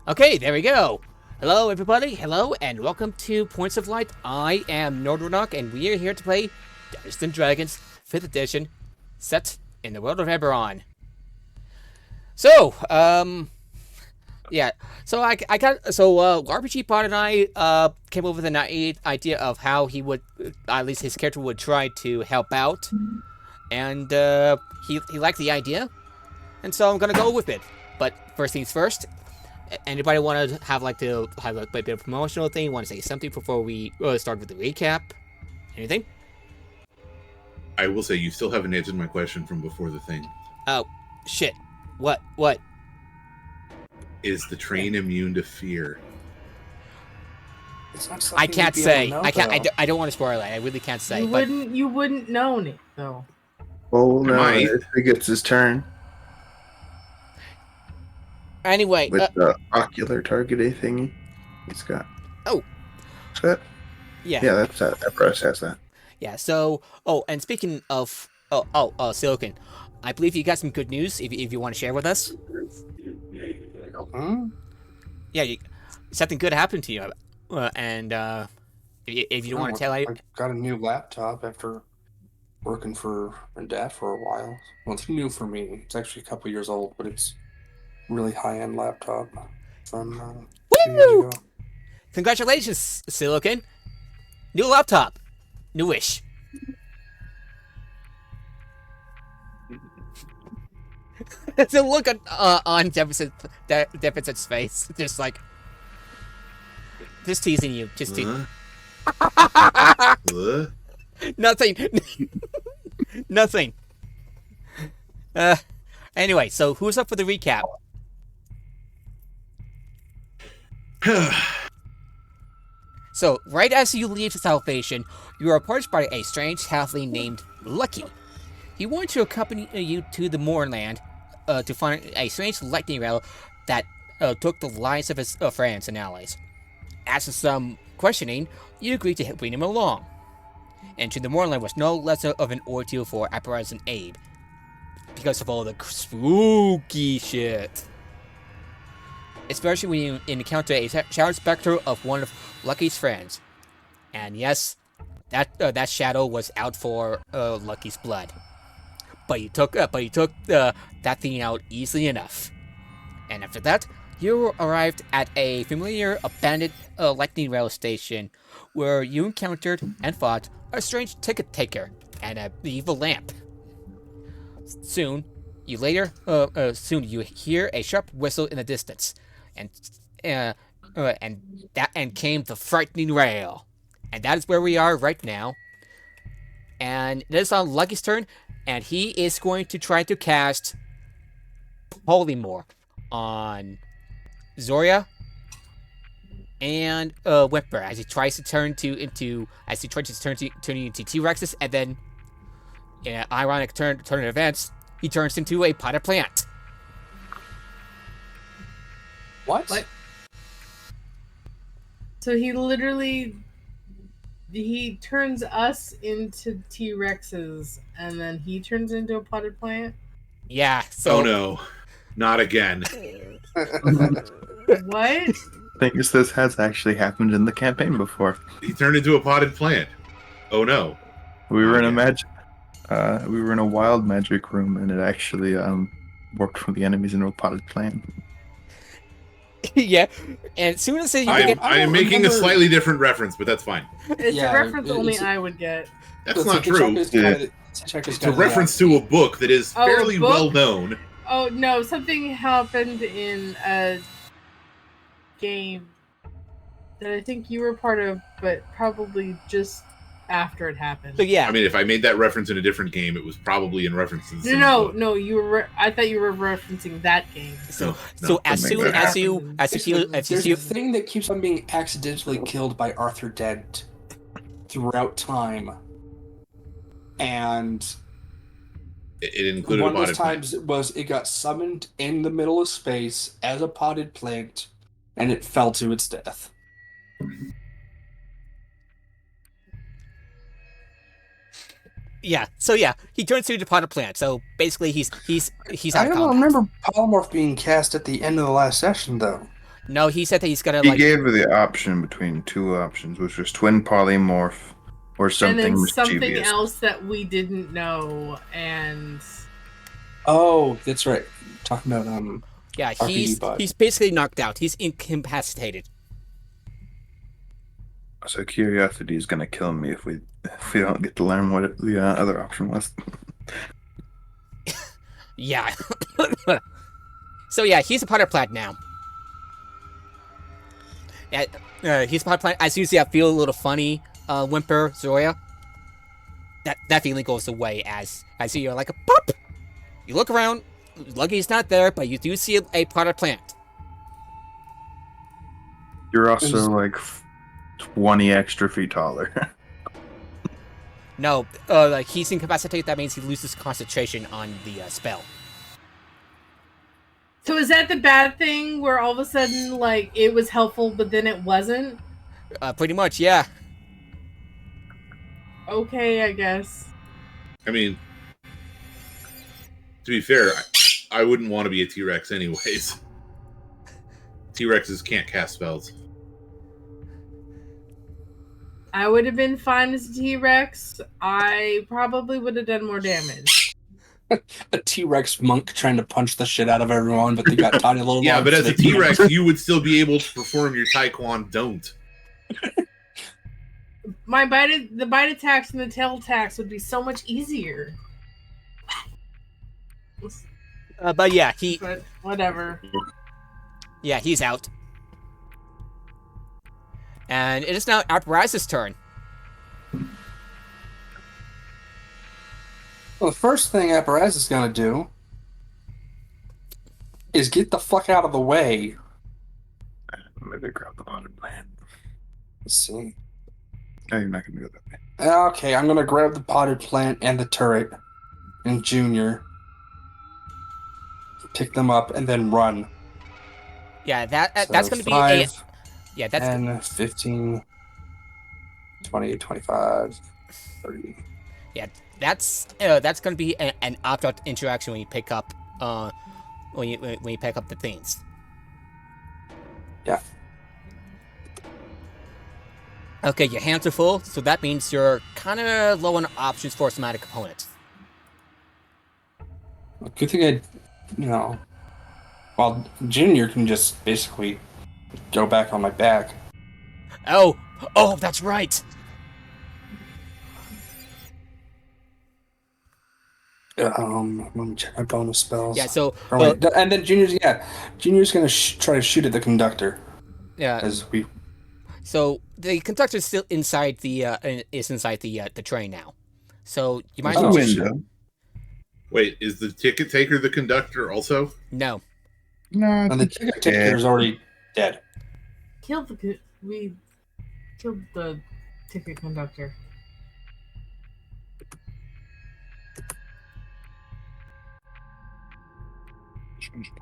Okay, there we go. Hello, everybody. Hello, and welcome to Points of Light. I am Nordrock, and we are here to play Dungeons & Dragons 5th Edition, set in the world of Eberron. So, yeah. So RPG Pod and I came up with an idea of how he would, at least his character would try to help out, and he liked the idea, and so I'm gonna go with it. But first things first. Anybody want to have a bit of promotional thing? Want to say something before we start with the recap? Anything? I will say you still haven't answered my question from before the thing. Oh, shit. What? Is the train immune to fear? I can't say. I don't want to spoil it. I really can't say. You wouldn't know it though. Oh no! If he gets his turn. Anyway, with the ocular targeting thingy, he's got. Oh, is that? Yeah, that's that. Eberron has that. Yeah. So, and speaking of, Silicon, I believe you got some good news. If you want to share with us. Yeah, something good happened to you, and if you don't want to tell, I got a new laptop after working for my dad for a while. Well, it's new for me. It's actually a couple years old, but it's really high-end laptop from 2 years ago. Congratulations, Silicon. New laptop. Newish. The look on Deficit's face. Just like... Just teasing you. Just teasing. Nothing. Nothing. Anyway, so who's up for the recap? So, right as you leave Salvation, you are approached by a strange halfling named Lucky. He wants to accompany you to the Moorland to find a strange lightning rail that took the lives of his friends and allies. After some questioning, you agree to bring him along. Entering the Moorland was no less of an ordeal for Eberron and Abe, because of all the spooky shit. Especially when you encounter a shadow specter of one of Lucky's friends. And yes, that shadow was out for Lucky's blood. But you took that thing out easily enough. And after that, you arrived at a familiar abandoned lightning rail station, where you encountered and fought a strange ticket taker and an evil lamp. Soon you hear a sharp whistle in the distance, and came the frightening rail, and that is where we are right now. And it is on Lucky's turn, and he is going to try to cast Polymorph on Zoria and Whimper as he tries to turn into T-Rexes, and then in an ironic turn of events, he turns into a potted plant. What? So he turns us into T-Rexes, and then he turns into a potted plant? Yeah, so... Oh no. Not again. What? I think this has actually happened in the campaign before. He turned into a potted plant. Oh no. We were in a wild magic room, and it actually worked for the enemies into a potted plant. Yeah, and as soon as I am making a slightly different reference, but that's fine. It's a reference only I would get. That's not true. It's a reference to a book that is fairly well known. Oh no, something happened in a game that I think you were part of, but probably just after it happened. So yeah, I mean, if I made that reference in a different game, it was probably in reference to the same book. No, you were. I thought you were referencing that game. So as soon as you there's a thing that keeps on being accidentally killed by Arthur Dent throughout time, and it included one a of those potted times was it got summoned in the middle of space as a potted plant, and it fell to its death. Yeah, so yeah, he turns into a potted plant. So basically, he's I don't remember Polymorph being cast at the end of the last session, though. No, he said that he's gonna He like. gave her the option between two options, which was twin polymorph or something and then something mischievous. else that we didn't know, and Oh, that's right. Talking about Yeah, RPD bot. he's basically knocked out. He's incapacitated. So curiosity is gonna kill me if we don't get to learn what the other option was. Yeah. So yeah, he's a part of Plat now. He's a part of Plat. As you see, I feel a little funny. Whimper Zoya. That feeling goes away as you're like a pop. You look around. Lucky's not there, but you do see a potted plant. You're also like 20 extra feet taller. No, like he's incapacitated. That means he loses concentration on the spell. so is that the bad thing where all of a sudden like it was helpful, but then it wasn't? Pretty much, yeah. Okay, I guess. I mean, to be fair, I wouldn't want to be a T-Rex anyways. T-Rexes can't cast spells. I would have been fine as a T-Rex. I probably would have done more damage. A T-Rex monk trying to punch the shit out of everyone, but they got tiny little Yeah, arms, but as so a they can't. T-Rex, you would still be able to perform your Taekwondo. The bite attacks and the tail attacks would be so much easier. But yeah, But whatever. Yeah, he's out. And it is now Apparatus' turn. Well, the first thing Apparatus is going to do is get the fuck out of the way. Maybe grab the potted plant. Let's see. No, you're not gonna go that way. Okay, I'm going to grab the potted plant and the turret and Junior. Pick them up and then run. Yeah, that's So going to be a... 5, Yeah, that's... 10, 15, 20, 25, 30. Yeah, that's going to be an opt-out interaction when you pick up... when you pick up the things. Yeah. Okay, your hands are full, so that means you're kind of low on options for somatic components. Good thing well, Junior can just basically go back on my back. Oh, that's right. Let me check my bonus spells. Yeah, so... and then Junior's gonna try to shoot at the conductor. Yeah. So the conductor's still inside the the train now. So you might There's a window. Wait, is the ticket taker the conductor also? No. No, and the ticket taker is already dead. We killed the ticket conductor.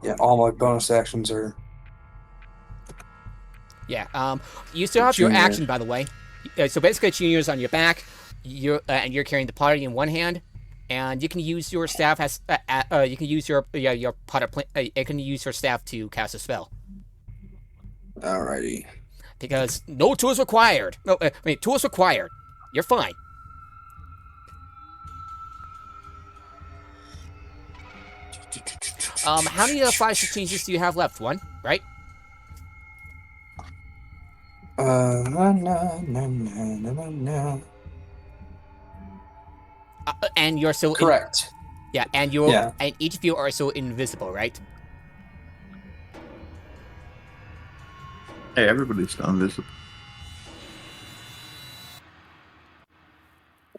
Yeah, all my bonus actions are. Yeah. You still have your action, by the way. So basically, Junior's on your back. And you're carrying the potty in one hand, and you can use your staff as you can use your potty. You can use your staff to cast a spell. Alrighty. Because no tools required. No, tools required. You're fine. How many 5/16s do you have left? One, right? No. And you're still correct. And each of you are still invisible, right? Hey, everybody's still invisible.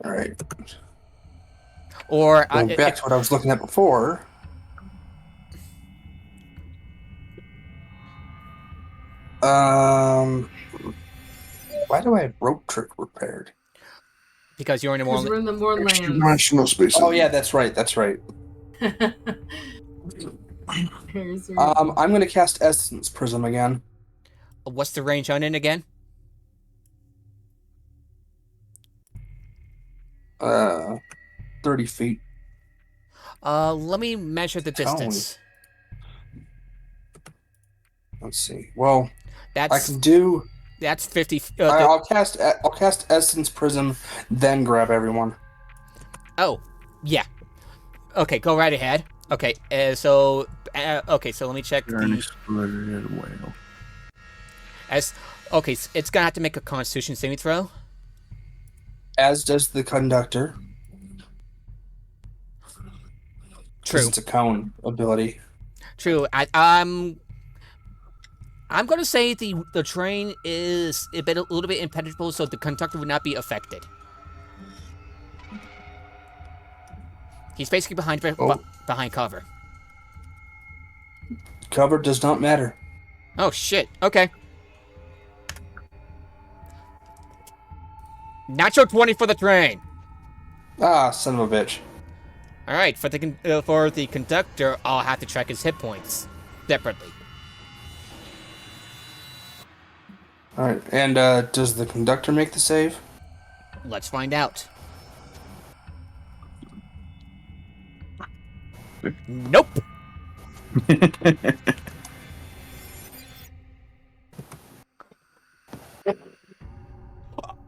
All right. Or going back to what I was looking at before. Why do I have rope trick repaired? Because you're in we're in the Moorlands. Dimensional space. Oh yeah, that's right. I'm gonna cast Essence Prism again. What's the range on it again? 30 feet. Let me measure the distance. Let's see. Well, I That's can do. that's 50. I'll cast Essence Prism, then grab everyone. Oh, yeah. Okay, go right ahead. Okay, okay, so let me check You're an the exploded whale. as. Okay, it's gonna have to make a Constitution saving throw. As does the conductor, because True, it's a cone ability. true. I'm gonna say the train is a little bit impenetrable, so the conductor would not be affected. He's basically Oh. behind cover. Cover does not matter. Oh shit. Okay. Natural 20 for the train. Ah, son of a bitch. All right, for the conductor, I'll have to track his hit points separately. All right, and does the conductor make the save? Let's find out. Nope.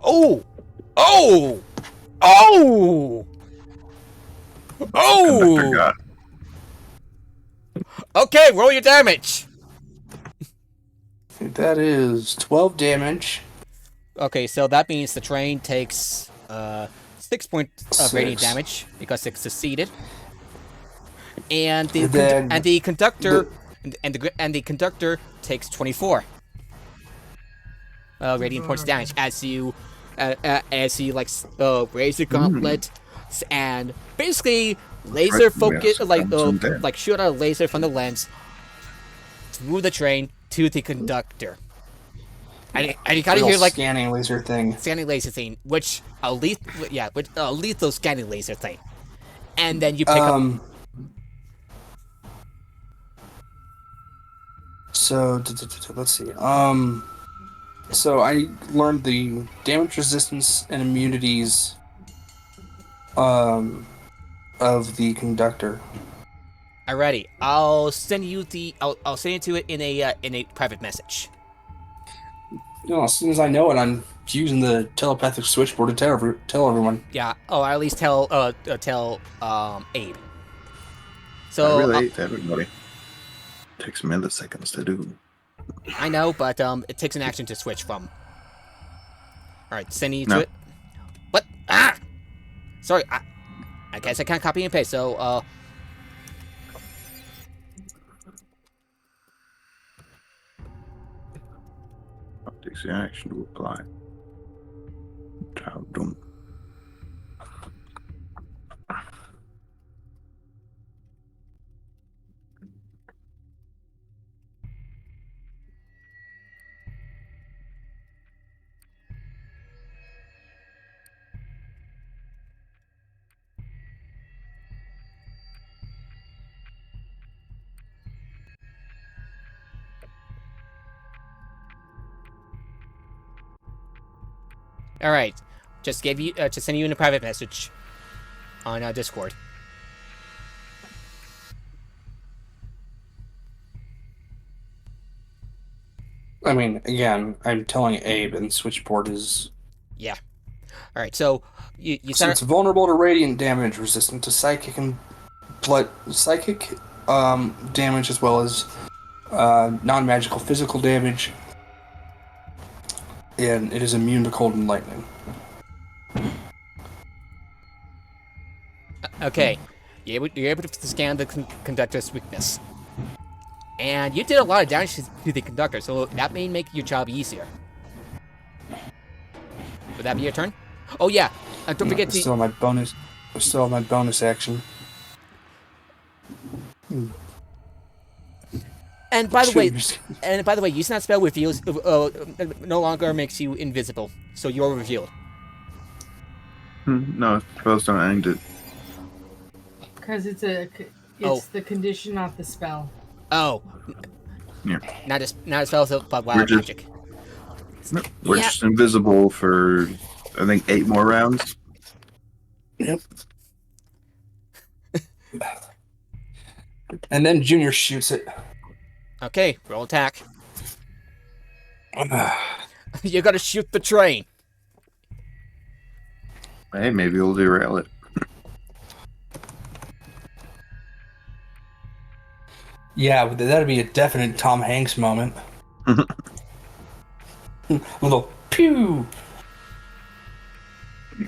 Oh! Oh! Oh! Conductor Oh! got Okay, roll your damage. That is 12 damage. Okay, so that means the train takes 6 points of radiant 6. damage because it succeeded, and Then the conductor and the conductor takes 24 radiant points of damage as you like raise your gauntlet and basically laser focus like shoot a laser from the lens through the train to the conductor. And you gotta hear like scanning laser thing. Scanning laser thing, which a lethal scanning laser thing, and then you pick up. So let's see. So I learned the damage resistance and immunities of the conductor. Alrighty, I'll send you I'll send you to it in a private message. You know, as soon as I know it, I'm using the telepathic switchboard to tell everyone. Yeah. Oh, or at least tell Abe. So I relate to everybody. Takes milliseconds to do. I know, but it takes an action to switch from. All right, sending you to No. it. What? Ah! Sorry, I guess I can't copy and paste. So Takes the action to apply. Child don't. all right, just send you in a private message on Discord. I mean, again, I'm telling Abe, and switchboard is. Yeah. All right, so you So start. it's vulnerable to radiant damage, resistant to psychic and damage, as well as non-magical physical damage, and it is immune to cold and lightning. Okay, you're able to scan the conductor's weakness. And you did a lot of damage to the conductor, so that may make your job easier. Would that be your turn? Oh yeah, and don't forget Still my bonus. Still my bonus action. And by the way, using that spell reveals no longer makes you invisible, so you're revealed. No, spells don't end it. Because it's the condition, not the spell. Oh. Yeah. Not a spell, but wild We're magic. We're just invisible for, I think, 8 more rounds. Yep. And then Junior shoots it. Okay, roll attack. You gotta shoot the train. Hey, maybe we'll derail it. Yeah, but that'd be a definite Tom Hanks moment. Little pew,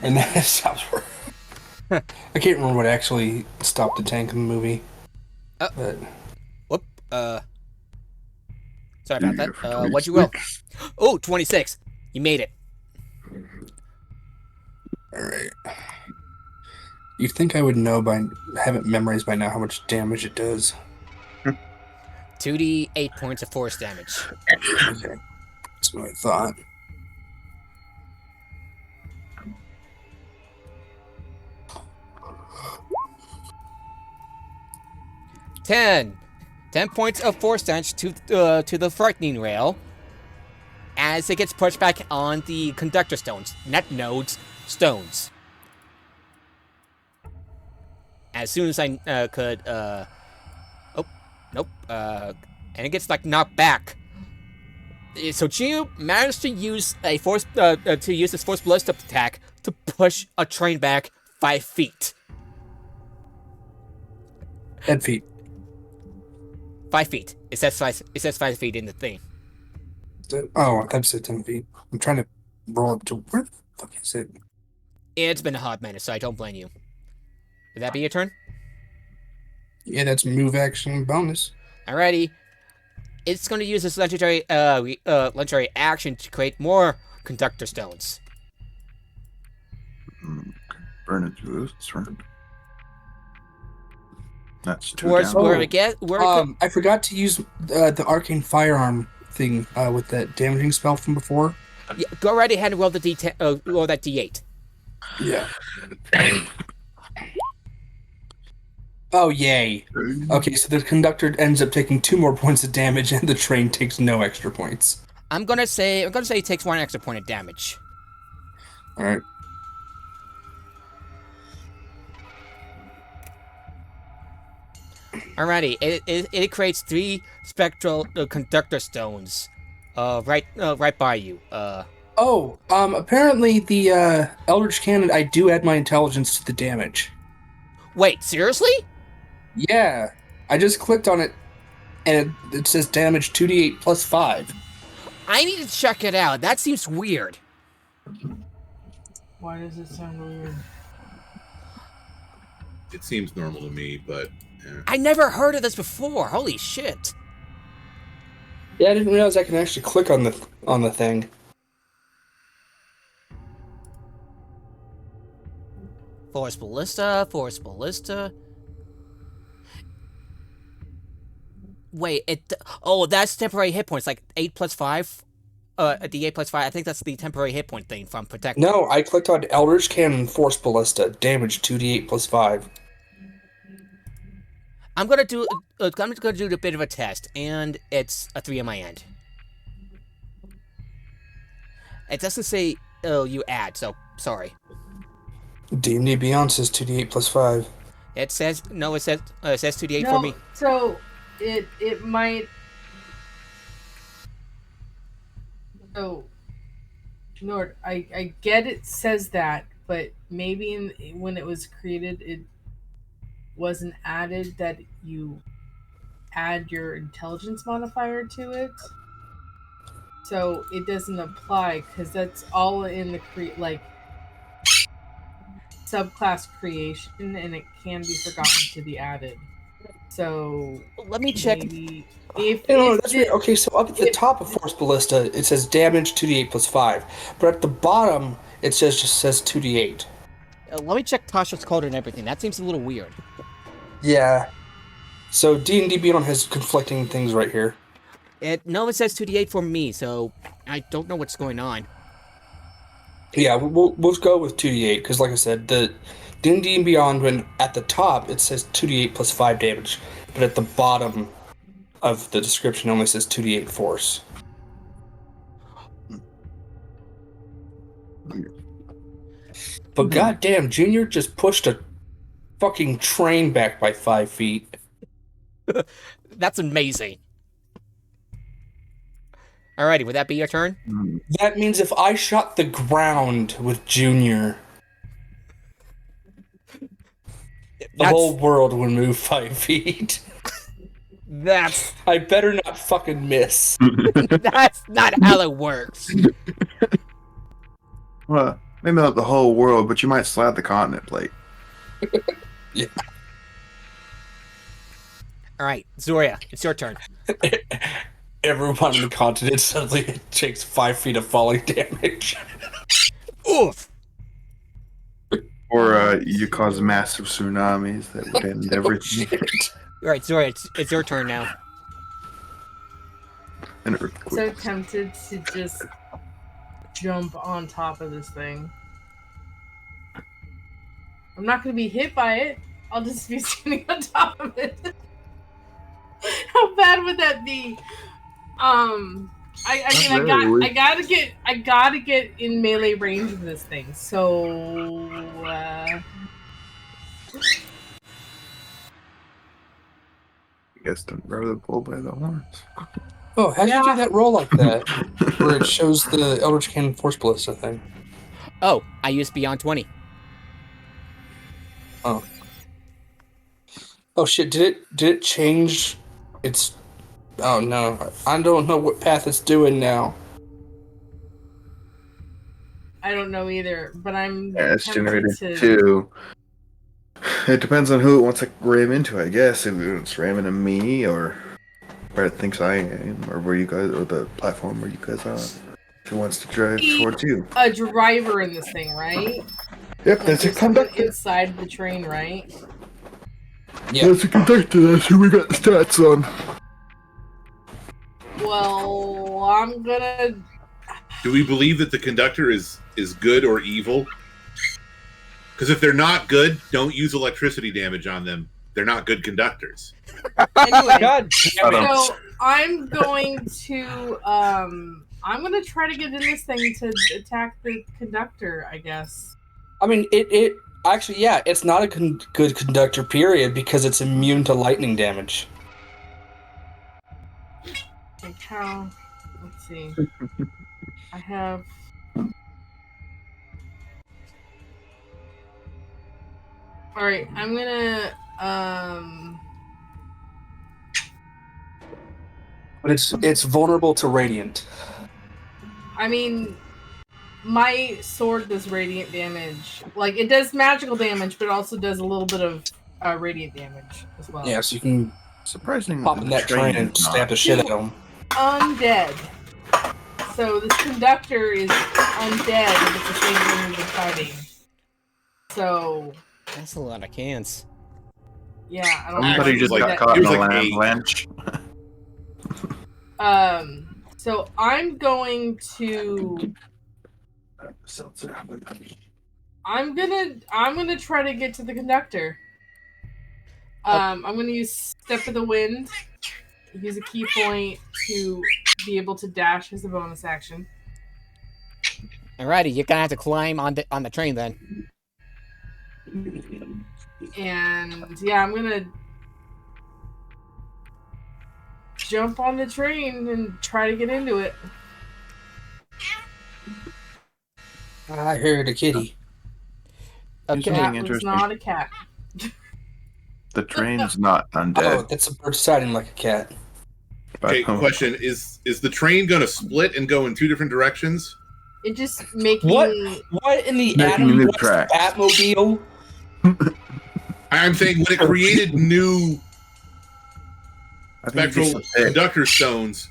and then it stops working. I can't remember what actually stopped the tank in the movie. But Whoop. Sorry about that. For What'd you roll? 26. Oh, 26. You made it. all right, you'd think I would know have it memorized by now how much damage it does. 2d8 points of force damage. Okay, that's what I thought. Ten points of force damage to the frightening rail as it gets pushed back on the conductor stones, not nodes, stones. As soon as I could, oh, nope, and it gets like knocked back. So Choo managed to use a this force ballista attack to push a train back 5 feet. 10 feet. 5 feet. It says 5 feet in the thing. Oh, I said 10 feet. I'm trying to roll up to where the fuck is it? It's been a hot minute, so I don't blame you. Would that be your turn? Yeah, that's move action bonus. Alrighty. It's going to use this legendary action to create more conductor stones. Burn it through this round. That's 2 Towards down. where it gets. I forgot to use the arcane firearm thing with that damaging spell from before. Yeah, go right ahead and roll the roll that D8. Yeah. Oh, yay. Okay, so the conductor ends up taking 2 more points of damage and the train takes no extra points. I'm gonna say it takes 1 extra point of damage. Alright. Alrighty, it creates 3 spectral conductor stones, right by you. Apparently the Eldritch Cannon, I do add my intelligence to the damage. Wait, seriously? Yeah, I just clicked on it, and it says damage 2d8 plus 5. I need to check it out. That seems weird. Why does it sound weird? It seems normal to me, but I never heard of this before. Holy shit. Yeah, I didn't realize I can actually click on the thing. Force ballista. Wait, that's temporary hit points, like 8 plus 5. A D8 plus 5. I think that's the temporary hit point thing from Protect. No, I clicked on Eldritch Cannon Force Ballista, damage 2d8 plus 5. I'm gonna do a bit of a test, and it's a 3 on my end. It doesn't say you add, so sorry. D&D Beyond says 2d8 plus 5. It says 2d8 for me. So it might. So, Nord, I get it says that, but maybe when it was created, it wasn't added that you add your intelligence modifier to it. So it doesn't apply because that's all in the subclass creation, and it can be forgotten to be added. So Let me check. maybe That's weird. Okay, so up at the top of Force Ballista, it says damage 2d8 plus 5. But at the bottom, it just says 2d8. Let me check Tasha's code and everything. That seems a little weird. Yeah. So D&D Beyond has conflicting things right here. It says 2d8 for me, so I don't know what's going on. Yeah, we'll go with 2d8, because like I said, the D&D Beyond, when at the top, it says 2d8 plus 5 damage, but at the bottom of the description only says 2d8 force. But goddamn, Junior just pushed a fucking train back by 5 feet. That's amazing. Alrighty, would that be your turn? That means if I shot the ground with Junior, the whole world would move 5 feet. That's I better not fucking miss. that's not how it works. Well, maybe not the whole world, but you might slap the continent plate. Yeah. Alright, Zoria, it's your turn. Everyone on the continent suddenly takes 5 feet of falling damage. Oof! Or you cause massive tsunamis that would end everything. Alright, Zoria, it's your turn now. An So earthquake. tempted to just jump on top of this thing. I'm not going to be hit by it. I'll just be standing on top of it. How bad would that be? I gotta get in melee range of this thing. So, I guess don't grab the bull by the horns. Oh, how did you Yeah. do that roll like that? Where it shows the Eldritch Cannon Force Ballista thing. Oh, I used Beyond 20. Oh. Oh shit, did it change its... Oh no, I don't know what path it's doing now. I don't know either, but I'm Yeah, it's tempted generated to... too. It depends on who it wants to ram into, I guess. If it's ramming at me or where it thinks I am, or where you guys, or the platform where you guys are. If it wants to drive towards you. A driver in this thing, right? Yep, Like that's a there's someone conductor. inside the train, right? Yeah. That's a conductor. That's who we got the stats on. Well, I'm gonna... Do we believe that the conductor is good or evil? Because if they're not good, don't use electricity damage on them. They're not good conductors. Anyway, God damn it. so I'm going to try to get in this thing to attack the conductor, I guess. I mean, it actually, yeah, it's not a good conductor, period, because it's immune to lightning damage. Like how? Let's see. I have. All right, I'm gonna But it's vulnerable to radiant. I mean, my sword does radiant damage. Like it does magical damage, but it also does a little bit of radiant damage as well. Yeah, so you can Surprisingly, pop in that train and stab the shit out of them. Undead. So this conductor is undead if it's the same thing we've been fighting. So That's a lot of cans. yeah, I don't Somebody know. just like- got caught it in was a like land 8. avalanche. So I'm going to. I'm gonna try to get to the conductor. I'm gonna use Step of the Wind. Use a key point to be able to dash as a bonus action. Alrighty, you're gonna have to climb on the train then. And yeah, I'm gonna jump on the train and try to get into it. I heard a kitty. Here's Okay. something That was interesting. not a cat. The train's not Oh, undead. that's a bird siding like a cat. but, Okay, question: Is the train going to split and go in 2 different directions? It just making What in the Making Adam new West tracks. Batmobile? I'm saying when it created new I think spectral it's just a bit. conductor stones,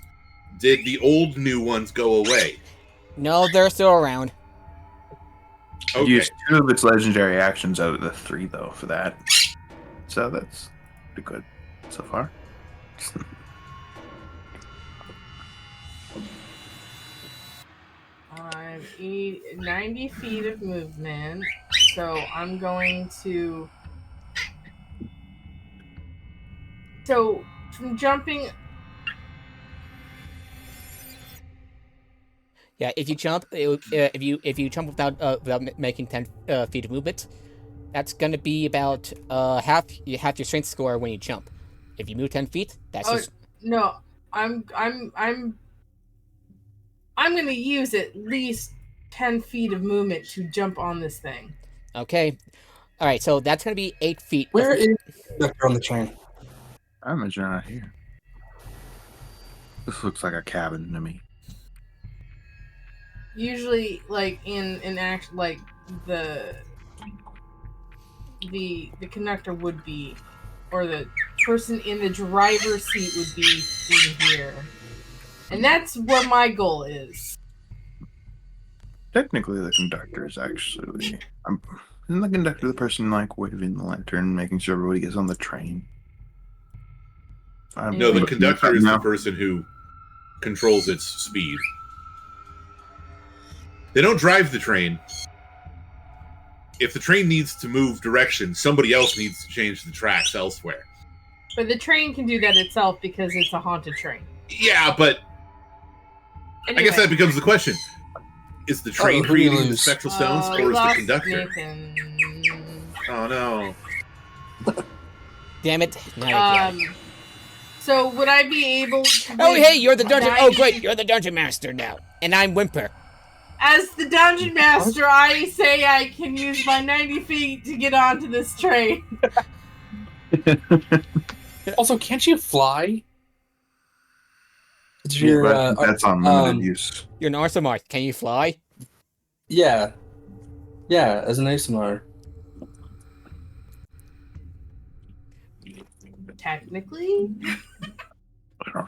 did the old new ones go away? No, they're still around. Okay. Used 2 of its legendary actions out of the 3, though, for that. So that's pretty good so far. I'm 90 feet of movement, so I'm going to. So from jumping, Yeah, if you jump, if you jump without making 10 feet of movement, that's gonna be about half your strength score when you jump. If you move 10 feet, that's Oh, just no, I'm I'm going to use at least 10 feet of movement to jump on this thing. Okay. All right, so that's going to be 8 feet. Where is the conductor on the train? I imagine out here. This looks like a cabin to me. Usually, like in act, like the conductor would be, or the person in the driver's seat would be in here, and that's what my goal is. Technically, the conductor is actually. Isn't the conductor the person like waving the lantern, making sure everybody gets on the train? No, the conductor is the person who controls its speed. They don't drive the train. If the train needs to move direction, somebody else needs to change the tracks elsewhere. But the train can do that itself because it's a haunted train. Yeah, but Anyway, I guess that becomes the question. Is the train creating the spectral stones, or is the conductor? Nathan. Oh, no. Damn it. Not again. So would I be able to... Oh, hey, you're the dungeon... Oh, great, you're the dungeon master now. And I'm Whimper. As the dungeon master, I say I can use my 90 feet to get onto this train. Also, can't you fly? That's unlimited use. You're an Arthemar. Can you fly? Yeah. Yeah, as an ASMR. Technically? I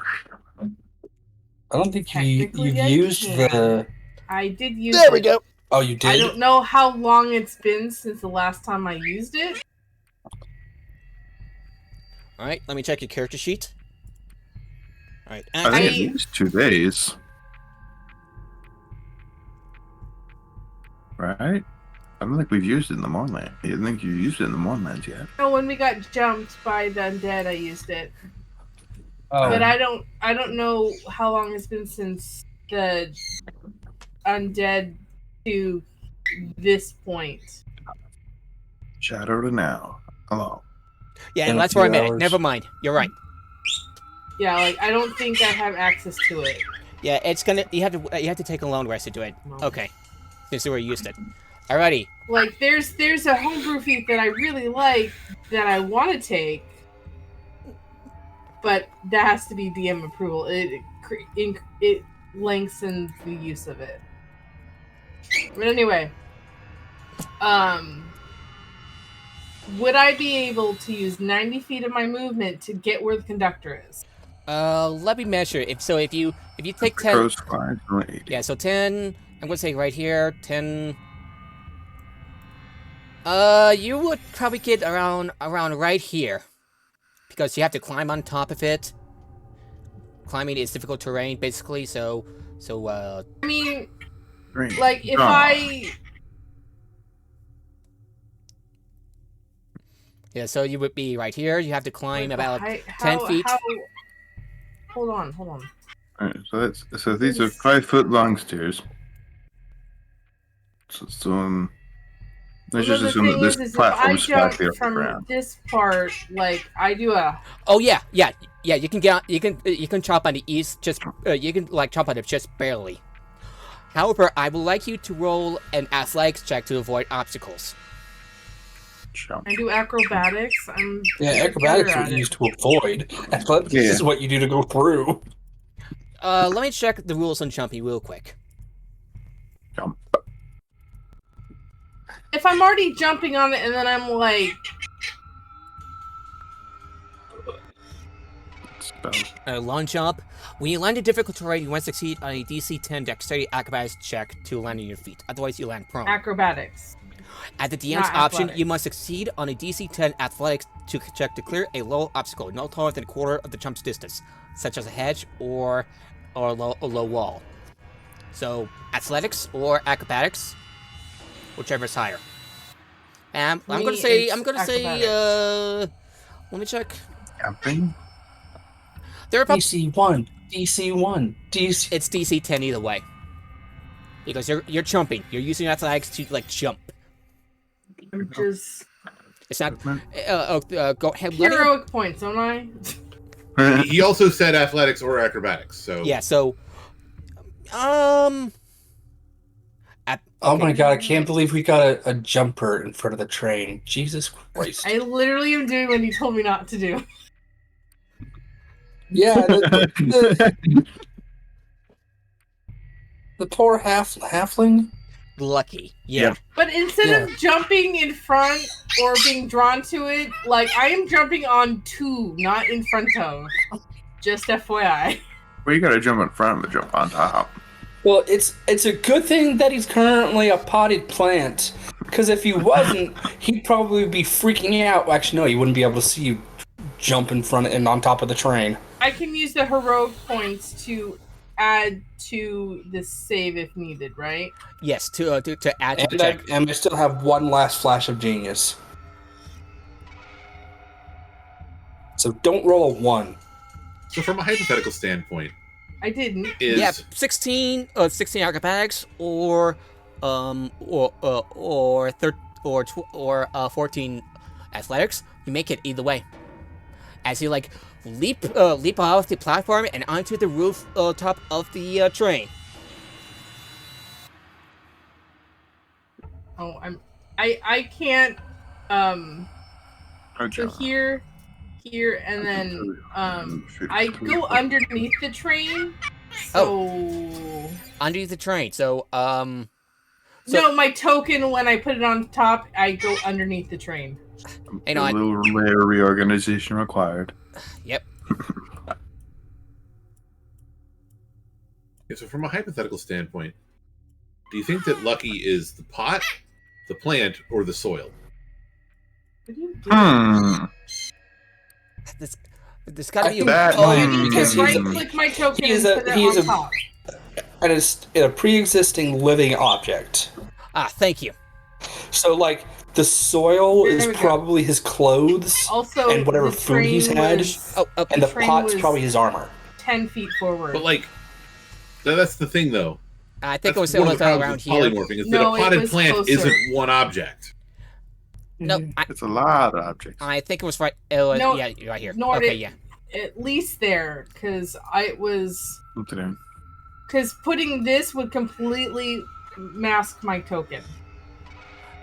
don't think you've Technically, I used can. the... I did use There we it. go. Oh, you did? I don't know how long it's been since the last time I used it. All right, let me check your character sheet. All right. I think at least 2 days. Right? I don't think we've used it in the Mournland. I don't think you've used it in the Mournlands yet. No, when we got jumped by the undead, I used it. Oh. But I don't know how long it's been since the undead to this point. Shadow to now. Hello. Yeah, In and a that's where I few met it. hours. Never mind. You're right. Yeah, like I don't think I have access to it. Yeah, it's gonna. You have to take a long rest to do it. No. Okay. This is where you used it. Alrighty. Like there's a homebrew feat that I really like that I want to take, but that has to be DM approval. It lengthens the use of it. But anyway, would I be able to use 90 feet of my movement to get where the conductor is? Let me measure. If you take 10. Crow's flies, only 80. Yeah, so 10. I'm gonna say right here 10. You would probably get around right here, because you have to climb on top of it. Climbing is difficult terrain, basically. So. I mean, Green. like if Oh. Yeah, so you would be right here. You have to climb about how- 10 feet. Hold on. Alright, so these are 5 foot long stairs. So let's Well, just the assume that thing this is platform if is I 5 jump feet off the from ground. this part, like I do a Oh yeah. You can get on, you can chop on the east. Just you can like chop on it just barely. However, I would like you to roll an athletics check to avoid obstacles. Jump. I do acrobatics. I'm Yeah, acrobatics better are at it. used to avoid. Athletics Yeah. is what you do to go through. Let me check the rules on jumping real quick. Jump. If I'm already jumping on it and then I'm like, Spell. Long jump. When you land in difficult terrain, you must succeed on a DC 10 dexterity acrobatics check to land on your feet. Otherwise, you land prone. acrobatics. At the DM's Not option, athletics. you must succeed on a DC 10 athletics check to clear a low obstacle, no taller than a quarter of the jump's distance, such as a hedge or a low wall. So, athletics or acrobatics, whichever is higher. I'm Me, gonna say, it's let me check. Jumping. There are about, DC1, DC1, DC... it's DC 10 either way. Because you're jumping. You're using athletics to, like, jump. I'm just It's not, go ahead. let me- heroic points, don't I? He also said athletics or acrobatics, so Yeah, so Oh my Okay. god, I can't believe we got a jumper in front of the train. Jesus Christ. I literally am doing what you told me not to do. Yeah, the poor halfling. Lucky. Yeah. Yep. But instead of jumping in front or being drawn to it, like I am jumping on to, not in front of. Just FYI. Well, you gotta jump in front and jump on top. Well, it's a good thing that he's currently a potted plant, because if he wasn't, he'd probably be freaking out. Actually, no, he wouldn't be able to see you jump in front and on top of the train. I can use the heroic points to add to the save if needed, right? Yes, to add to the And check. I still have one last flash of genius. So don't roll a 1. So from a hypothetical standpoint, I didn't. Yeah, 16 acrobatics or 14 athletics. You make it either way. As you leap off the platform and onto the roof top of the train. Oh, I can't so here, and then I go underneath the train. So Underneath the train. So no, my token when I put it on top, I go underneath the train. You know, a little layer reorganization required. Yep. so from a hypothetical standpoint, do you think that Lucky is the pot, the plant, or the soil? What are you doing? There's gotta be that I need because to he's right-click my token he is and a- put it he is on a- top. And it's a pre-existing living object. thank you. So, the soil There is we go. probably his clothes, Also, and whatever the food he's train had. was and the train pot's was probably his armor. 10 feet forward. But that's the thing, though. I think it was That's one of the around problems with here. polymorphing is No, that it a potted was plant closer. isn't one object. No, It's a lot of objects. I think it was right. No, yeah, right here. Nord, Okay, yeah. At least there, because Look at him. because putting this would completely mask my token.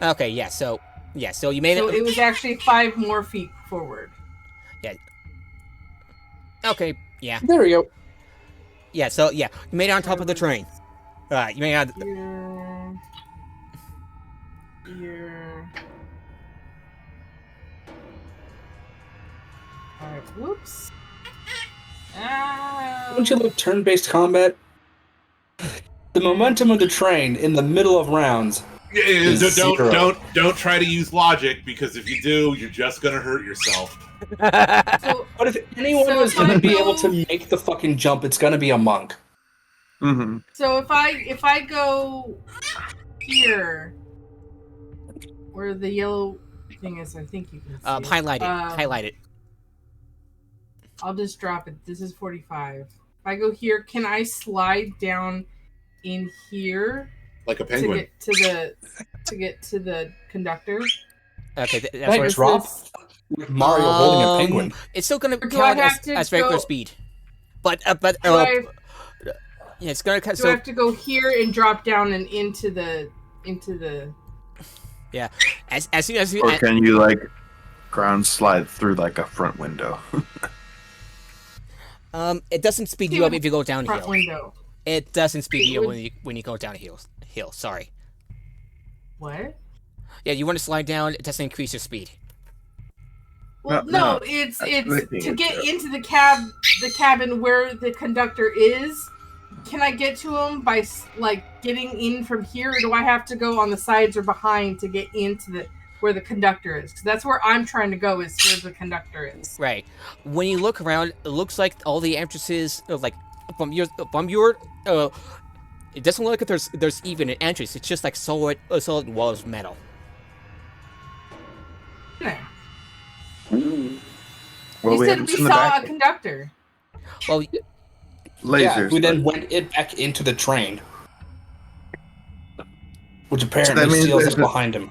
Okay, yeah. So you made So it. it was actually 5 more feet forward. Okay, yeah, There we go. yeah. So yeah, you made it on top of the train. You made it on. Here. Alright, whoops. Don't you love turn-based combat? The momentum of the train in the middle of rounds. Don't try to use logic, because if you do, you're just gonna hurt yourself. So, But if anyone So was if going I to be go- able to make the fucking jump, it's going to be a monk. Mm-hmm. so if I go here, where the yellow thing is, I think you can see. Highlight it. Highlight it. I'll just drop it. This is 45. If I go here, can I slide down in here Like a to penguin. get to the conductor? Okay, that's Like what Is drop this- Mario holding a penguin. It's still gonna Or do I count have to as regular go- speed, but Do I yeah, it's gonna cut. do I So have to go here and drop down and into the yeah, as soon as you. Or can you ground slide through a front window? It doesn't speed you up if you go front downhill. window? It doesn't speed It you up would- when you go downhill. Sorry. What? Yeah, you want to slide down. It doesn't increase your speed. Well, No, no, no. it's Lifting to it get up. into the cabin where the conductor is. Can I get to him by getting in from here, or do I have to go on the sides or behind to get into where the conductor is? Because that's where I'm trying to go, is where the conductor is. Right. When you look around, it looks like all the entrances, from your, it doesn't look like there's even an entrance. It's just solid walls of metal. Yeah. Well, You said haven't we seen the saw back. a conductor. Well, Lasers. Yeah, we then but- went it back into the train. Which So apparently that means seals there's us a- behind him.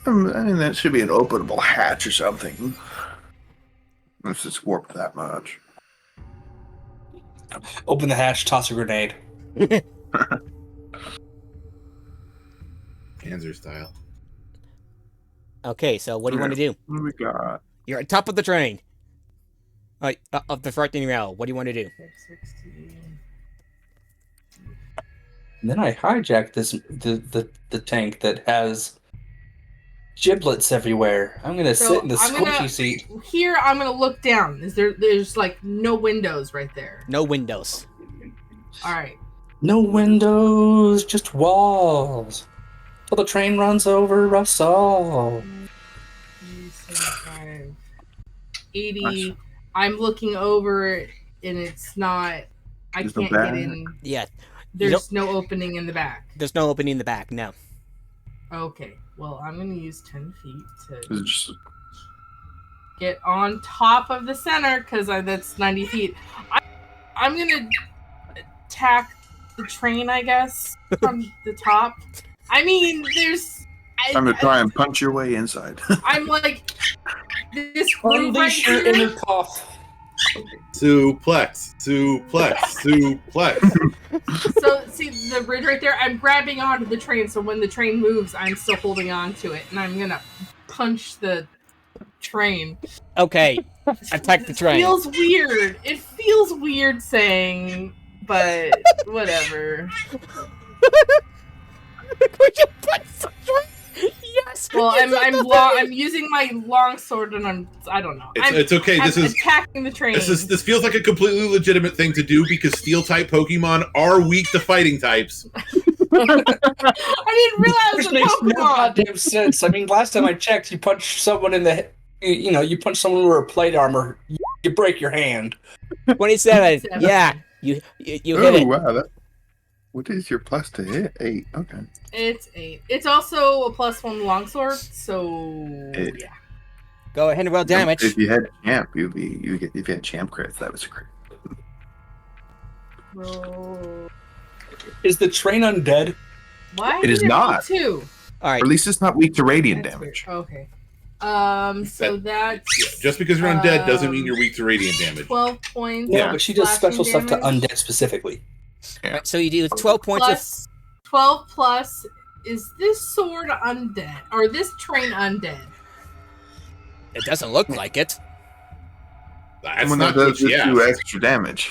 I mean, that should be an openable hatch or something. Unless it's warped that much. Open the hatch, toss a grenade. Panzer style. Okay, so what do you want to do? What do we got? You're on top of the train. Of the frightening rail. What do you want to do? 16. And then I hijacked the tank that has giblets everywhere. I'm gonna sit in the squishy seat. Here, I'm gonna look down. There's like no windows right there. No windows. All right. No windows, just walls. Till the train runs over us all. 75, 80. I'm looking over it, and it's not. I There's no can't back. get in. Yeah. There's no opening in the back. There's no opening in the back. No. Okay. Well, I'm gonna use 10 feet to Is it just get on top of the center because that's 90 feet. I'm gonna attack the train, I guess, from the top. I mean, there's. time to try and punch your way inside? I'm like this groove right Unleash your here. inner cough. Suplex. So see the bridge right there. I'm grabbing onto the train, so when the train moves, I'm still holding on to it, and I'm gonna punch the train. Okay. Attack the train. It feels weird saying, but whatever. Could you punch the train? Yes. Well, I'm using my long sword, and I don't know. It's okay. I'm This is attacking the train. this feels like a completely legitimate thing to do because steel type Pokemon are weak to fighting types. I didn't realize Which the makes no Pokemon. goddamn sense. I mean, last time I checked, you punched someone in the, you punch someone with plate armor, you break your hand. 27. Yeah. You hit Oh it. wow! What is your plus to hit? 8. Okay. It's 8. It's also a +1 longsword, so Eight. yeah. Go ahead and roll damage. If you had champ, if you had champ crits, that was a crit. Roll. Is the train undead? Why? It is did roll not. 2? All right. Or at least it's not weak to radiant That's damage. weird. Okay. So that's Yeah, just because you're undead doesn't mean you're weak to radiant damage. 12 points. Yeah, Yeah. but she does special slashing stuff to damage. undead specifically. All right, so you do 12 points of. Plus 12 plus. Is this sword undead or this train undead? It doesn't look like it. That's Someone not that what does she just asked. do extra damage.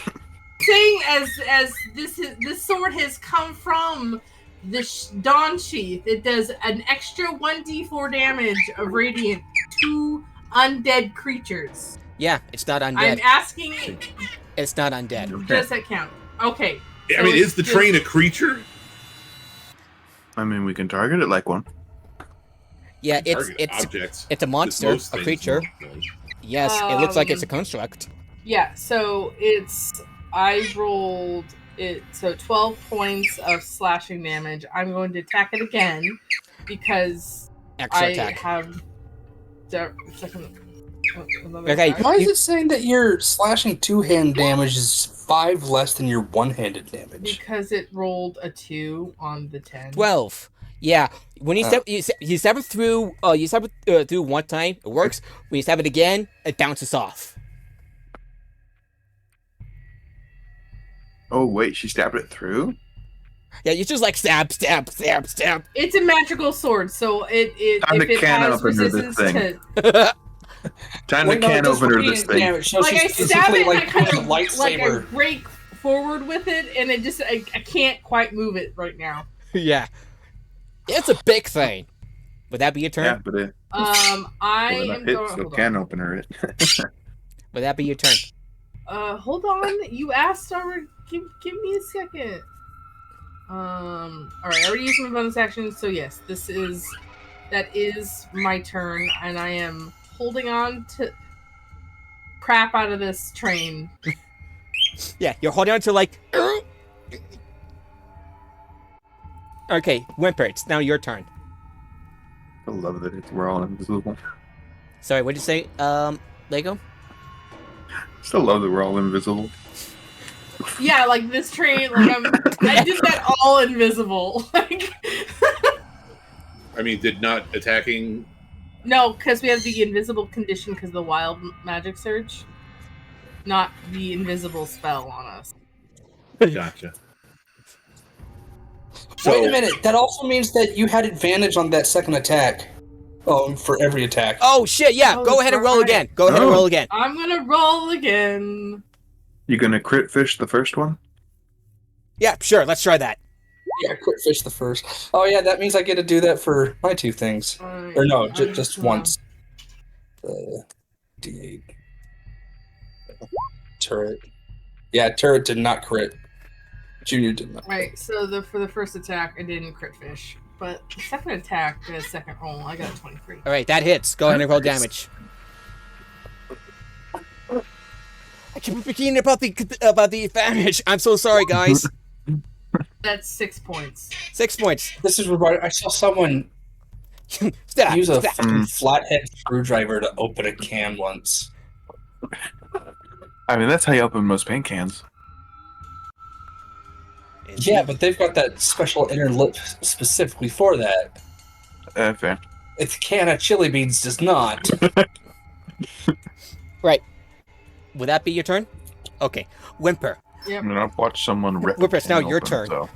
Saying as this sword has come from the Dawn Sheath, it does an extra 1d4 damage of radiant to undead creatures. Yeah, it's not I'm undead. asking, It's not undead. does that count? Okay. I so mean, it's is the just- train a creature? I mean, we can target it like one. Yeah, Target it's objects. a monster, Most a things creature. don't. Yes, it looks like it's a construct. Yeah, so I rolled it, so 12 points of slashing damage. I'm going to attack it again because Extra I attack. have second. Another Okay, attack. Why is it saying that your slashing two-hand damage is 5 less than your one-handed damage? Because it rolled a 2 on the 10. 12. Yeah, when you stab it through, you stab it through one time, it works. When you stab it again, it bounces off. Oh wait, she stabbed it through. Yeah, you just like stab. It's a magical sword, so Time if to it can has opener this resistance thing. to Time Wait, to no, can it does opener radiant this thing. damage, so like I she's stab basically it, and I like kind doing of a lightsaber. like I break forward with it, and it just I can't quite move it right now. Yeah, it's a big thing. Would that be your Yeah, turn? but it I well, am it going. so Hold can on. opener it. Would that be your turn? Hold on. You asked already. Give me a second. All right. I already used my bonus action, so yes, that is my turn, and I am holding on to crap out of this train. Yeah, you're holding on to like. Okay, Whimper, it's now your turn. I love that we're all invisible. Sorry, what did you say, Lego? Still love that we're all invisible. Yeah, like this train. Like I did that all invisible. Like I mean, did not attacking. no, because we have the invisible condition because of the wild magic surge, not the invisible spell on us. Gotcha. So Wait a minute. That also means that you had advantage on that second attack. For every attack. Oh shit! Yeah, Oh, go ahead and roll right. again. Go ahead and roll again. I'm gonna roll again. You gonna crit fish the first one? Yeah, sure. Let's try that. Yeah, crit fish the first. Oh yeah, that means I get to do that for my 2 things. Or no, just once. D8. Turret. Yeah, turret did not crit. Junior did not. Right, so for the first attack, I didn't crit fish. But the second attack, the second roll, I got a 23. All right, that hits. Go ahead and roll damage. I keep forgetting about the advantage. I'm so sorry, guys. That's 6 points. 6 points. This is regarding. I saw someone Stop. use a Stop. fucking flathead screwdriver to open a can once. I mean, that's how you open most paint cans. Yeah, but they've got that special inner lip specifically for that. Fair. It's a can of chili beans does not. Right. Would that be your turn? Okay. Whimper. Yep. I mean, I've watched someone rip. Whimper, it's now your open, turn. So.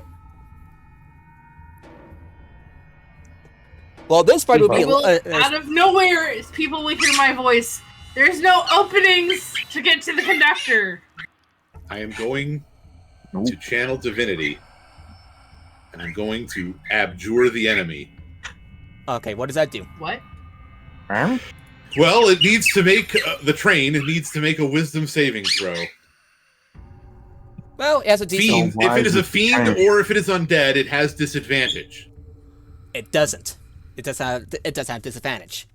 Well, this fight will be... Out of nowhere, people will hear my voice. There's no openings to get to the conductor. I am going to channel divinity, and I'm going to abjure the enemy. Okay, what does that do? What? Huh? Well, it needs to make the train. It needs to make a wisdom saving throw. Well, it has a DC. Fiend, why if it is a is it fiend train? or if it is undead, it has disadvantage. It doesn't. It does have disadvantage.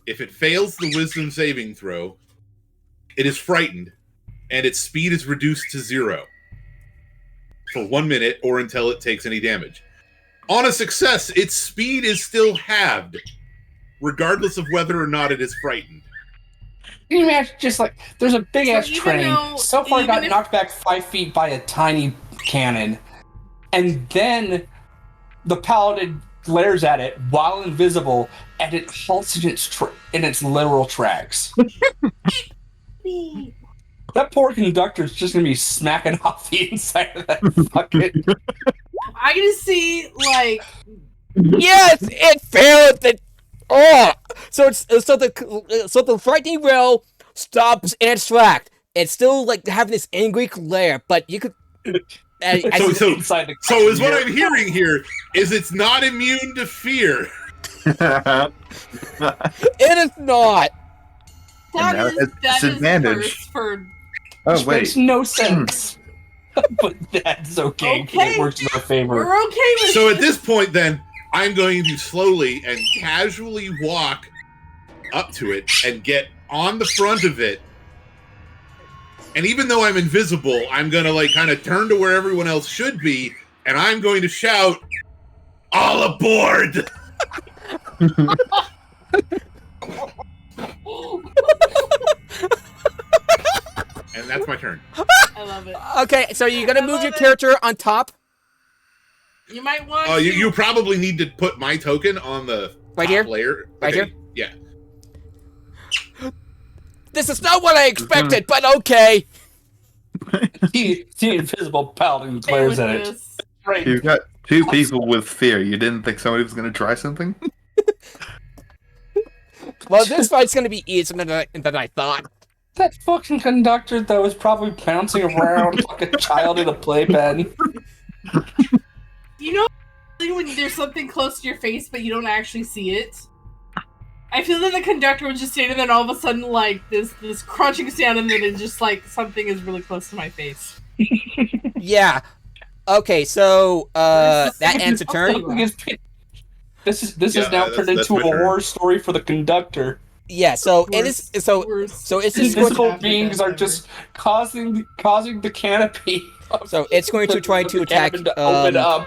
If it fails the wisdom saving throw, it is frightened, and its speed is reduced to 0 for 1 minute or until it takes any damage. On a success, its speed is still halved, regardless of whether or not it is frightened. Can you imagine just like there's a big ass even train. though- So far even got if- knocked back 5 feet by a tiny cannon. And then the paladin glares at it while invisible and it halts in its literal tracks. That poor conductor's just gonna be smacking off the inside of that fucking I can see, like, Yes, it failed. So the frightening rail stops in its track. It's still like having this angry glare, but you could. So inside the So is what I'm hearing here is it's not immune to fear. It is not. now that it's is disadvantage. first for Oh Which wait. makes no sense. But that's okay, 'cause Okay. it works in our favor. we're okay with So at this point, then, I'm going to slowly and casually walk up to it and get on the front of it. And even though I'm invisible, I'm going to like kind of turn to where everyone else should be, and I'm going to shout, "All aboard!" And that's my turn. I love it. Okay, so you're gonna I move love your it. character on top You might want Oh, to... you probably need to put my token on the Right top here? layer. Right Okay, here? Yeah. This is not what I expected, but okay. The invisible paladin stay glares with at it. this. Right. You've got 2 people with fear. You didn't think somebody was going to try something? Well, this fight's gonna be easier than I thought. That fucking conductor, though, is probably bouncing around like a child in a playpen. You know when there's something close to your face, but you don't actually see it? I feel that the conductor was just standing there and all of a sudden, like, this crunching sound, and then it's just like, something is really close to my face. Yeah. Okay, so that ends the turn. This is Yeah, now that's turned into my a turn. horror story for the conductor. Yeah. So it is. So it's just going Invisible to, beings are just causing the canopy. so it's going to try to the attack. cabin to open up.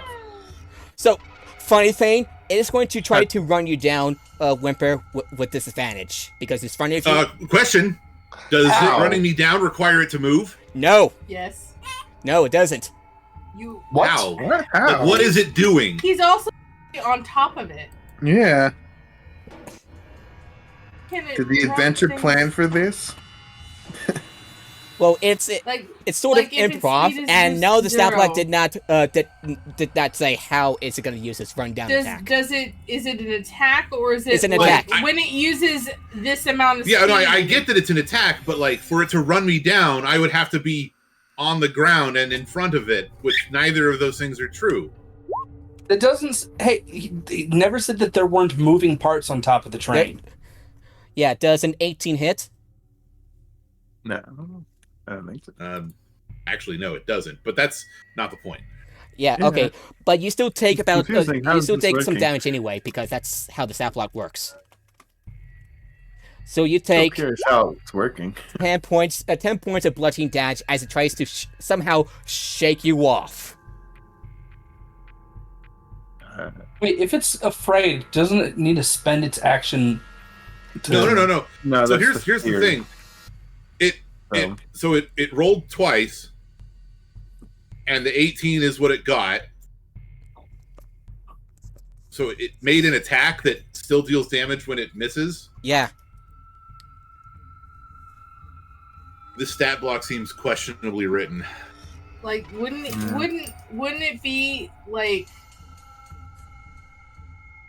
So funny thing, it is going to try to run you down, Whimper, with disadvantage because it's funny if you. Question: does Ow. it running me down require it to move? No, Yes. no, it doesn't. You. What? How? What? Like, How? what is it doing? He's also on top of it. Yeah. Can it Did the run adventure things- plan for this? Well, it's sort of like if its improv, speed is and just no, the stat block 0. did not say how is it going to use this rundown attack. Is it an attack or is it It's an like attack. when it uses this amount of Yeah, speed? no, I get that it's an attack, but like for it to run me down, I would have to be on the ground and in front of it, which neither of those things are true. It doesn't. Hey, he never said that there weren't moving parts on top of the train. Yeah, does an 18 hit? No, I don't think so. Actually, no, it doesn't. But that's not the point. Yeah, Yeah. okay, but you still take It's about confusing. How you is still this take some working? damage anyway because that's how the stat block works. So you So take curious how it's working. 10 points of bludgeoning damage as it tries to somehow shake you off. Wait, if it's afraid, doesn't it need to spend its action? To... No. No, So that's here's the fear. thing. It rolled twice, and the 18 is what it got. So it made an attack that still deals damage when it misses. Yeah. This stat block seems questionably written. Like wouldn't it be like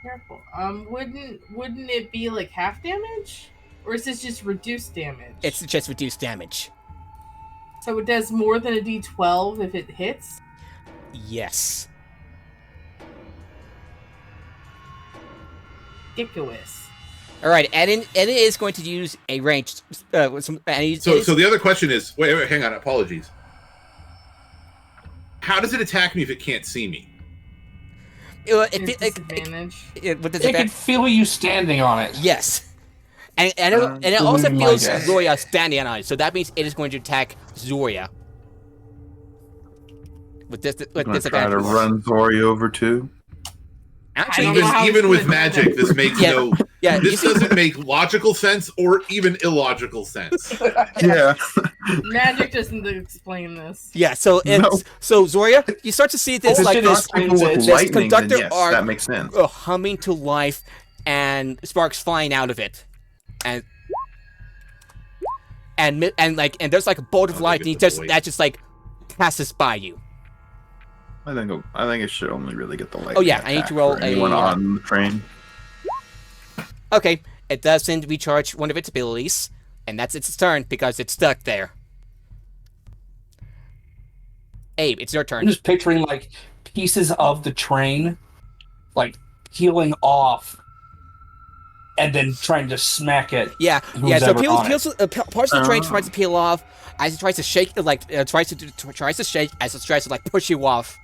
careful? Wouldn't it be like half damage? Or is this just reduced damage? It's just reduced damage. So it does more than a D12 if it hits? Yes. Ridiculous. All right, and it is going to use a ranged. So the other question is, wait, hang on, apologies. How does it attack me if it can't see me? Disadvantage. With It can feel you standing on it. Yes. And it also my feels guess. Zoria standing on it, so that means it is going to attack Zoria. With Try to disadvantage. run Zori over too. Actually, I don't know how Even it's with gonna magic, do this makes Yeah. no. yeah, This doesn't make logical sense or even illogical sense. Yeah. Magic doesn't explain this. yeah. So it's so Zoria, you start to see this Oh, like shit, this it's- People with this lightning, then conductor yes, arc that makes sense. humming to life, and sparks flying out of it, and there's like a bolt of I think lightning it's a that just like passes by you. I think it should only really get the light. Oh, yeah, I need to roll anyone a, on the train. Okay, it doesn't recharge one of its abilities, and that's its turn because it's stuck there. Abe, it's your I'm turn. just picturing like pieces of the train, like peeling off, and then trying to smack it. Yeah. So Who's ever parts of the train tries to peel off as it tries to shake, tries to shake as it tries to like push you off.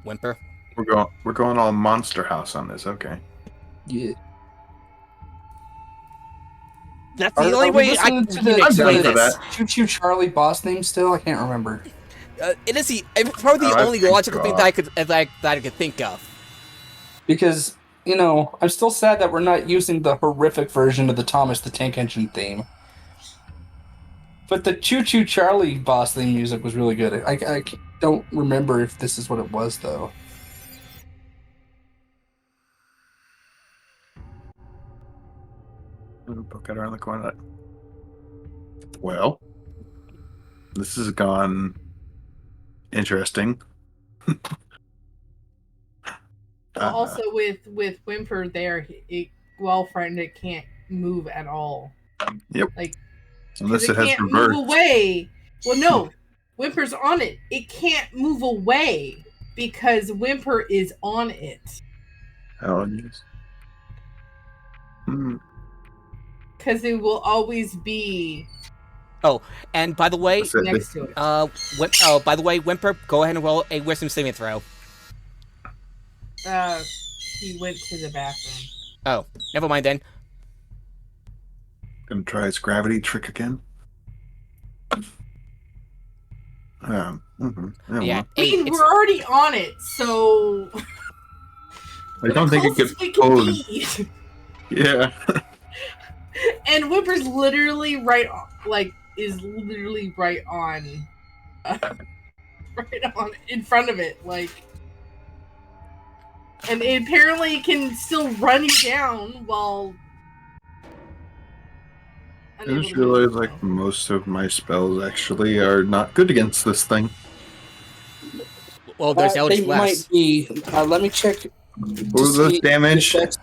Whimper. We're going all Monster House on this. Okay. Yeah. That's the only way I can explain I'm down for this. that. Choo-Choo Charlie boss name still? I can't remember. It's probably the I only think logical thing so. that I could think of. Because, I'm still sad that we're not using the horrific version of the Thomas the Tank Engine theme. But the Choo-Choo Charlie boss theme music was really good. I don't remember if this is what it was, though. Poke it around the corner. Well, this has gone interesting. Also, with Whimper there, it frightened, it can't move at all. Yep. Like, Unless it it has can't reversed. move away. Well, no, Whimper's on it. It can't move away because Whimper is on it. Oh, yes. Because it will always be And by the way, That's it. next to it. by the way, Whimper, go ahead and roll a wisdom saving throw. He went to the bathroom. Oh, never mind then. Gonna try his gravity trick again. Yeah, Yeah, I mean, Abe, we're already on it, so I don't think it gets closest we can pulled. be. Yeah. And Whimper's literally right on, right on in front of it, like, and it apparently can still run you down while I unable just to move, realized like so. most of my spells actually are not good against this thing. Well, there's Eldritch They Blast. might be. Let me check to What was see the damage? if that's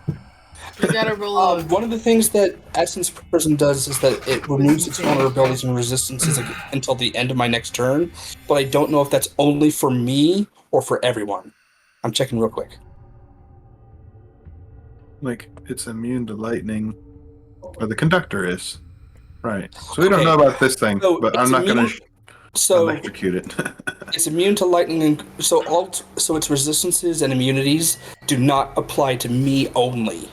You gotta roll a one of the things that Essence Prism does is that it removes its vulnerabilities and resistances until the end of my next turn, but I don't know if that's only for me or for everyone. I'm checking real quick. Like it's immune to lightning, or the conductor is. Right. So we don't Okay. know about this thing, So but I'm it's not going immune- to So electrocute it. it's immune to lightning, and so its resistances and immunities do not apply to me only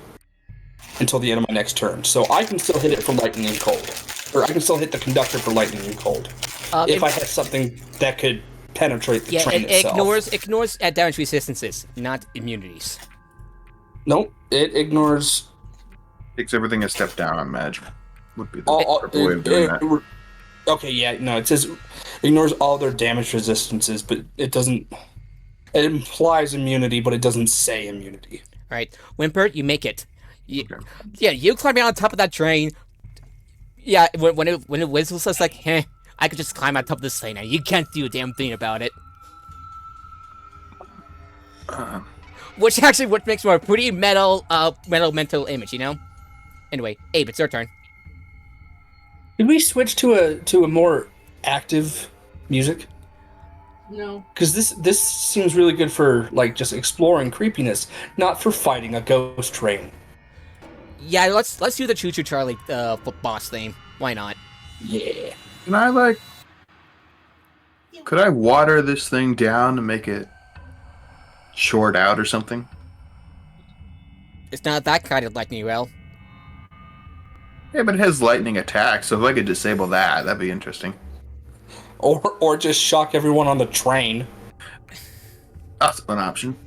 until the end of my next turn. So I can still hit it for lightning and cold, or I can still hit the conductor for lightning and cold if I had something that could penetrate the train it itself. ignores damage resistances, not immunities. Nope, it ignores Takes everything a step down on magic. Would be the all. proper way of doing that. Okay, yeah, no, it says ignores all their damage resistances, but it doesn't. It implies immunity, but it doesn't say immunity. All right, Whimper, you make it. Okay. Yeah, you climb on top of that train. Yeah, when it whistles, it's like, I could just climb on top of this thing now. You can't do a damn thing about it. Which actually what makes for a pretty metal mental image, you know? Anyway, Abe, it's your turn. Did we switch to a more active music? no. Because this seems really good for like just exploring creepiness, not for fighting a ghost train. Yeah, let's do the Choo-Choo Charlie boss theme. Why not? Yeah. Can I could I water this thing down and make it short out or something? It's not that kind of lightning rail. Yeah, but it has lightning attack, so if I could disable that, that'd be interesting. Or just shock everyone on the train. That's an option.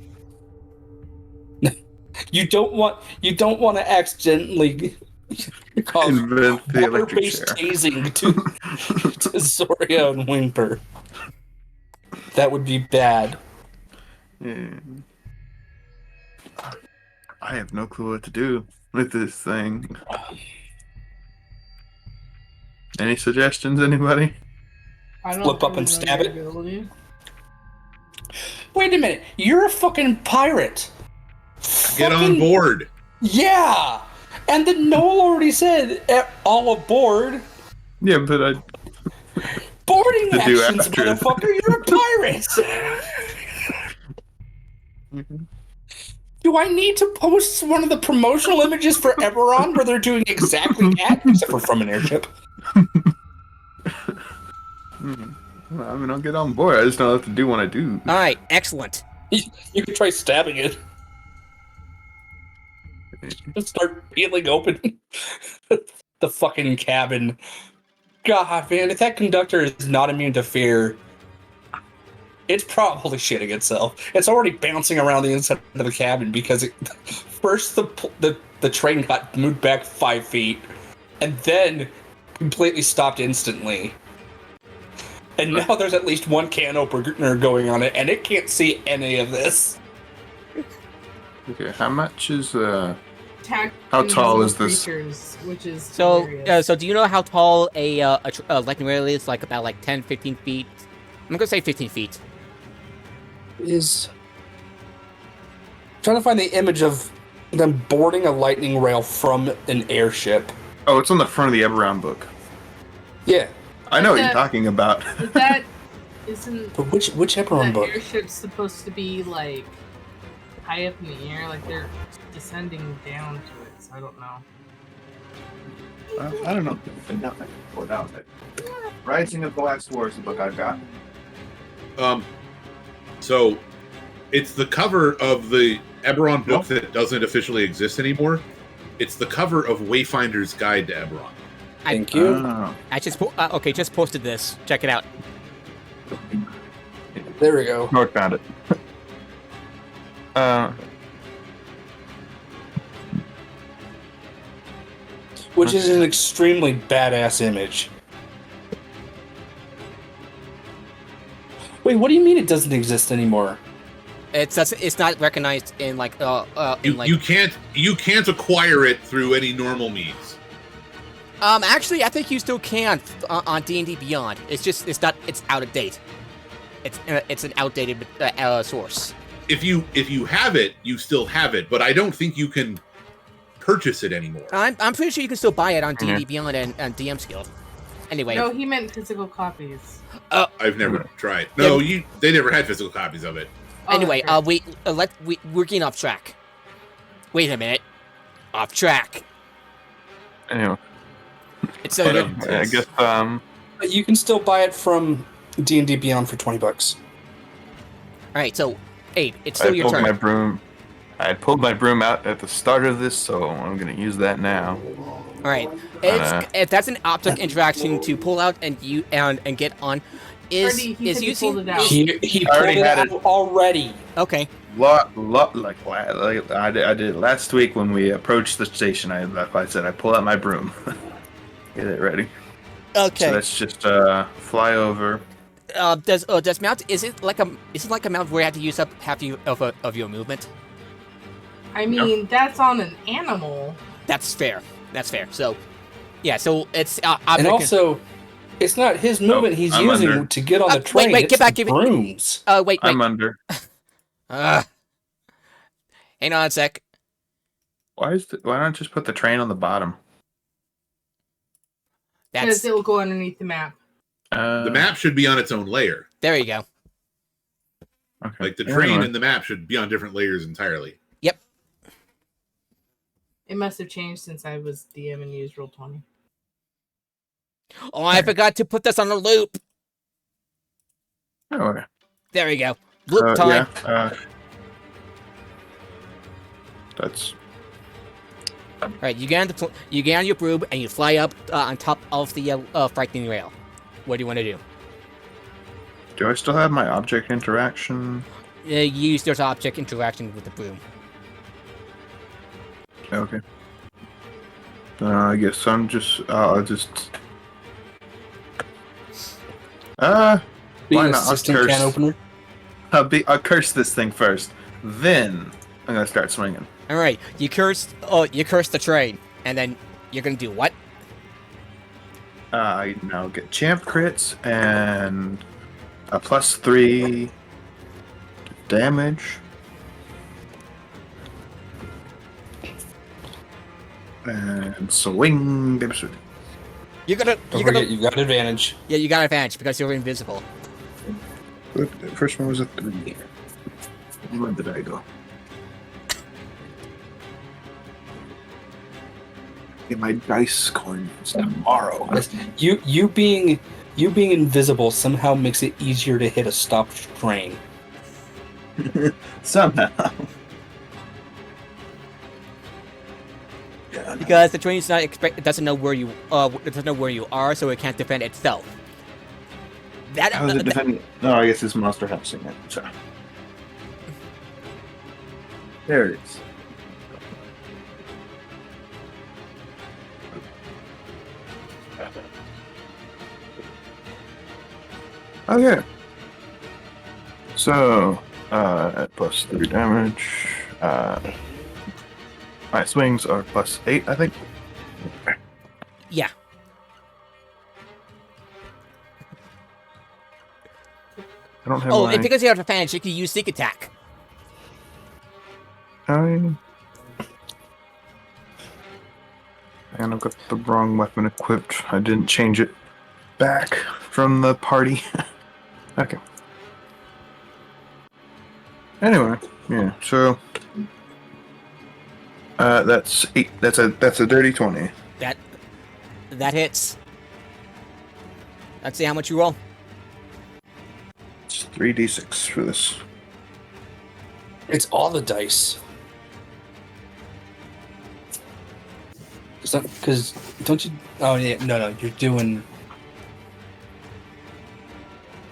You don't want to accidentally cause Invent the electric water-based chair. tasing to Zoria and Whimper. That would be bad. Yeah. I have no clue what to do with this thing. Any suggestions, anybody? I don't Flip up really and know stab your it? ability. Wait a minute, you're a fucking pirate. Get on Fucking- board. Yeah, and then Noel already said all aboard. Yeah, but I Boarding To do actions, after. motherfucker. You're a pirate. Mm-hmm. Do I need to post one of the promotional images for Eberron where they're doing exactly that, except for from an airship? Well, I mean, I'll get on board. I just don't know what to do when I do. All right, excellent. You can try stabbing it. Just start peeling open the fucking cabin. God, man, if that conductor is not immune to fear, it's probably shitting itself. It's already bouncing around the inside of the cabin because first the train got moved back 5 feet, and then completely stopped instantly. And now there's at least one can opener going on it, and it can't see any of this. Okay, how much is Attack How tall is invisible this? creatures, which is So, hilarious. so do you know how tall a lightning rail is? Like about 10, 15 feet. I'm gonna say 15 feet. Is trying to find the image of them boarding a lightning rail from an airship. Oh, it's on the front of the Eberron book. Yeah, I know what you're that- talking about. But that isn't but which Eberron that book? airship's supposed to be like high up in the air, like they're descending down to it. So I don't know. I don't know. Nothing. Well, that was it. Rising of the Last War is the book I've got. So it's the cover of the Eberron book that doesn't officially exist anymore. It's the cover of Wayfinder's Guide to Eberron. Thank you. Oh. I just just posted this. Check it out. There we go. No, I found it. Which is an extremely badass image. Wait, what do you mean it doesn't exist anymore? It's not recognized in You can't acquire it through any normal means. Actually, I think you still can on D&D Beyond. It's out of date. It's an outdated source. If you have it, you still have it, but I don't think you can purchase it anymore. I'm pretty sure you can still buy it on D&D Beyond and DM's Guild. Anyway. No, he meant physical copies. I've never tried. No, they never had physical copies of it. Anyway, we're getting off track. Wait a minute. Off track. Anyway. It's I guess But you can still buy it from D&D Beyond for $20. Alright, so Abe, it's still your turn. I pulled my broom out at the start of this, so I'm gonna use that now. Alright. If that's an object interaction to pull out and get on, he pulled it out. He pulled it out already. Okay. Like I did last week when we approached the station. I said I pull out my broom, get it ready. Okay. So let's just fly over. Does mount? Is it like a mount where you have to use up half of your movement? I mean, that's on an animal. That's fair. So, yeah. So it's and also, it's not his movement he's using to get on the train. Wait, get back. Give brooms. Wait. I'm under. Hang on a sec. Why not just put the train on the bottom? Because it'll go underneath the map. The map should be on its own layer. There you go. Okay. Like the train and the map should be on different layers entirely. Yep. It must have changed since I was DM and used Roll20. Oh, I forgot to put this on a loop. Oh, okay. There we go. Loop time. Yeah. That's. All right, you get on your broom and you fly up on top of the frightening rail. What do you want to do? Do I still have my object interaction? Use there's object interaction with the broom. Okay. I guess I'll just. Why not? Assistant can opener. I'll curse this thing first. Then I'm gonna start swinging. All right, you curse the train, and then you're gonna do what? I now get champ crits and a +3 damage. And swing. You got advantage. Yeah, you got advantage because you're invisible. The first one was a 3. Where did I go? Get my dice coins tomorrow. You being invisible somehow makes it easier to hit a stopped train. Somehow. Because the train's not it doesn't know where you are, so it can't defend itself. How is it defending? No, I guess it's monster housing it. So. There it is. Okay. So, at +3 damage, my swings are +8, I think. Yeah. I don't have and because you have advantage, you can use sneak attack. And I've got the wrong weapon equipped. I didn't change it back from the party. Okay. Anyway, yeah. So that's 8. That's a dirty 20. That hits. Let's see how much you roll. It's 3d6 for this. It's all the dice. Because don't you? Oh yeah, no. You're doing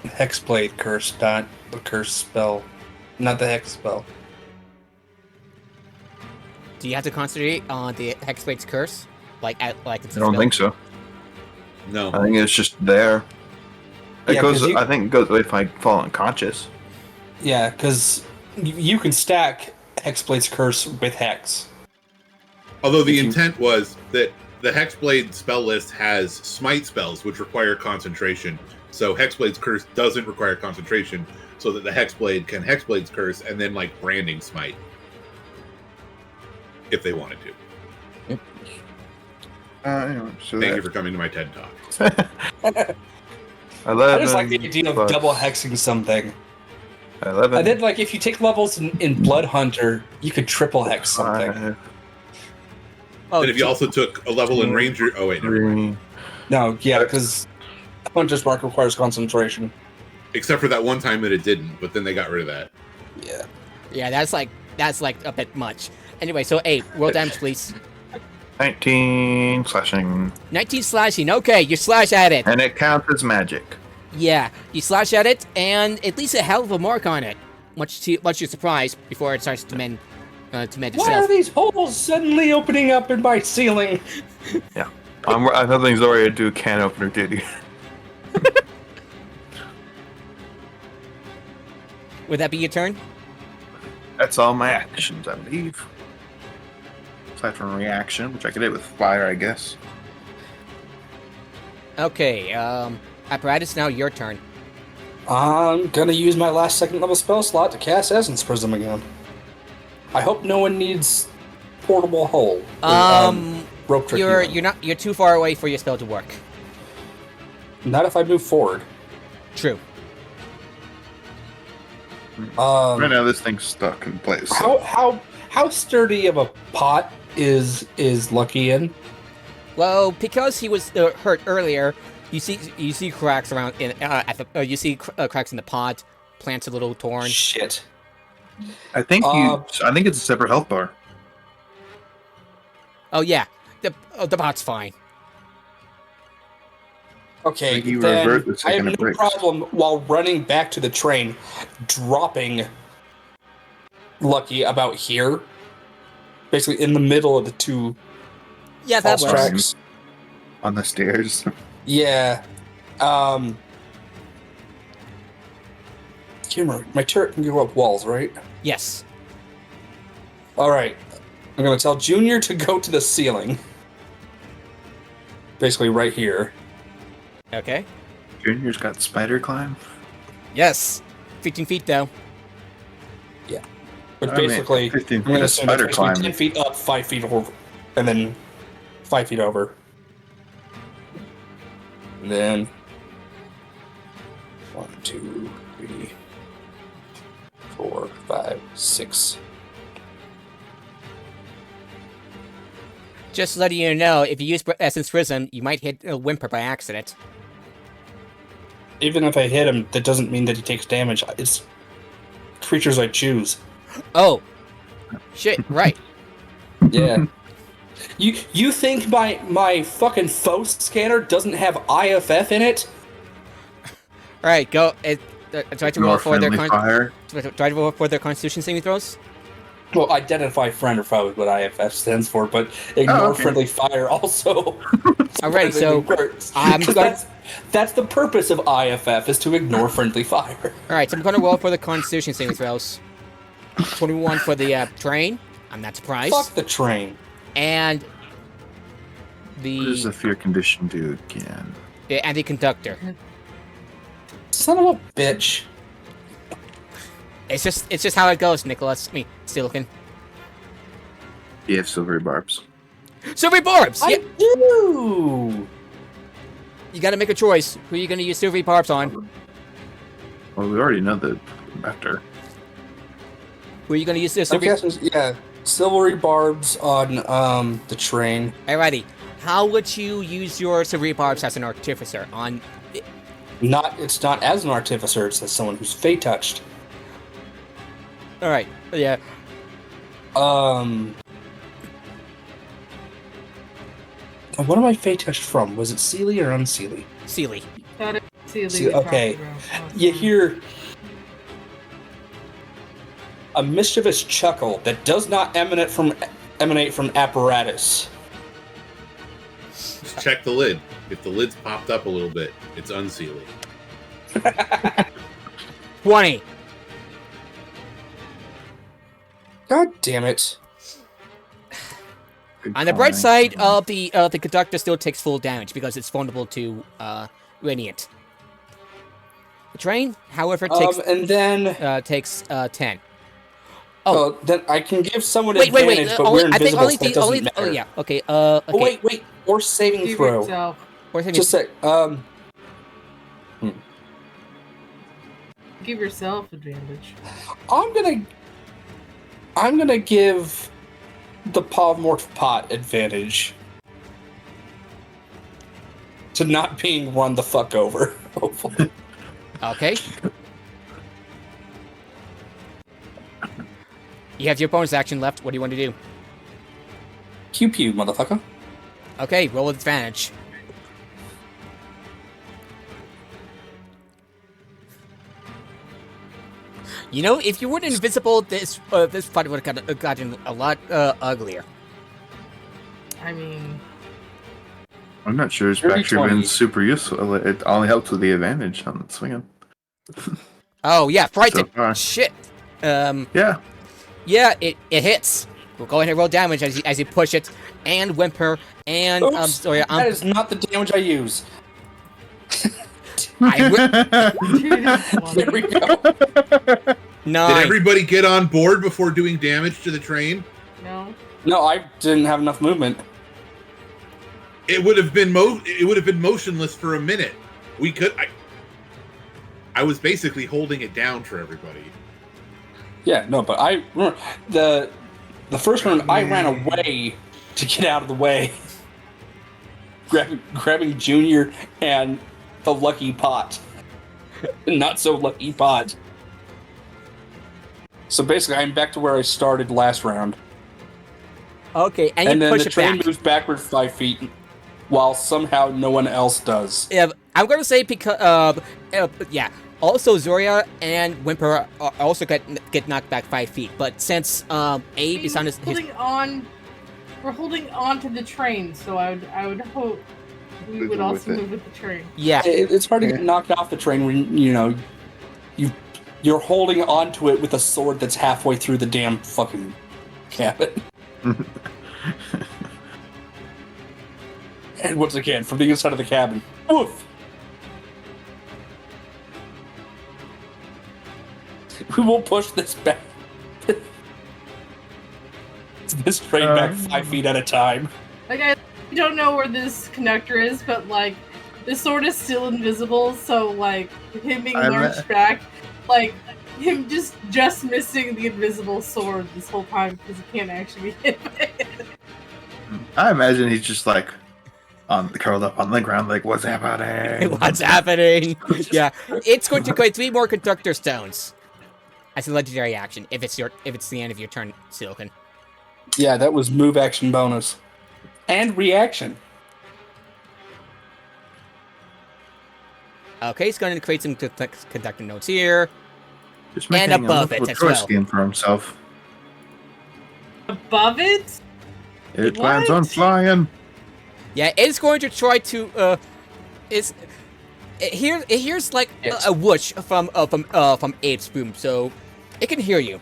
Hexblade curse, not the curse spell, not the hex spell. Do you have to concentrate on the Hexblade's curse? I don't think so. No. I think it's just there. It goes. I think it goes if I fall unconscious. Yeah, because you can stack Hexblade's curse with hex. Although the intent was that the Hexblade spell list has smite spells, which require concentration. So Hexblade's Curse doesn't require concentration, so that the Hexblade can Hexblade's Curse and then like branding smite, if they wanted to. Anyway, so Thank you for coming to my TED Talk. 11 I just like the idea of plus double hexing something. 11. And then, like, if you take levels in Blood Hunter, you could triple hex something. 5, Oh, And if you also took a level in Ranger, oh wait, never mind. 3. No, yeah, because Hunter's Mark requires concentration. Except for that one time that it didn't, but then they got rid of that. Yeah. yeah, that's like a bit much. Anyway, so 8. Roll damage, please. 19 slashing. 19 slashing. Okay, you slash at it. And it counts as magic. Yeah, you slash at it, and it leaves a hell of a mark on it. Much to your surprise, before it starts to mend Why are itself. these holes suddenly opening up in my ceiling? Yeah. I don't think Zoria do can opener duty. Would that be your turn? That's all my actions, I believe. Aside from reaction, which I could hit with fire, I guess. Okay, Apparatus, now your turn. I'm gonna use my last second level spell slot to cast Essence Prism again. I hope no one needs portable hole. Rope trick. You're too far away for your spell to work. Not if I move forward. True. Right now, this thing's stuck in place. How sturdy of a pot is Lucky in? Well, because he was hurt earlier, you see cracks around in cracks in the pod. Plants a little torn. Shit. I think it's a separate health bar. Oh yeah, the pod's fine. Okay, You then revert the I have second no it breaks. problem while running back to the train, dropping Lucky about here, basically in the middle of the two Yeah, that false works. tracks. On the stairs. Yeah. Can't remember. My turret can go up walls, right? Yes. All right. I'm gonna tell Junior to go to the ceiling. Basically, right here. Okay. Junior's got spider climb. Yes. 15 feet though. But I mean, basically, 15 I'm feet gonna of assume it's spider basically climb. 10 feet up, 5 feet over, and then 5 feet over. And then 1, 2, 3, 4, 5, 6. Just letting you know, if you use Essence Prism, you might hit a Whimper by accident. Even if I hit him, that doesn't mean that he takes damage. It's creatures I choose. Oh. Shit, right. Yeah. You think my fucking foe scanner doesn't have IFF in it? Alright, go. Try to roll More for their friendly fire. try to roll for their Constitution saving throws. Well, identify friend or foe is what IFF stands for, but ignore okay. friendly fire also. Alright, so Works. I'm 'Cause going. that's the purpose of IFF, is to ignore friendly fire. Alright, so I'm gonna roll for the Constitution saving throws. 21 for the train. I'm not surprised. Fuck the train. And What does the fear condition do again? the conductor. Son of a bitch. It's just how it goes, Nicholas. Silicon. You have silvery barbs. Silvery barbs. I Yeah, do. you gotta make a choice. Who are you gonna use silvery barbs on? Well, we already know the vector. Who are you gonna use this I'm silvery? guessing, yeah, silvery barbs on the train. Alrighty. How would you use your silvery barbs as an artificer on? It's not as an artificer, it's as someone who's fey touched. Alright. Yeah. What am I fey touched from? Was it Seelie or Unseelie? Sealy. That is Sealy See, we talked okay. about. You hear a mischievous chuckle that does not emanate from apparatus. Just check the lid. If the lid's popped up a little bit, it's unsealing. 20. God damn it. On the bright side, the conductor still takes full damage because it's vulnerable to radiant. The train, however, takes and then takes 10. oh, then I can give someone Wait. advantage, but we're invisible, so that doesn't matter. Oh yeah. Okay. Okay. Oh wait, or saving Give throw. yourself. Or saving Just say Give yourself advantage. I'm gonna give the Polymorph Pot advantage to not being run the fuck over. Hopefully. Okay. You have your bonus action left. What do you want to do? Pew pew, motherfucker. Okay, roll with advantage. You know, if you weren't invisible, this fight would have gotten a lot uglier. I mean, I'm not sure it's Dirty actually 20. been super useful. It only helps with the advantage on swinging. Oh yeah, frightened. So far. Shit. Yeah. Yeah, it hits. We'll go ahead and roll damage as you push it, and whimper, and Oops, sorry, that is not the damage I use. I There we go. Did 9. everybody get on board before doing damage to the train? no. No, I didn't have enough movement. It would have been motionless for a minute. We could. I was basically holding it down for everybody. Yeah, no, but I remember the first one I ran away to get out of the way, grabbing Junior and the lucky pot, not so lucky pot. So basically, I'm back to where I started last round, Okay, and you then push the it train back. moves backward 5 feet, while somehow no one else does. Yeah, I'm gonna say because yeah. Also, Zoria and Whimper also get knocked back 5 feet, but since Abe is on his holding on. We're holding on to the train, so I would hope we Move would with also it. move with the train. yeah. It's hard to get knocked off the train when you're holding onto it with a sword that's halfway through the damn fucking cabin. And once again, from the inside of the cabin, oof. We will push this back. This train back 5 feet at a time. Like, I don't know where this conductor is, but like the sword is still invisible, so like him being launched back, like him just missing the invisible sword this whole time because he can't actually be hit by it. I imagine he's just like curled up on the ground, like, what's happening? What's happening? Yeah, it's going to create 3 more conductor stones as a legendary action if it's the end of your turn, Silken. Yeah, that was move action bonus. And reaction. Okay, it's going to create some conductor notes here. Just And making above a it little as choice well. scheme for himself. Above it? It plans on What? flying. Yeah, it's going to try to here's like Yes. a whoosh from Abe's boom, so it can hear you.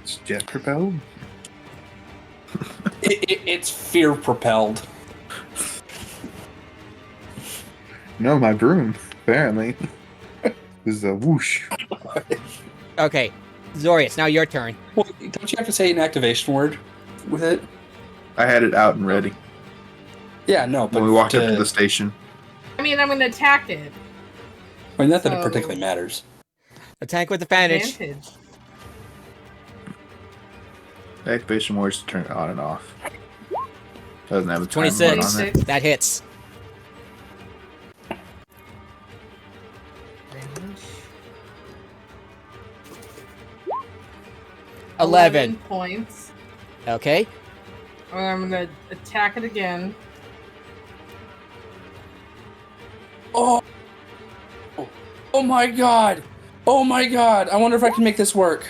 It's jet propelled. It's fear propelled. No, my broom, apparently. This is a whoosh. Okay, Zori, it's now your turn. Well, don't you have to say an activation word with it? I had it out and ready Yeah, no, but when we walked up to the station. I mean, I'm gonna attack it. I mean, not that it So- particularly matters. Attack with advantage. The activation words to turn it on and off. Doesn't have a time limit 26. on it. That hits. Damage. 11. points. Okay. And I'm gonna attack it again. Oh! Oh my god! Oh my god! I wonder if I can make this work.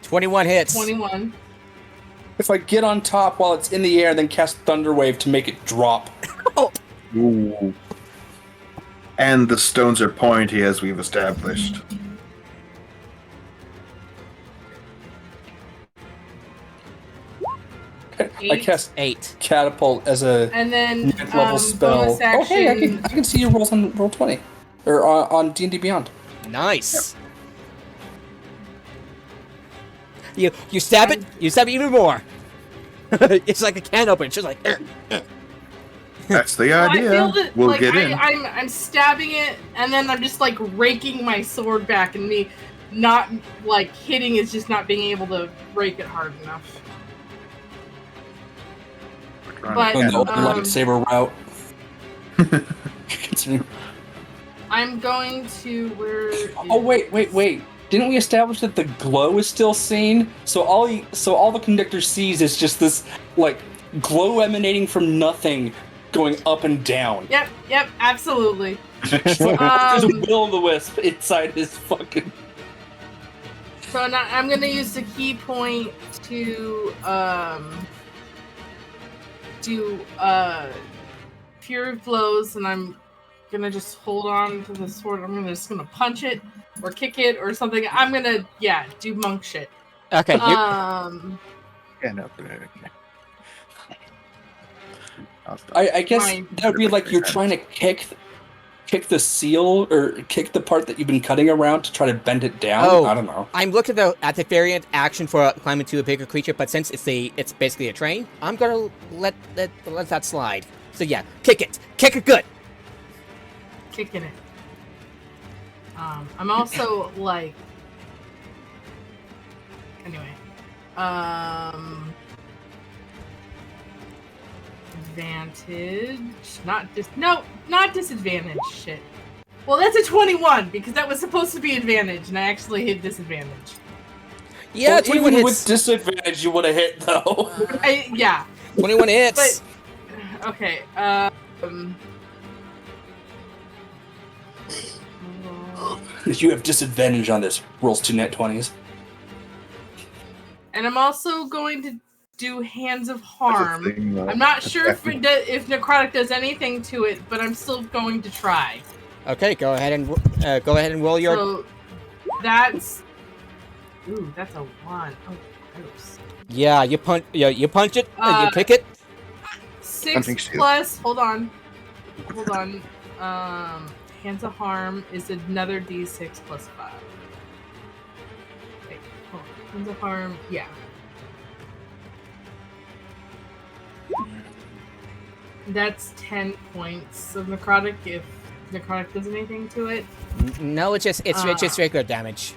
21 hits. 21. If I get on top while it's in the air, then cast Thunder Wave to make it drop. Ooh. And the stones are pointy, as we've established. I cast 8. catapult as a And then ninth level spell. bonus action. Oh, hey, I can see your rolls on Roll20 or on D&D Beyond. Nice. You stab it. You stab it even more. It's like a can opener. It's just like. That's the I idea. feel that, We'll like, get in. I'm stabbing it, and then I'm just like raking my sword back, and me not like hitting is just not being able to rake it hard enough. But On the lightsaber route. I'm going to where. Oh wait! Didn't we establish that the glow is still seen? So all the conductor sees is just this like glow emanating from nothing, going up and down. Yep, absolutely. There's a will-o'-the-wisp inside his fucking. So now I'm gonna use the key point to Fury Blows, and I'm gonna just hold on to the sword. I'm just gonna punch it or kick it or something. I'm gonna do monk shit. Okay. Yeah, no. I guess that would be like you're trying to kick the seal or kick the part that you've been cutting around to try to bend it down. Oh, I don't know. I'm looking at the variant action for climbing to a bigger creature, but since it's basically a train, I'm gonna let that slide. So yeah, kick it good. Kicking it. I'm also like. Anyway. Advantage. Not disadvantage. Shit. Well, that's a 21 because that was supposed to be advantage, and I actually hit disadvantage. Yeah, Well, 21 even hits. with disadvantage, you would have hit though. 21 hits. But okay. You have disadvantage on this. Rolls 2 net 20s. And I'm also going to do Hands of Harm. Thing, I'm not sure if necrotic does anything to it, but I'm still going to try. Okay, go ahead and roll your. So that's. Ooh, that's a 1. Oh, gross. Yeah, you punch it, and you kick it. 6 plus. Hold on. Hands of Harm is another D6 plus 5. Okay, hold on. Hands of Harm, yeah. That's 10 points of necrotic if necrotic does anything to it. No, it's just regular damage.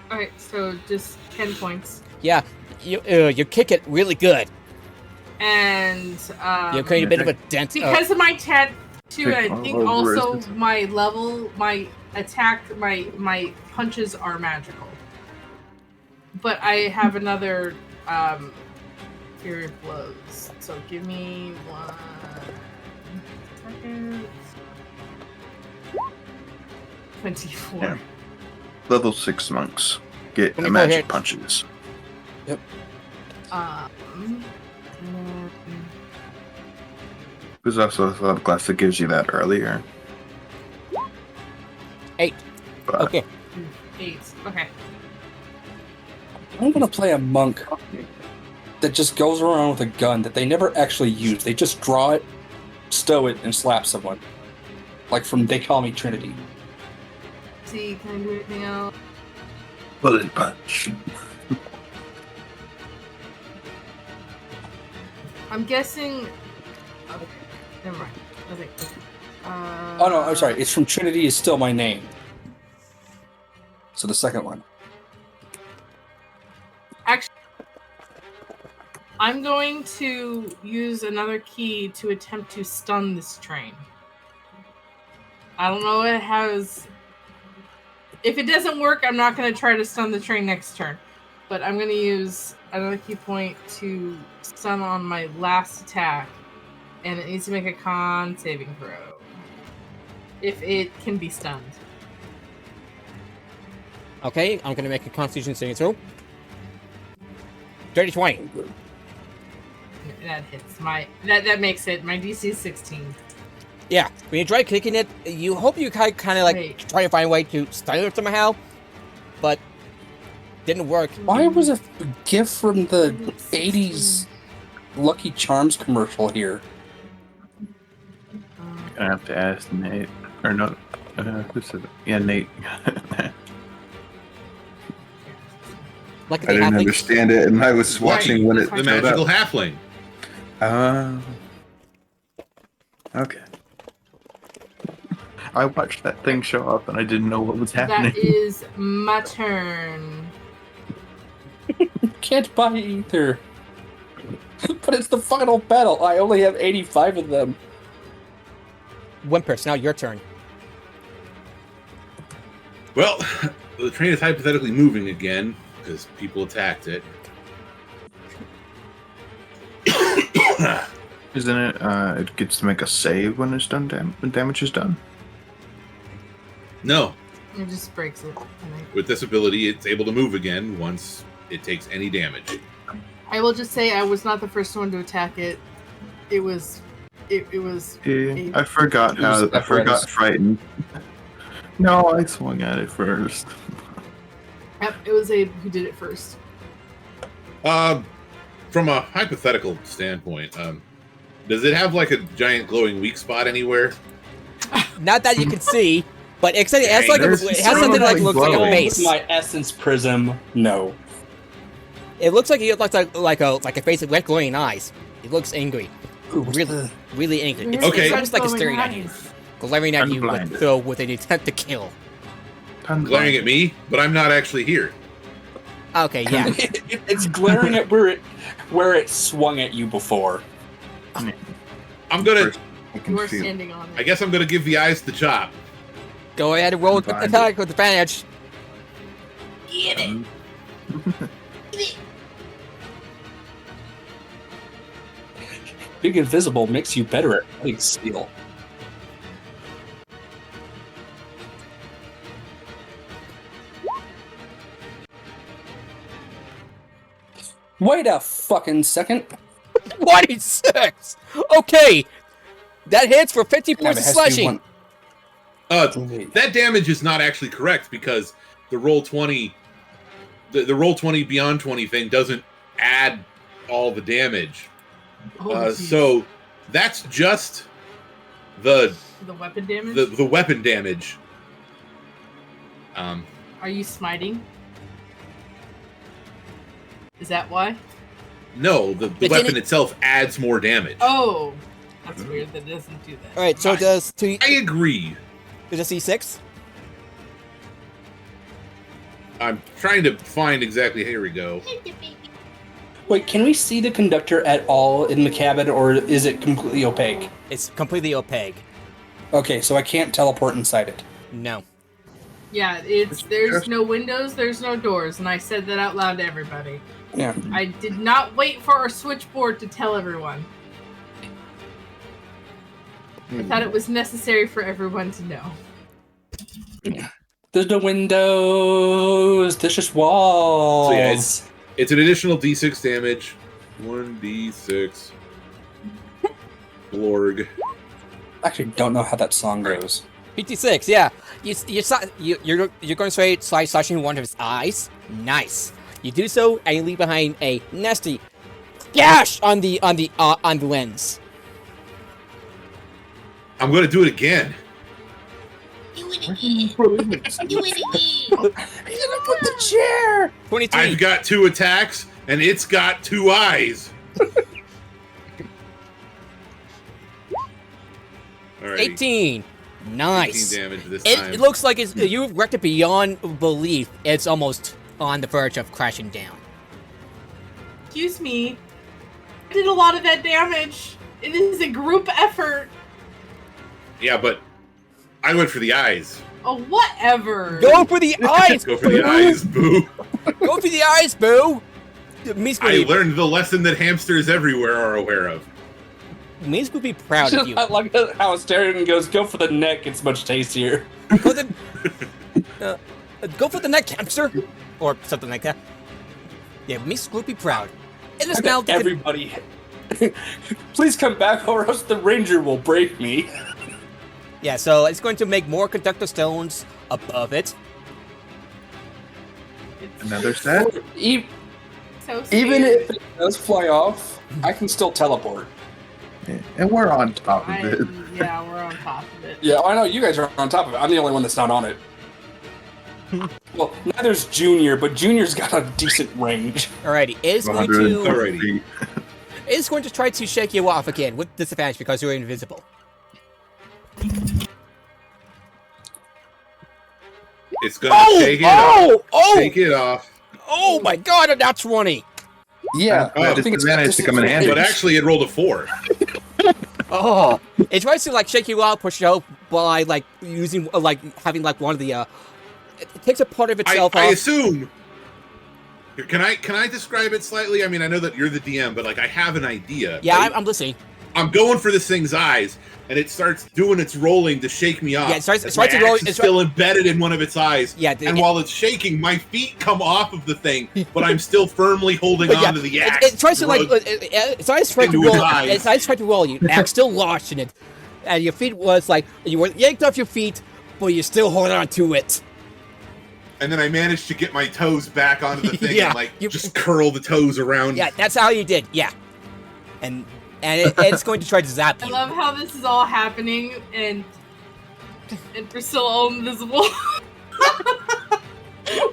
Alright, so just 10 points. Yeah, you kick it really good. And You create a bit of a dent. because of my tattoo, and I think also resistance. my level, my attack, my punches are magical. But I have another Fury Blows. So give me 1 second. 24. Yeah. Level 6 monks get 24 magic hit. punches. There's also a subclass that gives you that earlier. 8. But Okay. 8. Okay. I'm gonna play a monk that just goes around with a gun that they never actually use. They just draw it, stow it, and slap someone. Like from They Call Me Trinity. See, can I do anything else? bullet punch. I'm guessing. Okay, never mind. Okay. Oh no, I'm sorry. It's from Trinity is Still My Name. So the second one. Actually, I'm going to use another key to attempt to stun this train. I don't know if it has. If it doesn't work, I'm not going to try to stun the train next turn. But I'm going to use another key point to stun on my last attack. And it needs to make a con saving throw. If it can be stunned. Okay, I'm gonna make a Constitution saving throw. Dirty 20. That hits my. That makes it. My DC is 16. Yeah, when you try kicking it, you hope you kind of like Wait. try to find a way to stun it somehow, but didn't work. Why was a gift from the 80s Lucky Charms commercial here. I have to ask Nate. Or no. Who's it? Yeah, Nate. Lucky I they didn't have things. understand it, and I was watching when it The showed magical up. halfling. Okay. I watched that thing show up and I didn't know what was happening. That is my turn. Can't buy either. But it's the final battle. I only have 85 of them. Whimpers, now your turn. Well, the train is hypothetically moving again because people attacked it. Isn't it? It gets to make a save when it's done. When damage is done. No, It just breaks it. with this ability, it's able to move again once it takes any damage. I will just say I was not the first one to attack it. It was. It was. Yeah, I forgot how. I forgot frightened. No, I swung at it first. Yep, it was Abe who did it first. From a hypothetical standpoint, does it have like a giant glowing weak spot anywhere? Not that you can see, but it has like There's it has something like looks like a glowing. face. With my essence prism, no. It looks like it looks like a face with red glowing eyes. It looks angry, really angry. It's, Okay. it's almost like it's staring at you, glaring at you Unblinded. with an intent to kill. Glaring at me, but I'm not actually here. Okay, yeah. It's glaring at where it swung at you before. I'm gonna. I can You are feel. standing on it. I guess I'm gonna give the eyes the chop. Go ahead and roll an Blinded. attack with advantage. Being invisible makes you better at cutting steel. Wait a fucking second. 26. Okay, that hits for 50 Damn, points it of has to be slashing. one- That damage is not actually correct because the roll 20, the roll 20 beyond 20 thing doesn't add all the damage. Oh, geez. So that's just the the weapon damage. the weapon damage. Are you smiting? Is that why? No, the It's weapon in it- itself adds more damage. Oh, that's weird. That doesn't do that. All right, so does I agree. a C6? I'm trying to find exactly. Here we go. Wait, can we see the conductor at all in the cabin, or is it completely opaque? It's completely opaque. Okay, so I can't teleport inside it. No. Yeah, there's no windows, there's no doors, and I said that out loud to everybody. Yeah. I did not wait for our switchboard to tell everyone. I thought it was necessary for everyone to know. There's no windows. There's just walls. So yeah, it's an additional D6 damage. 1d6. Blorg. I actually don't know how that song goes. 56, yeah. You're going to try slashing one of his eyes. Nice. You do so, and you leave behind a nasty gash on the lens. I'm going to do it again. Do it again. Do it again. He's gonna put the chair. 23. I've got 2 attacks, and it's got 2 eyes. Alright. 18. 18 Nice. damage this time. It looks like you've wrecked it beyond belief. It's almost on the verge of crashing down. Excuse me. I did a lot of that damage. It is a group effort. Yeah, but I went for the eyes. Oh, whatever. Go for the eyes. Go for the eyes, boo. Go for the eyes, boo. I learned the lesson that hamsters everywhere are aware of. Means would be proud of you. I like how Sterling goes, go for the neck, it's much tastier. Go for the neck, hamster, or something like that. Yeah, Meese would be proud. It is now Everybody, please come back or else the ranger will break me. Yeah, so it's going to make more conductor stones above it. Another set. so scared. Even if it does fly off, I can still teleport. Yeah. And we're on top of it. Yeah, we're on top of it. Yeah, I know you guys are on top of it. I'm the only one that's not on it. Well, neither's Junior, but Junior's got a decent range. Alrighty, it's going to 130 feet. it's going to try to shake you off again with disadvantage because you're invisible. It's gonna shake it off. Shake it off. Oh my god, a nat 20! Yeah, I think it's managed to come in handy. But actually, it rolled a 4. Oh, it tries to like shake you out, push you out by like using like having like one of the it takes a part of itself I off. assume. Here, can I describe it slightly? I mean, I know that you're the DM, but like I have an idea. Yeah, right? I'm listening. I'm going for this thing's eyes, and it starts doing its rolling to shake me off. Yeah, it starts My to roll. axe is still embedded in one of its eyes. Yeah, and while it's shaking, my feet come off of the thing, but I'm still firmly holding on to the axe. It tries to like its eyes try to roll. Its eyes try to roll you. Axe still lodged in it, and your feet was like you were yanked off your feet, but you're still holding on to it. And then I managed to get my toes back onto the thing Yeah, and like just curl the toes around. Yeah, that's how you did. Yeah, and it's going to try to zap I you. love how this is all happening and Priscilla invisible.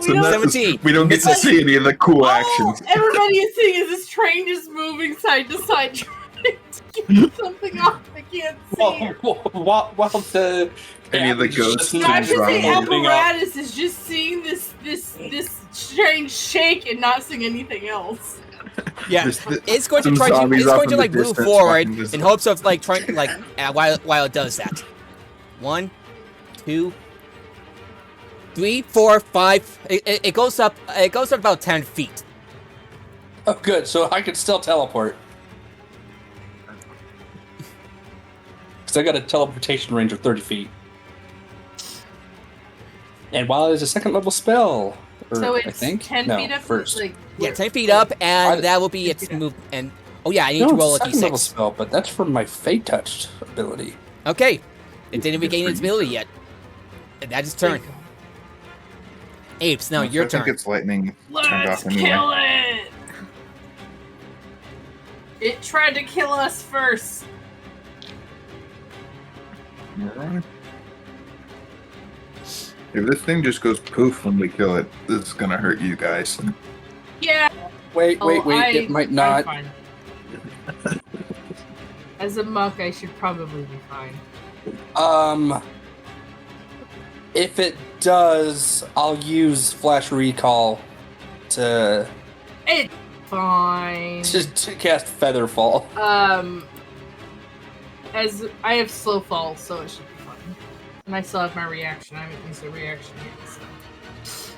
So don't- 17. We don't get to see any of the cool all actions. everybody is seeing is this train just moving side to side trying to get something off. I can't see it. While the Any of the ghosts No, I'm just saying Moving up. apparatus is just seeing this train shake and not seeing anything else. Yeah, Just it's going to some try to. zombies It's off going in to the like move distance forward walking this- in hopes of like trying like while it does that. 1, 2, 3, 4, 5. It goes up. It goes up about 10 feet. Oh, good. So I can still teleport. Because I got a teleportation range of 30 feet. And while it is a second level spell, So I it's think 10 no, feet up. first. Like Yeah, 10 feet up, and I- that will be its move. And oh yeah, I need No, to it's roll a second level d6. spell, but that's from my Fate Touched ability. Okay, it didn't regain its ability yet. And that is turn. Apes, now your I think turn. it's lightning turned let's off anyway. kill it. It tried to kill us first. Alright. If this thing just goes poof when we kill it, this is gonna hurt you guys. Yeah. Wait, it might not. I'm fine. As a monk, I should probably be fine. If it does, I'll use Flash Recall to It's fine. to cast Featherfall. As I have slow fall, so it should be fine. And I still have my reaction. I haven't used a reaction yet, so.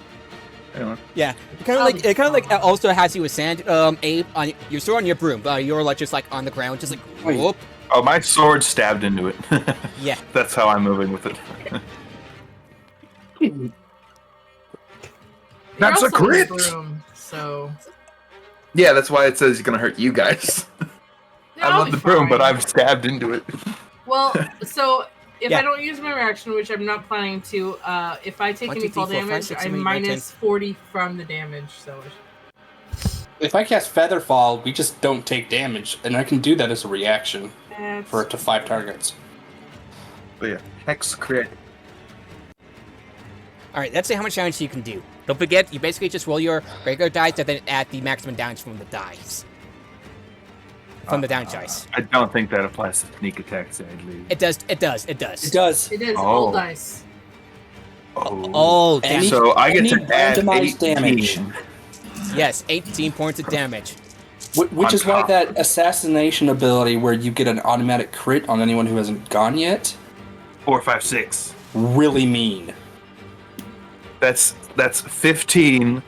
Anyway. Yeah, it kind of like also has you with sand. Abe, you're still on your broom, but you're like just like on the ground, just like Wait. whoop. Oh, my sword stabbed into it. Yeah. That's how I'm moving with it. You're That's a also in the crit! broom, so. Yeah, that's why it says it's gonna hurt you guys. I I'll love be the broom, but fine. I've stabbed into it. Well, so if Yeah. I don't use my reaction, which I'm not planning to, if I take 1, any 2, 3, fall 4, 5, damage, 6, I'm 7, 8, 9, 10. minus 40 from the damage. So If I cast Featherfall, we just don't take damage, and I can do that as a reaction that's for up to 5 targets. But yeah, hex crit. All right, let's see how much damage you can do. Don't forget, you basically just roll your regular dice and then add the maximum damage from the dice. From the damage dice. I don't think that applies to sneak attacks, sadly. It does. It does. It does. It does. it is all Oh. dice. Oh, damn. Any- So I get any to add randomized 18. damage. Yes, 18 points of damage. Which On is why top. that assassination ability where you get an automatic crit on anyone who hasn't gone yet, 4, 5, 6. really mean. That's 15,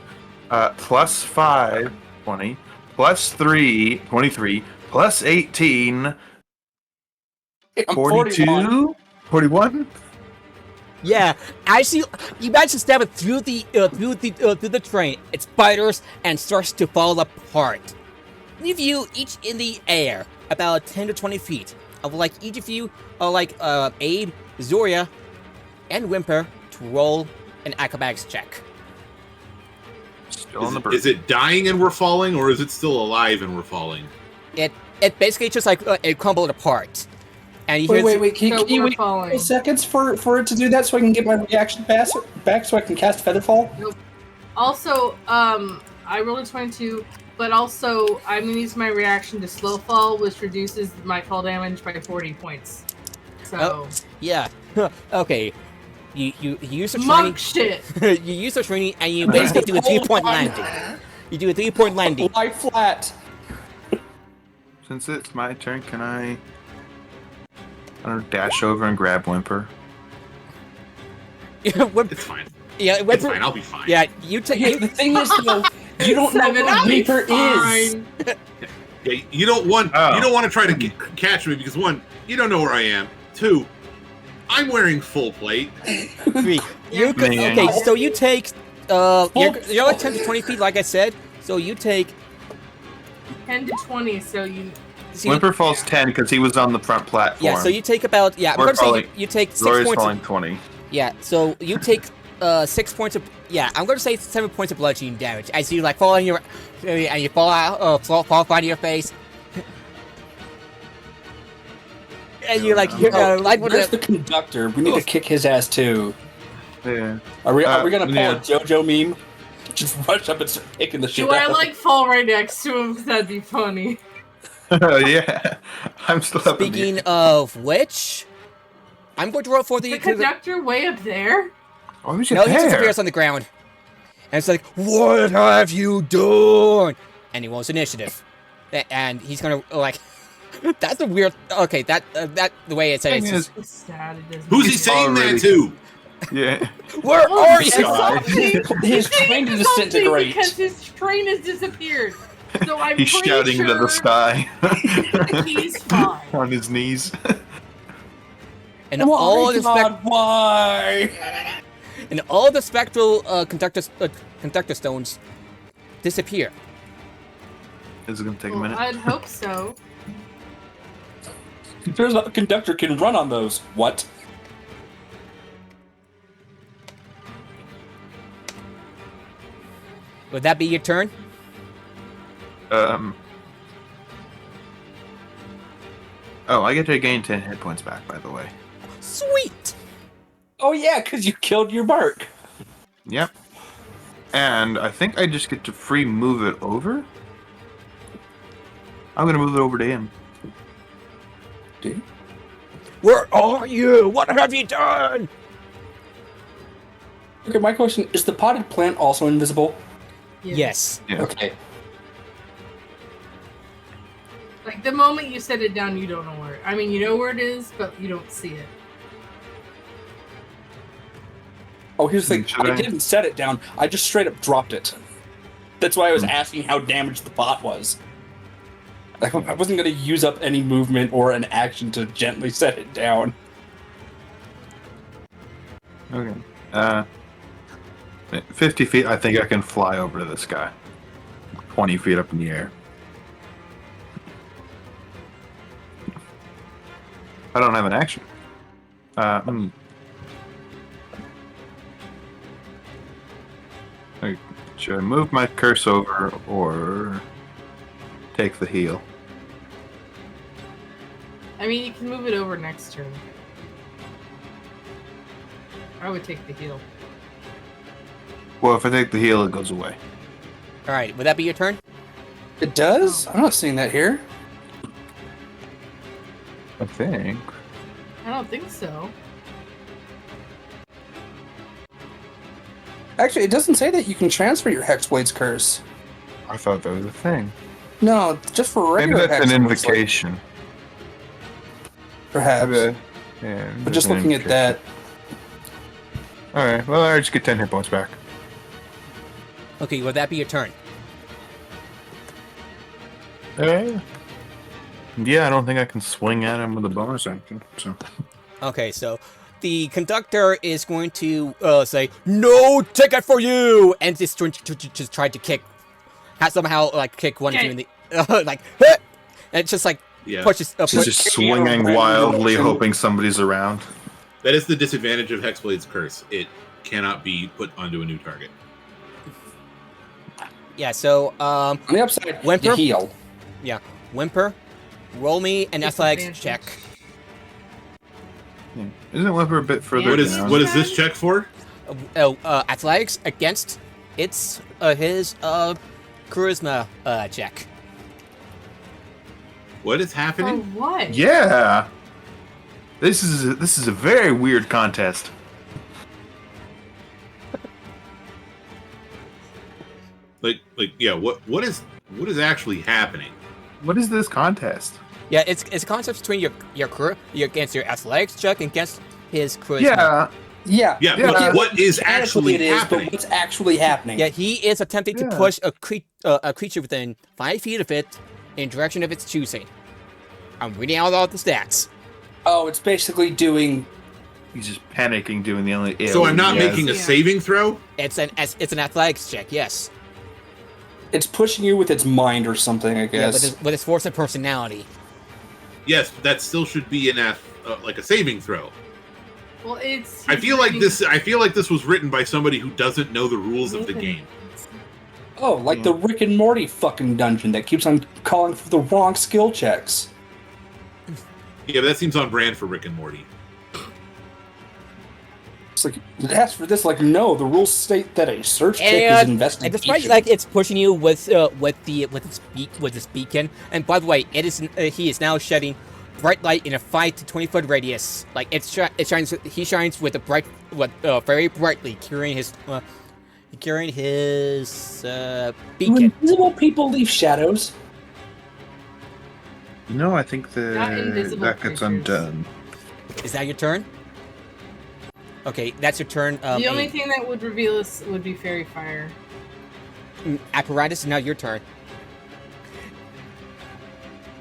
plus 5, 20, plus 3, 23, plus 18, I'm 42, 41. 41? Yeah, as you manage to stab it through the train, it spiders and starts to fall apart. Leave you each in the air, about 10 to 20 feet. I would like each of you, Abe, Zoria, and Whimper to roll an acrobatics check. Still on the bird. Is it dying and we're falling, or is it still alive and we're falling? It basically just like it crumbled apart. And you hear Wait. Can you wait a falling. couple seconds for it to do that so I can get my reaction back so I can cast Featherfall? Also, I rolled a 22, but also I'm going to use my reaction to slow fall, which reduces my fall damage by 40 points. So. Yeah. Okay. You use the Monk training. shit! You use the training and you basically do a 3-point landing. You do a 3-point landing. Lie flat. Since it's my turn, can I don't know, dash over and grab Whimper? It's fine. Yeah, It's fine. I'll be fine. Yeah, you take. The thing is, though, you don't know what Whimper is. Yeah, you don't want to try to catch me because 1, you don't know where I am. 2, I'm wearing full plate. 3. Okay, so you take. You're like 10 to 20 feet, like I said. So you take. 10 to 20, so you. Whimper falls 10 because he was on the front platform. Yeah, so you take about. Yeah, I'm going to say you take 6 Rory's points. falling 20. Yeah, so you take 6 points of. Yeah, I'm going to say 7 points of bludgeoning damage as you like fall on your. And you fall out, fall flat on your face. And you like, where's the conductor? We need to kick his ass too. Yeah. Are we gonna pull a JoJo meme? Just rush up and start kicking the shit Do out I like fall right next to him? That'd be funny. Yeah. I'm still up. Speaking of which, I'm going to roll for The conductor way up there? Why was you No, he there? disappears on the ground. And it's like, what have you done? And he wants initiative. And he's gonna like. That's a weird. Okay, that the way it says. It's sad, it doesn't Who's he saying that to? Yeah. Where are you? His train to disintegrate. Because his train has disappeared. So I'm He's pretty shouting sure to the sky. he's fine. On his knees. And all the why? And all the spectral conductor stones disappear. Is it gonna take a minute? I'd hope so. Turns out the conductor can run on those. What? Would that be your turn? Oh, I get to gain 10 hit points back, by the way. Sweet! Oh yeah, because you killed your mark. Yep. And I think I just get to free move it over? I'm gonna move it over to him. Dude. Where are you? What have you done? Okay, my question, is the potted plant also invisible? Yes. Yeah. Okay. Like the moment you set it down, you don't know where. I mean, you know where it is, but you don't see it. Oh, here's the thing. Should I? Didn't set it down. I just straight up dropped it. That's why I was asking how damaged the pot was. Like, I wasn't going to use up any movement or an action to gently set it down. Okay. 50 feet, I think I can fly over to this guy. 20 feet up in the air. I don't have an action. Should I move my curse over or take the heal? I mean, you can move it over next turn. I would take the heal. Well, if I take the heal, it goes away. Alright, would that be your turn? It does? I'm not seeing that here. I think. I don't think so. Actually, it doesn't say that you can transfer your Hexblade's curse. I thought that was a thing. No, just for Maybe regular that's an Hexblade's, like, invocation. perhaps. Yeah, But just looking at that, Alright, well, I just get 10 hit points back. Okay, would that be your turn? Yeah, I don't think I can swing at him with a bonus action. So. Okay, so the conductor is going to say, "No ticket for you!" and just try to kick, somehow like kick one of you in the like, and it's just like pushes. Just swinging wildly, hoping somebody's around. That is the disadvantage of Hexblade's curse. It cannot be put onto a new target. Yeah. So On the upside, Whimper? you heal. yeah, Whimper, roll me an athletics check. Isn't Whimper a bit further What is down? what is this check for? Athletics against his charisma check. What is For happening? what? Yeah. This is a very weird contest. Like yeah. What is actually happening? What is this contest? Yeah, it's a concept between your against your athletics check and against his charisma. Yeah. Yeah. Yeah. Yeah. What is Mechanically actually it is, happening? but what's actually happening? Yeah, he is attempting to Yeah. push a creature within 5 feet of it in direction of its choosing. I'm reading out all the stats. Oh, it's basically doing. He's just panicking, doing the only. So I'm not he has. making a Yeah. saving throw. It's an athletics check. Yes. It's pushing you with its mind or something, I Yeah, guess. with its force and personality. Yes, that still should be like a saving throw. Well, it's. I feel like this was written by somebody who doesn't know the rules of the game. Oh, like the Rick and Morty fucking dungeon that keeps on calling for the wrong skill checks. Yeah, but that seems on brand for Rick and Morty. It's like it asks for this. Like, no, the rules state that a search check is And investigation. despite like it's pushing you with its beacon. And by the way, it is he is now shedding bright light in a 5 to 20 foot radius. Like it shines. He shines with very brightly, carrying his Do beacon. invisible people leave shadows? No, I think Not invisible that gets creatures. undone. Is that your turn? Okay, that's your turn. The only thing that would reveal us would be fairy fire. Apparatus is now your turn.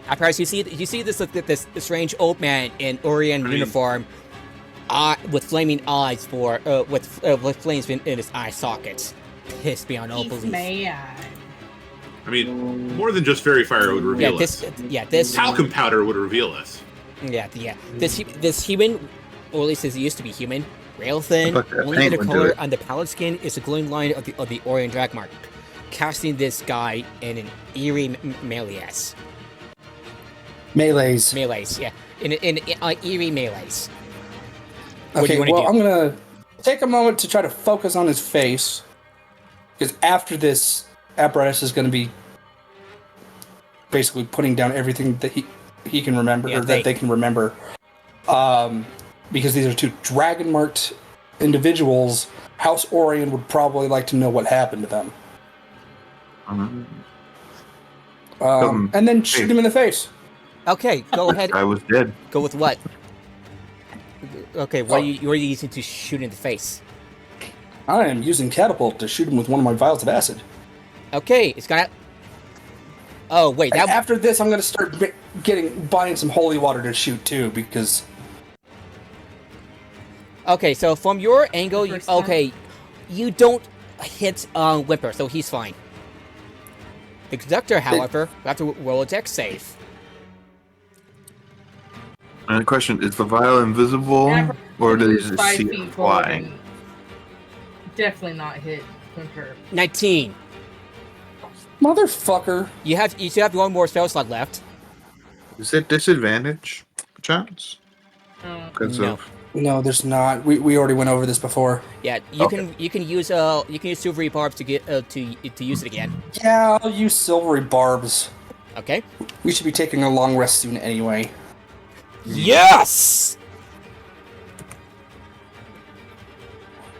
Apparatus, you see this strange old man in Orion uniform, with flaming eyes with flames in his eye sockets, pissed beyond all He's belief. mad. I mean, more than just fairy fire would reveal us. This Talcum powder would reveal us. this human, or at least as it used to be human, rail thin, But that only paint the would do color it. on the pallid skin is the glowing line of the Orion drag mark, casting this guy in an eerie melees. Melees. Melees, yeah, in eerie melees. What do Okay, you wanna well, do? I'm gonna take a moment to try to focus on his face, because after this, apparatus is gonna be basically putting down everything that he can remember, Yeah, or that they can remember. Because these are two dragon marked individuals, House Orion would probably like to know what happened to them. And then shoot him in the face. Okay, go ahead. I was dead. Go with what? Okay, what are you using to shoot in the face? I am using catapult to shoot him with one of my vials of acid. Okay, it's got. Oh wait, that After this, I'm gonna start buying some holy water to shoot too, because okay. So from your angle, First time. you don't hit Whimper, so he's fine. The conductor, however, will have to roll a dex save. And the question is: the vial invisible, or do they just 5 see feet it forward flying? and Definitely not hit Whimper. 19. motherfucker. You still have one more spell slot left. Is it disadvantage chance? Because No. of No, there's not. We already went over this before. Yeah, you can use silvery barbs to get to use it again. Yeah, I'll use silvery barbs. Okay. We should be taking a long rest soon anyway. Yes.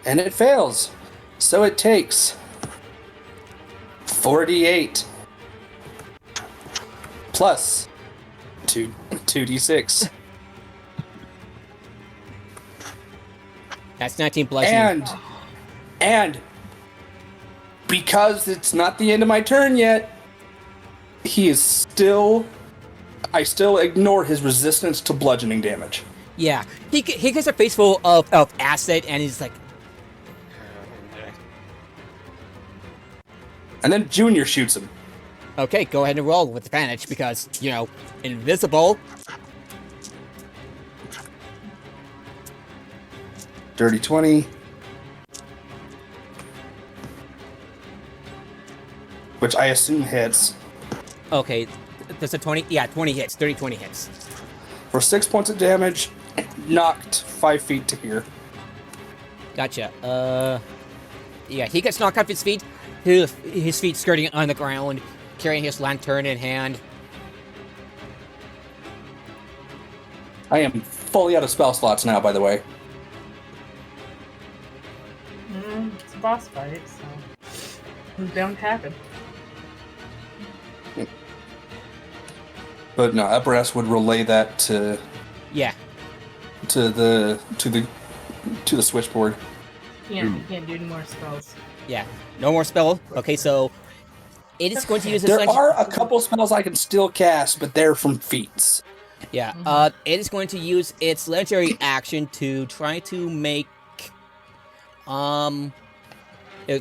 And it fails. So it takes 48 plus 2d6. That's 19 bludgeoning. And because it's not the end of my turn yet, I still ignore his resistance to bludgeoning damage. Yeah, he gets a face full of acid, and he's like, And then Junior shoots him. okay, go ahead and roll with advantage because invisible. Dirty 20. which I assume hits, Okay, does a 20? Yeah, 20 hits. 20 hits. for 6 points of damage, knocked 5 feet to here. Gotcha. Yeah, he gets knocked off his feet. His feet skirting on the ground, carrying his lantern in hand. I am fully out of spell slots now, by the way. It's a boss fight, so it's bound to happen. But no, Eberron would relay that to Yeah. the switchboard. You can't do any more spells. Yeah. No more spell. Okay, so it is going to use its There are a couple spells I can still cast, but they're from feats. Yeah. It is going to use its legendary action to try to make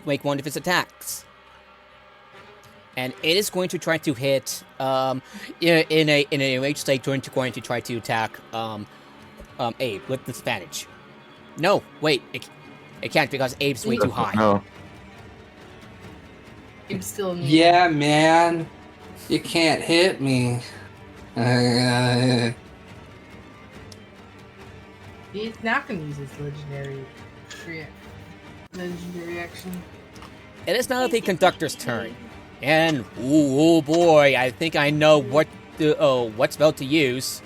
make one of its attacks. And it is going to try to hit in a rage state, going to try to attack Abe with disadvantage. No, wait, it can't because Abe's way too high. No. It's still new. Yeah, man. You can't hit me. He's not going to use his legendary action. It is now the conductor's turn, and oh boy, I think I know what spell to use.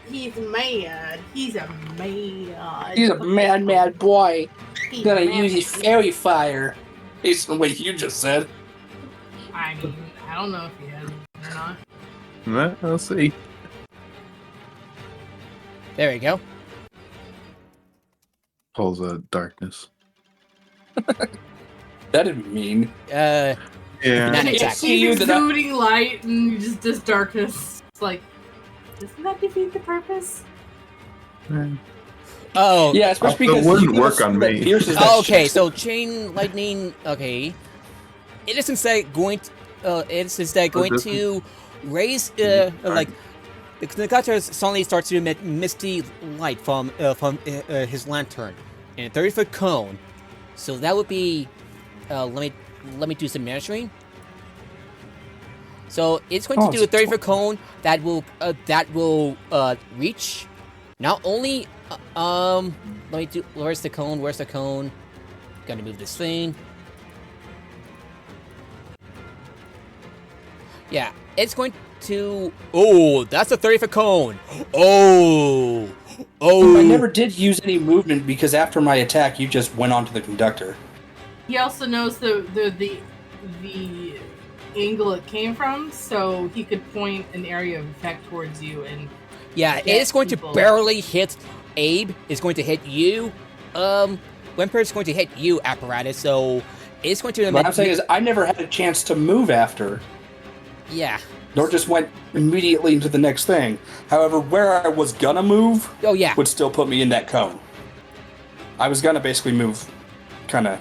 He's mad. He's a mad. He's a mad boy. He's Gonna mad. use his fairy fire. Based on what you just said. I mean, I don't know if he has or not. Well, I'll see. There we go. Pulls a darkness. That'd be mean. Yeah. Not He's exactly. you that I- exuding light and just this darkness. It's like, doesn't that defeat the purpose? Oh, Yeah, especially It because wouldn't you give work us on that me. pierces that Oh, okay, shit. so chain lightning. Okay, it is instead going. It's instead going to raise like the conductor suddenly starts to emit misty light from his lantern in a 30-foot cone. So that would be. Let me do some measuring. So it's going to do a 30-foot cone that will reach not only let me do. Where's the cone? Where's the cone? Gotta move this thing. Yeah, it's going to. Oh, that's a 30-foot cone. Oh. I never did use any movement because after my attack, you just went onto the conductor. He also knows the angle it came from, so he could point an area of effect towards you and. Yeah, get it's going people. to barely hit Abe. It's going to hit you. Whimper is going to hit you, apparatus. So it's going to. What I'm saying is, I never had a chance to move after, Yeah. nor just went immediately into the next thing. However, where I was gonna move Oh yeah. would still put me in that cone. I was gonna basically move, kind of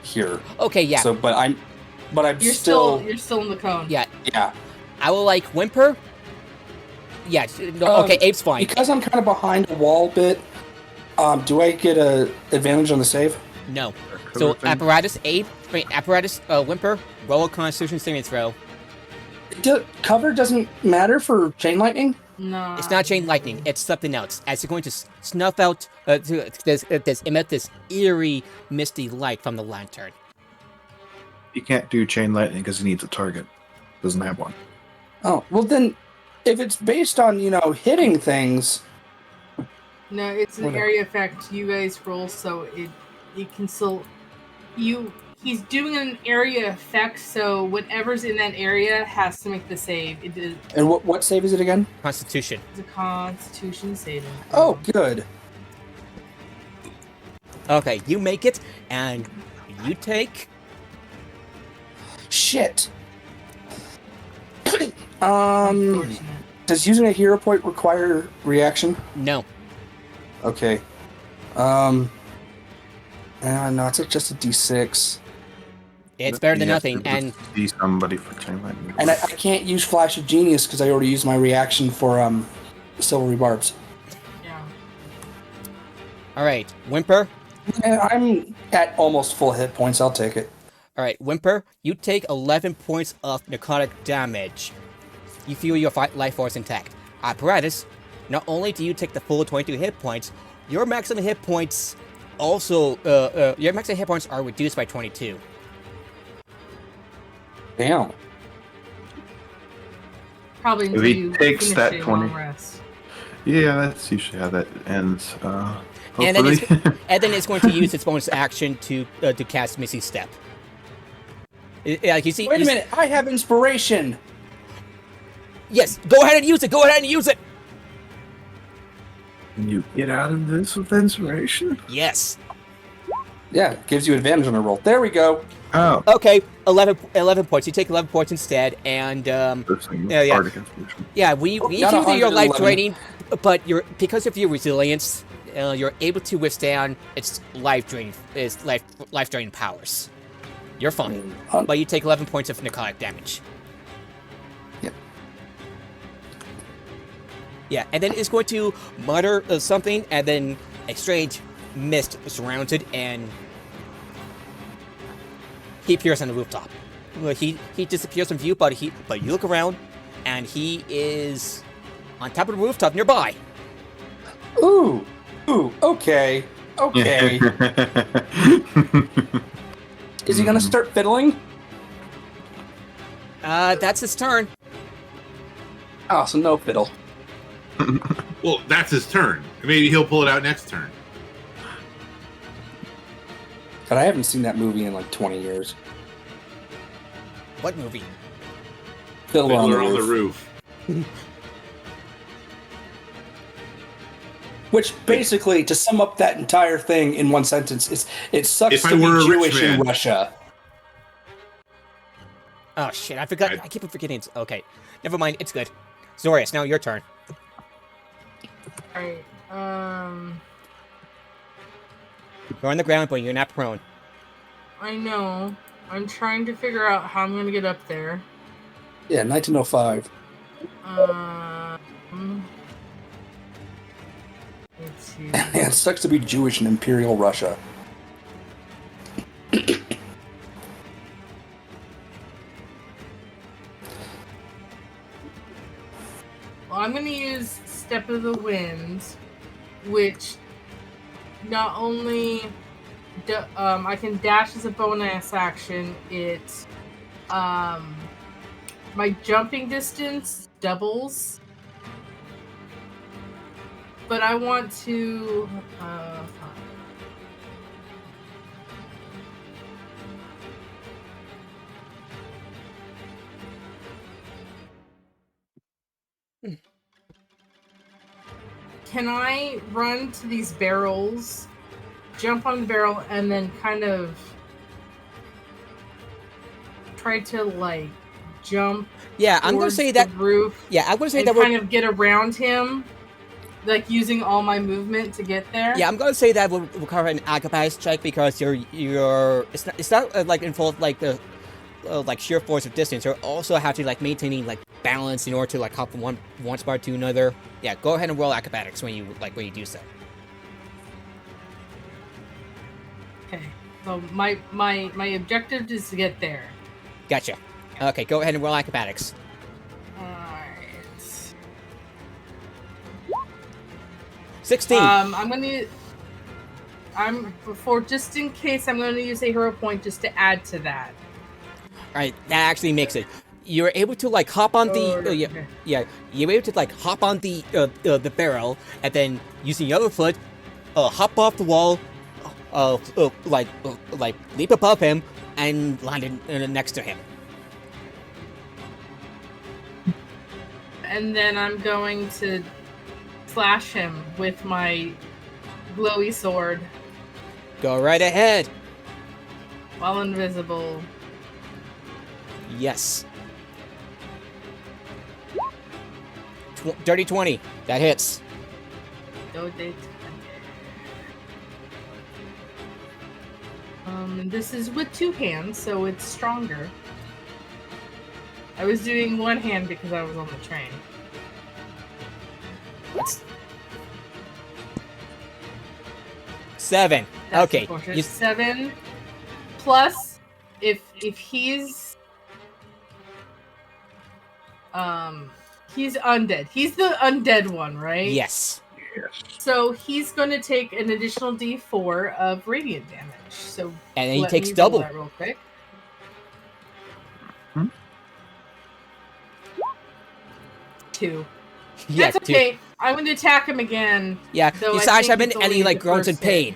here. Okay. Yeah. So, but I'm You're still, you're still in the cone. Yeah. yeah. I will like Whimper. Yeah. No, okay. Abe's fine. Because I'm kind of behind a wall bit. Do I get a advantage on the save? No. So apparatus Abe. Apparatus Whimper. Roll a Constitution saving throw. Cover doesn't matter for chain lightning. No. It's not chain lightning. It's something else. As you're going to snuff out, emit this eerie, misty light from the lantern. He can't do chain lightning because he needs a target. Doesn't have one. Oh well, then if it's based on hitting things, No, it's an Whatever. area effect. You guys roll, so it can still. He's doing an area effect, so whatever's in that area has to make the save. It is and what save is it again? Constitution. a Constitution saving. Oh, good. Okay, you make it, and you take. Shit. Unfortunate. Does using a hero point require reaction? No. Okay. No, it's just a D6, It's better than He has nothing, to and see somebody for chain lightning. and I can't use Flash of Genius because I already used my reaction for Silvery Barbs. Yeah. all right, Whimper. And I'm at almost full hit points. I'll take it. All right, Whimper, you take 11 points of necrotic damage. You feel your life force intact. Apparatus, not only do you take the full 22 hit points, your maximum hit points also your maximum hit points are reduced by 22. Damn. Probably If until he you takes finish that a 20 long rest. Yeah, that's usually how that ends. And then, Hopefully. and then it's going to use its bonus action to cast Misty Step. Like you see, Wait a minute, I have inspiration. Yes, go ahead and use it. Go ahead and use it. Can you get out of this with inspiration? Yes. Yeah, it gives you advantage on a roll. There we go. Oh. Okay, 11 points. You take 11 points instead, and yeah. Bardic inspiration. yeah, we Not feel that you're 111. life draining, but because of your resilience, you're able to withstand its life draining powers. You're fine, but you take 11 points of necrotic damage. Yep. Yeah, and then it's going to mutter something, and then a strange mist surrounds it, and he appears on the rooftop. He disappears from view, but you look around, and he is on top of the rooftop nearby. Ooh, okay. Is he gonna start fiddling? That's his turn. Oh, so no fiddle. Well, that's his turn. Maybe he'll pull it out next turn. But I haven't seen that movie in like 20 years. What movie? Fiddler on the Fiddler Roof. on the Roof. Which basically, to sum up that entire thing in one sentence, is it sucks If I to be were a rich Jewish in man. Russia. Oh shit! I forgot. I keep forgetting. Okay, never mind. It's good. Zorius, now your turn. Alright, You're on the ground, but you're not prone. I know. I'm trying to figure out how I'm gonna get up there. Yeah, 1905. Let's see. Yeah, it sucks to be Jewish in Imperial Russia. Well, I'm gonna use Step of the Wind, which not only I can dash as a bonus action. It my jumping distance doubles, but I want to. Can I run to these barrels, jump on the barrel, and then kind of try to like jump? Yeah, I'm gonna say that. Roof. Yeah, I'm gonna say and that kind of get around him, like using all my movement to get there. Yeah, I'm gonna say that will require an acrobatics check because it's not like involved like the like sheer force of distance. You also have to like maintaining like balance in order to like hop from one spot to another. Yeah, go ahead and roll acrobatics when you do so. Okay. So my objective is to get there. Gotcha. Okay, go ahead and roll acrobatics. Alright. 16. Just in case, I'm gonna use a hero point just to add to that. Alright, that actually makes it. You're able to like hop on the you're able to like hop on the barrel and then using your other foot, hop off the wall, like leap above him and land next to him. And then I'm going to slash him with my glowy sword Go right ahead. while invisible. Yes. Dirty 20. That hits. Go date. This is with two hands, so it's stronger. I was doing one hand because I was on the train. That's 7. That's Okay. unfortunate. You, 7 plus if he's undead. He's the undead one, right? Yes. So he's going to take an additional D4 of radiant damage. So And then he let takes me roll double. that real quick. Hmm? 2. Yeah, That's okay. I'm going to attack him again. Yeah, Though you I slash think him in, it's and only he like the groans in first hit. pain.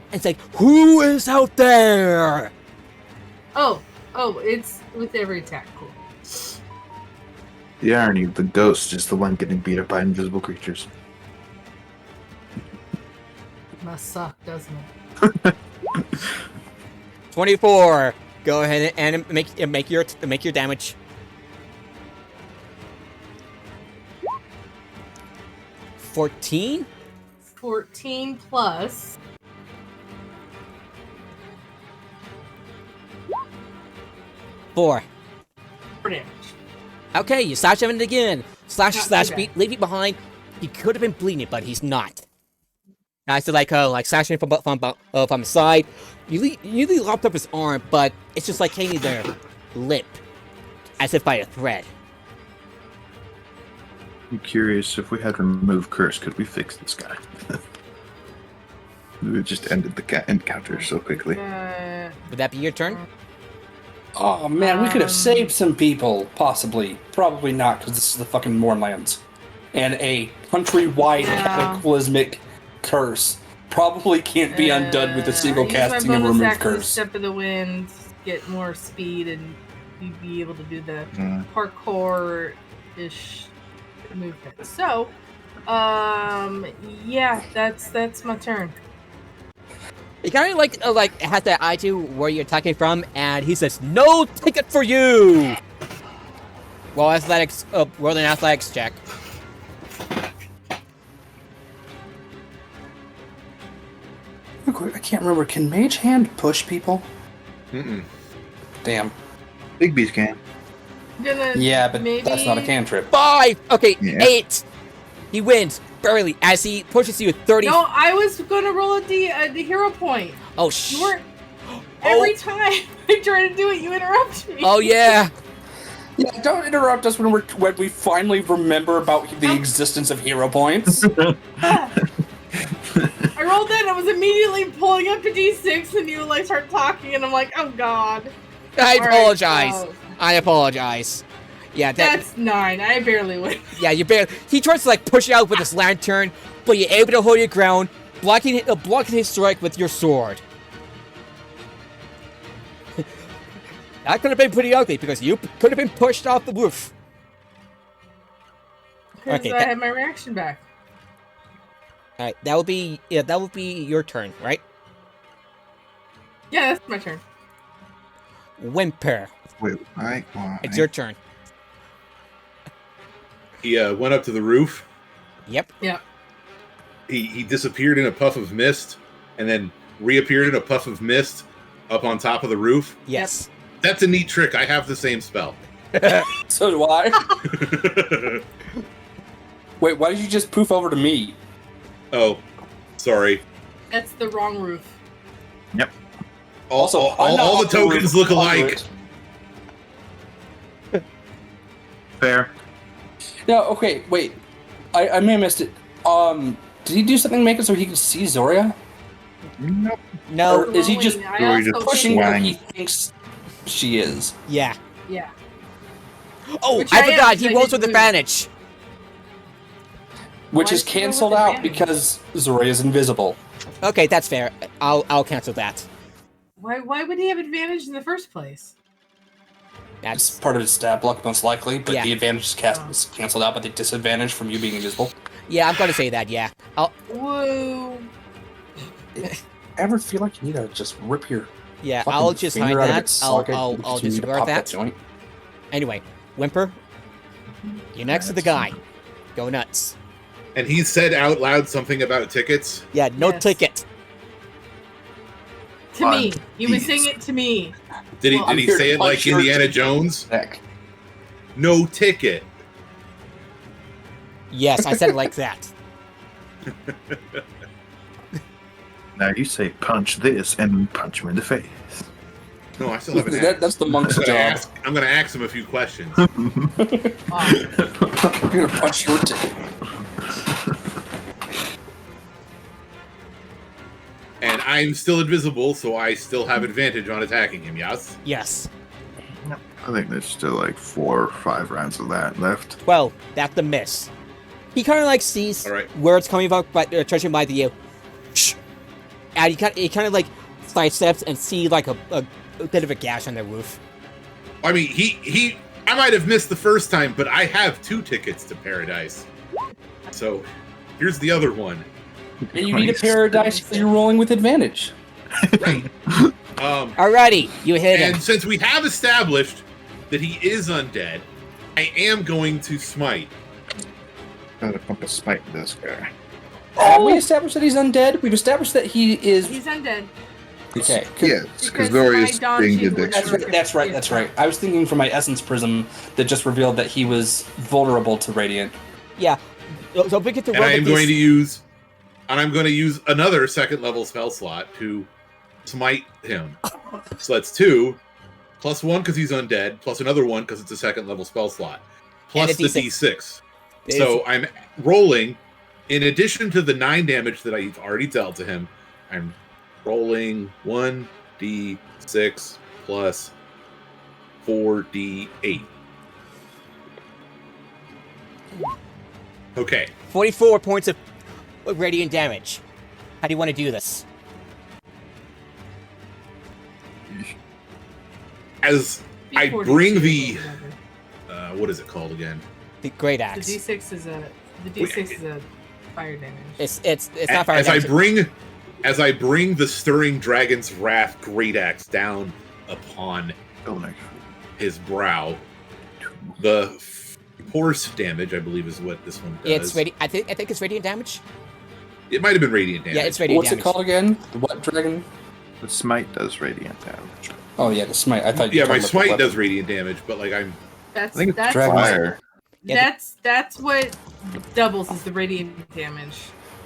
And it's like, who is out there? Oh, it's with every attack. Cool. The irony of the ghost is the one getting beat up by invisible creatures. Must suck, doesn't it? 24. Go ahead and make your damage. 14. 14 plus. 4. 4 damage. Okay, you slash him in again. Slash, Not slash, too beat, bad. leave it behind. He could have been bleeding, but he's not. And I said like slashing from the side. You nearly lopped up his arm, but it's just like hanging there, limp, as if by a thread. I'm curious, if we had removed curse, could we fix this guy? We just ended the encounter so quickly. Would that be your turn? Oh man, we could have saved some people, possibly. Probably not, because this is the fucking Mournlands. And a countrywide cataclysmic curse probably can't be undone with a single use casting my of bonus remove action, curse. Step of the wind, get more speed, and you'd be able to do the Mm. parkour-ish movement. So, yeah, that's my turn. He kind of like has that eye to where you're attacking from, and he says, "No ticket for you." Roll an athletics check. Real quick, I can't remember. Can Mage Hand push people? Mm-mm. Damn. Big beast can. Gonna Yeah, but maybe... that's not a cantrip. 5. Okay, Yeah. 8. He wins barely as he pushes you 30. No, I was gonna roll the hero point. Oh You weren't. Every time I try to do it, you interrupt me. Oh yeah. Yeah, don't interrupt us when we finally remember about the existence of hero points. I rolled in. I was immediately pulling up to D6, and you like start talking, and I'm like, oh god. I All right, apologize. so I apologize. Yeah, that's 9. I barely win. Yeah, you barely. He tries to like push you out with his lantern, but you're able to hold your ground, blocking his strike with your sword. That could have been pretty ugly because you could have been pushed off the roof. Because Okay, I had my reaction back. All right, that would be your turn, right? Yeah, that's my turn. Whimper, Wait, why? it's your turn. He went up to the roof. Yep. Yeah. He disappeared in a puff of mist, and then reappeared in a puff of mist up on top of the roof. Yes. That's a neat trick. I have the same spell. So do I. Wait, why did you just poof over to me? Oh, sorry. That's the wrong roof. Yep. Also, All the tokens look alike. Fair. No, okay, wait. I may have missed it. Did he do something to make it so he could see Zoria? Nope. No. Or is he just I Or he also just pushing think- where Wang. he thinks she is? Yeah. Yeah. Oh, Which I I am, forgot. because He I rolls didn't with move. advantage. Which Why is is he going with canceled out advantage? because Zoria's invisible. Okay, that's fair. I'll cancel that. Why would he have advantage in the first place? It's That's part of his stat block, most likely, but Yeah. the advantage is canceled out by the disadvantage from you being invisible. yeah. I'm gonna say that. Yeah. Whoa. Ever feel like you need to just rip your Yeah. fucking I'll just hide finger out of that. its I'll socket and I'll continue to disregard pop that. joint? Anyway, Whimper, you're next to the guy. Go nuts. And he said out loud something about tickets. Yeah. No Yes. ticket. To me. On He was these. saying it to me. Did he? Well, Did I'm he here say to it like punch your Indiana ticket. Jones? Heck. No ticket. Yes, I said it like that. Now you say punch this and punch him in the face. No, I still haven't asked. That's the monk's job. I'm going to ask him a few questions. You're gonna punch your ticket. And I'm still invisible, so I still have advantage on attacking him, yes? Yes. I think there's still like 4 or 5 rounds of that left. Well, that's the miss. He kind of like sees All right. where it's coming from, but judging by the and he kind of like sidesteps and see like a bit of a gash on the roof. I mean, I might have missed the first time, but I have 2 tickets to paradise. So, here's the other one. And you need a paradise because you're rolling with advantage. Right. Alrighty, you hit him. And since we have established that he is undead, I am going to smite. Gotta pump a smite in this guy. Have we established that he's undead? We've established that he is. He's undead. Okay. Yeah, because Glorious my being dodging the was- That's right. I was thinking from my essence prism that just revealed that he was vulnerable to radiant. Yeah. So we get to And roll I am with going to these- use another 2nd level spell slot to smite him. So that's 2, plus 1 because he's undead, plus another 1 because it's a 2nd level spell slot, plus And a the D6. D6. So I'm rolling, in addition to the 9 damage that I've already dealt to him, I'm rolling 1d6 plus 4d8. Okay. 44 points of radiant damage. How do you want to do this? As I bring the what is it called again? The great The axe. D6 is a fire damage. It's not fire As damage. as I bring the stirring dragon's wrath great axe down upon his brow, the force damage, I believe, is what this one does. It's I think it's radiant damage. It might have been radiant damage. Yeah, it's radiant What's damage. it called again? The what dragon? The smite does radiant damage. Oh yeah, the smite. I thought. You Yeah, were my talking about the smite weapon. does radiant damage, but like I think it's That's fire. that's what doubles is the radiant damage.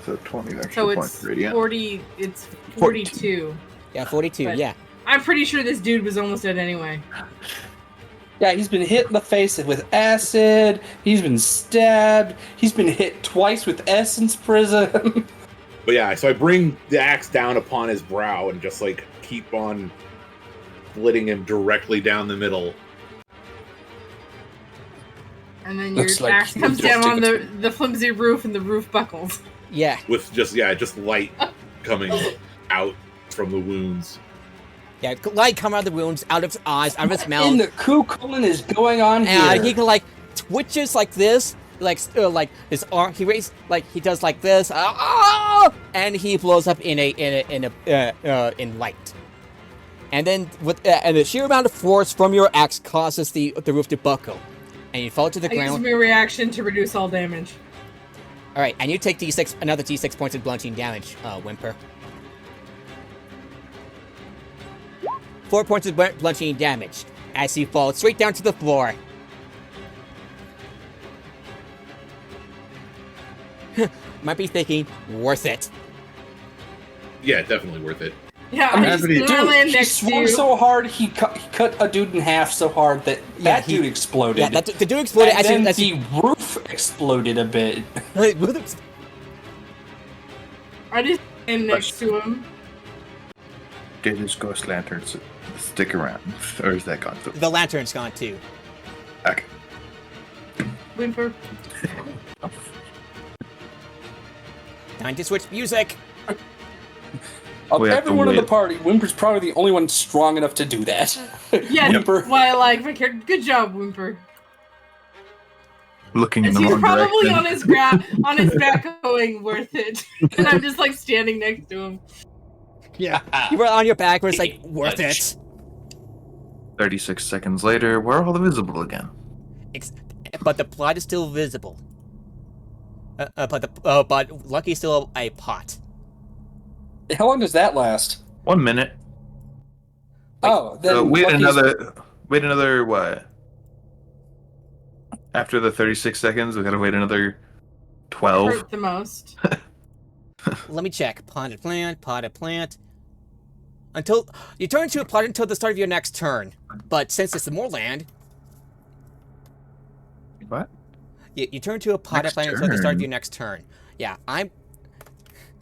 So 20 extra So points it's radiant. 40. It's 42. Yeah, 42. But- Yeah. I'm pretty sure this dude was almost dead anyway. Yeah, he's been hit in the face with acid. He's been stabbed. He's been hit twice with essence prism. But yeah, so I bring the axe down upon his brow and just like keep on splitting him directly down the middle. And then your Looks like axe you comes just down on took the flimsy roof and the roof buckles. Yeah. With just light coming out from the wounds. Yeah. Light come out of the wounds, out of his eyes, out of his mouth. In the Kukulin is going on here. And he can like twitches like this, like his arm. He raises like he does like this, and he blows up in light. And then with and the sheer amount of force from your axe causes the roof to buckle, and you fall to the I use ground. my reaction to reduce all damage. All right, and you take another d6 points of bludgeoning damage, Whimper. 4 points of bludgeoning damage as you fall straight down to the floor. Might be thinking, worth it. Yeah, definitely worth it. Yeah, I mean, I just dude, land he next to swung you. so hard he cut a dude in half so hard that Yeah, that dude exploded. Yeah, the dude exploded and as then you. the roof exploded a bit. I just stand next to him. Did his ghost lantern stick around? Or is that gone through? The lantern's gone too. Okay. Whimper. Time to switch music. Of We have to everyone in the wait. party, Whimper's probably the only one strong enough to do that. Yeah, Whimper. why I like my character. Good job, Whimper. Looking in As the he's wrong probably direction. on his back going, worth it. And I'm just like standing next to him. Yeah. You were on your back, where it's like, worth it. 36 seconds later, we're all visible again. But the plot is still visible. But Lucky's still a pot. How long does that last? 1 minute. Oh, then wait Lucky's- another what? After the 36 seconds, we gotta wait another 12. Hurt the most. Let me check. Potted plant. you turn into a plot until the start of your next turn. But since it's the moorland, What? you turn to a pot Next plan until the start of turn. your next turn. Yeah,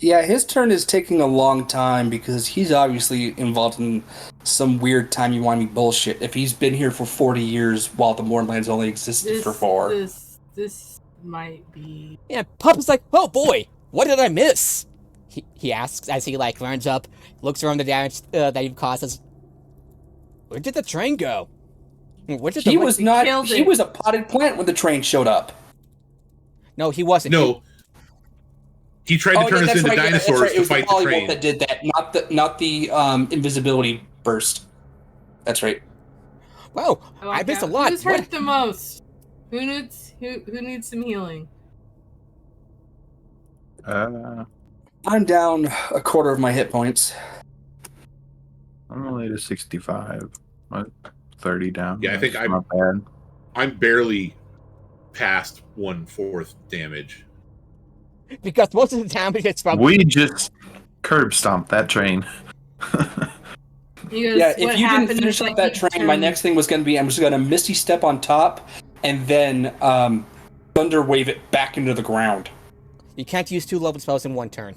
Yeah, his turn is taking a long time because he's obviously involved in some weird timey-wimey bullshit. If he's been here for 40 years while the Mournlands only existed for 4. This might be. Yeah, Pup is like, oh boy, what did I miss? He asks as he like runs up, looks around the damage that he causes. Where did the train go? Where did He the was not. killed He it. was a potted plant when the train showed up. No, he wasn't. No. He tried to turn us into dinosaurs It to was fight the the polywolf train. that did that, not the invisibility burst. That's right. Wow, I like I missed that. a lot. Who's hurt the most? Who needs some healing? I'm down a quarter of my hit points. I'm only to 65. What? 30 down. Yeah, I think That's not bad. I'm barely past 1/4 damage. Because most of the damage is from. We just curb stomped that train. He goes, Yeah, "What if you didn't happened finish is up I that keep train, my turning- next thing was going to be I'm just going to Misty Step on top and then Thunder Wave it back into the ground. You can't use 2 level spells in one turn.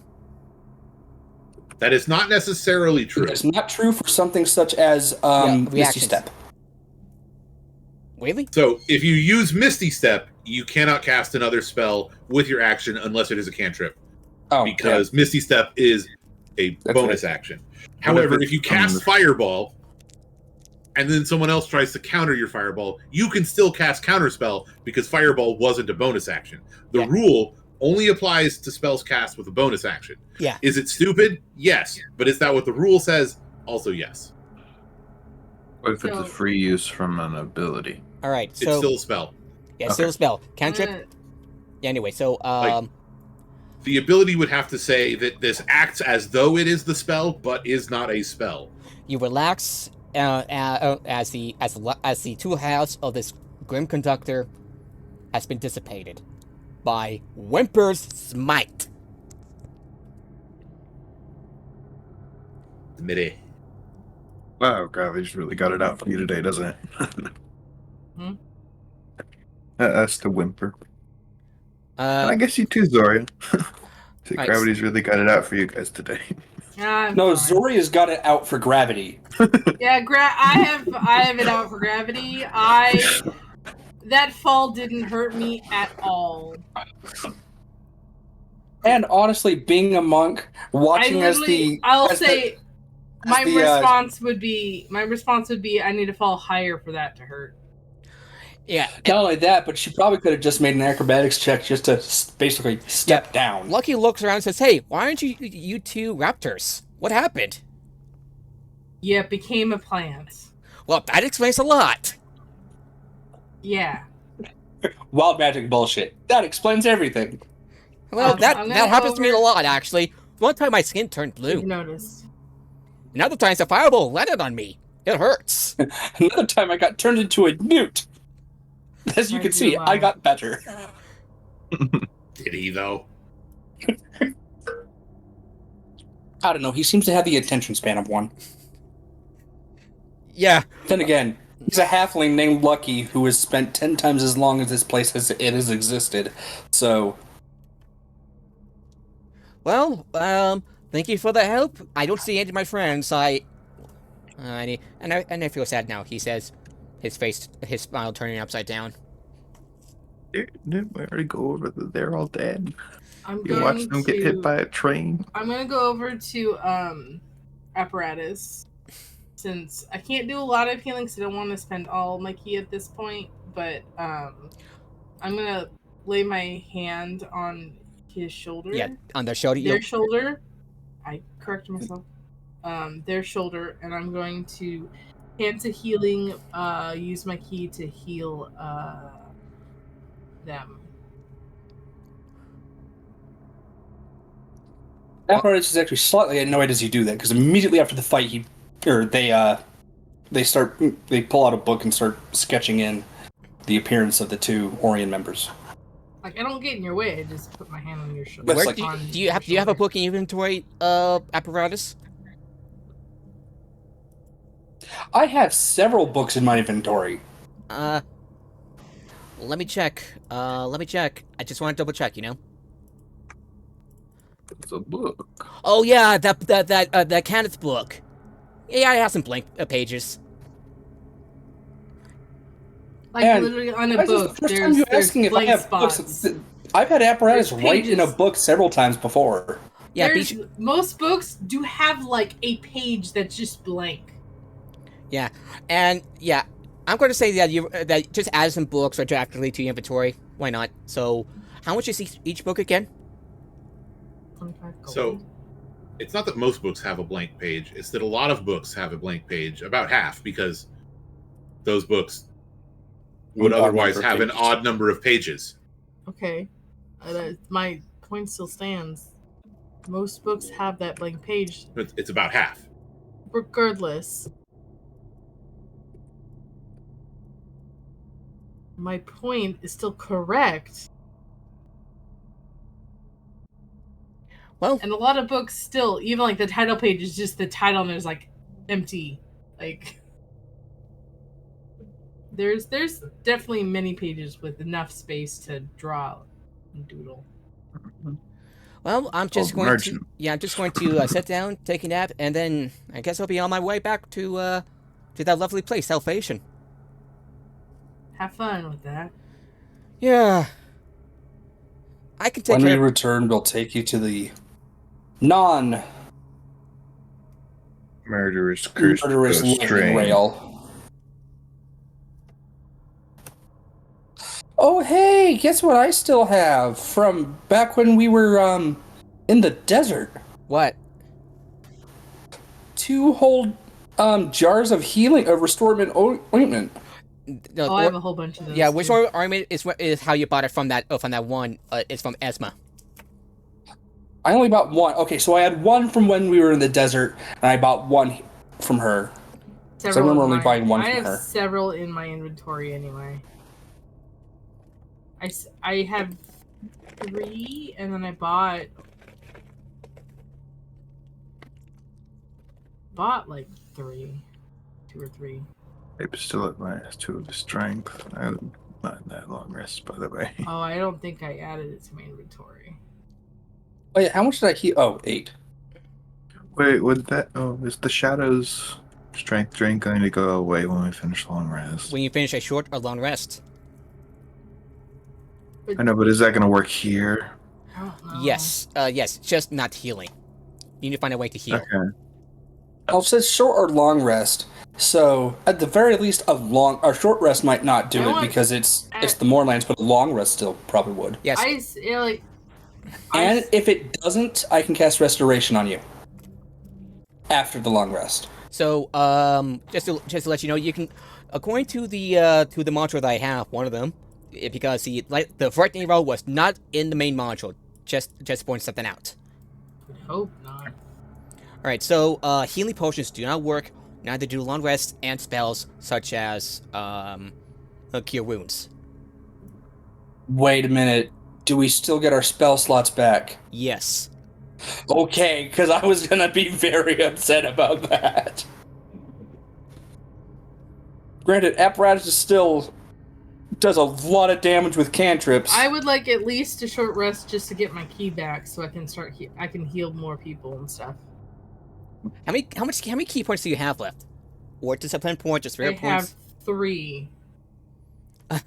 That is not necessarily true. It's not true for something such as Misty reactions. Step. Really? So if you use Misty Step, you cannot cast another spell with your action unless it is a cantrip. Oh, Because Misty Step is a That's bonus right. action. However, it's if you cast Fireball and then someone else tries to counter your Fireball, you can still cast Counterspell because Fireball wasn't a bonus action. The Yeah. rule only applies to spells cast with a bonus action. Yeah. Is it stupid? Yes. But is that what the rule says? Also yes. What if it's So- a free use from an ability? All right. It's So still a spell. yeah, still a spell. Cantrip. Uh, Yeah, anyway, so The ability would have to say that this acts as though it is the spell, but is not a spell. you relax as the tool house of this grim conductor has been dissipated by Whimper's smite. Admit Wow, gravity's really got it out for you today, doesn't it? Hmm? That's the whimper. And I guess you too, Zoria. So Right. gravity's really got it out for you guys today. I'm No, fine. Zoria's got it out for gravity. Yeah, I have it out for gravity. That fall didn't hurt me at all. And honestly, being a monk, watching as I'll as say my the, response would be I need to fall higher for that to hurt. Yeah, not only that, but she probably could have just made an acrobatics check just to basically step down. Lucky looks around and says, "Hey, why aren't you two raptors? What happened?" Yeah, it became a plant. Well, that explains a lot. Yeah. Wild magic bullshit. That explains everything. Well, I'm that gonna happens go to me a over- lot, actually. One time my skin turned You've blue. noticed. And other times a fireball landed on me. It hurts. Another time I got turned into a newt. As you I can do see, love- I got better. Did he, though? I don't know, he seems to have the attention span of one. Yeah. Then again, he's a halfling named Lucky who has spent 10 times as long as this place has existed. So, Well, thank you for the help. I don't see any of my friends. I feel sad now. He says, his smile turning upside down. Didn't we already go over that they're all dead? I'm You going watched them get hit to- by a train? I'm gonna go over to apparatus, since I can't do a lot of healing, so I don't want to spend all my ki at this point. But I'm gonna lay my hand on his shoulder. Yeah, on their shoulder. Their shoulder. I corrected myself. Their shoulder, and I'm going to hand to healing. Use my ki to heal them. Apparatus is actually slightly annoyed as you do that, because immediately after the fight, they pull out a book and start sketching in the appearance of the two Orion members. Like, I don't get in your way. I just put my hand on your shoulder. That's Where like- do you have a book in inventory, apparatus? I have several books in my inventory. Let me check. Let me check. I just want to double check, you know? It's a book. Oh yeah, that Kenneth book. Yeah, I have some blank pages. Like And literally on a why is this book, the first time you're there's asking if I blank have spots. books? I've had apparatus There's right in a pages. book several times before. Yeah, Most books do have like a page that's just blank. yeah, and yeah, I'm going to say that just add some books retroactively to your inventory. Why not? So, how much is each book again? 25 gold. So, it's not that most books have a blank page. It's that a lot of books have a blank page, about half, because those books would An odd otherwise number of have an pages. odd number of pages. Okay, my point still stands. Most books have that blank page, It's about half. regardless. My point is still correct. Well, And a lot of books still, even like the title page is just the title and there's like empty. Like there's definitely many pages with enough space to draw and doodle. well, I'm just Called going to merchant. I'm just going to sit down, take a nap, and then I guess I'll be on my way back to that lovely place, Salvation. Have fun with that. Yeah, I can take When we care. return, we'll take you to the non-murderous Murderous cursed ghost living train. rail. Oh, hey, guess what I still have from back when we were in the desert? What? 2 whole jars of healing of restorement ointment. No, I have a whole bunch of those. yeah, too. which army is how you bought it from that one? It's from Esma. I only bought one. Okay, so I had one from when we were in the desert, and I bought one from her. So I remember only buying one I from have her. several in my inventory anyway. I have 3, and then I bought like 3, 2 or 3. I'm still at -2 of the strength. I'm not in that long rest, by the way. Oh, I don't think I added it to my inventory. Oh yeah, how much did I heal? Oh, 8. Wait, would that? Oh, is the shadows strength drain going to go away when we finish long rest? When you finish a short or long rest. I know, but is that going to work here? I don't know. Yes, yes, just not healing. You need to find a way to heal. Okay. Oh, it says short or long rest. So at the very least, a short rest might not do I it want- because it's the Moorlands, but a long rest still probably would. Yes. And if it doesn't, I can cast restoration on you after the long rest. So, just to let you know, you can, according to the module that I have, one of them, because the frightening roll was not in the main module, just pointing something out. I hope not. All right, so healing potions do not work. Neither do long rests and spells such as cure wounds. Wait a minute. Do we still get our spell slots back? Yes. Okay, because I was gonna be very upset about that. Granted, apparatus still does a lot of damage with cantrips. I would like at least a short rest just to get my key back, so I can start. I can heal more people and stuff. How many key points do you have left? Or discipline points, just rare I points? have 3.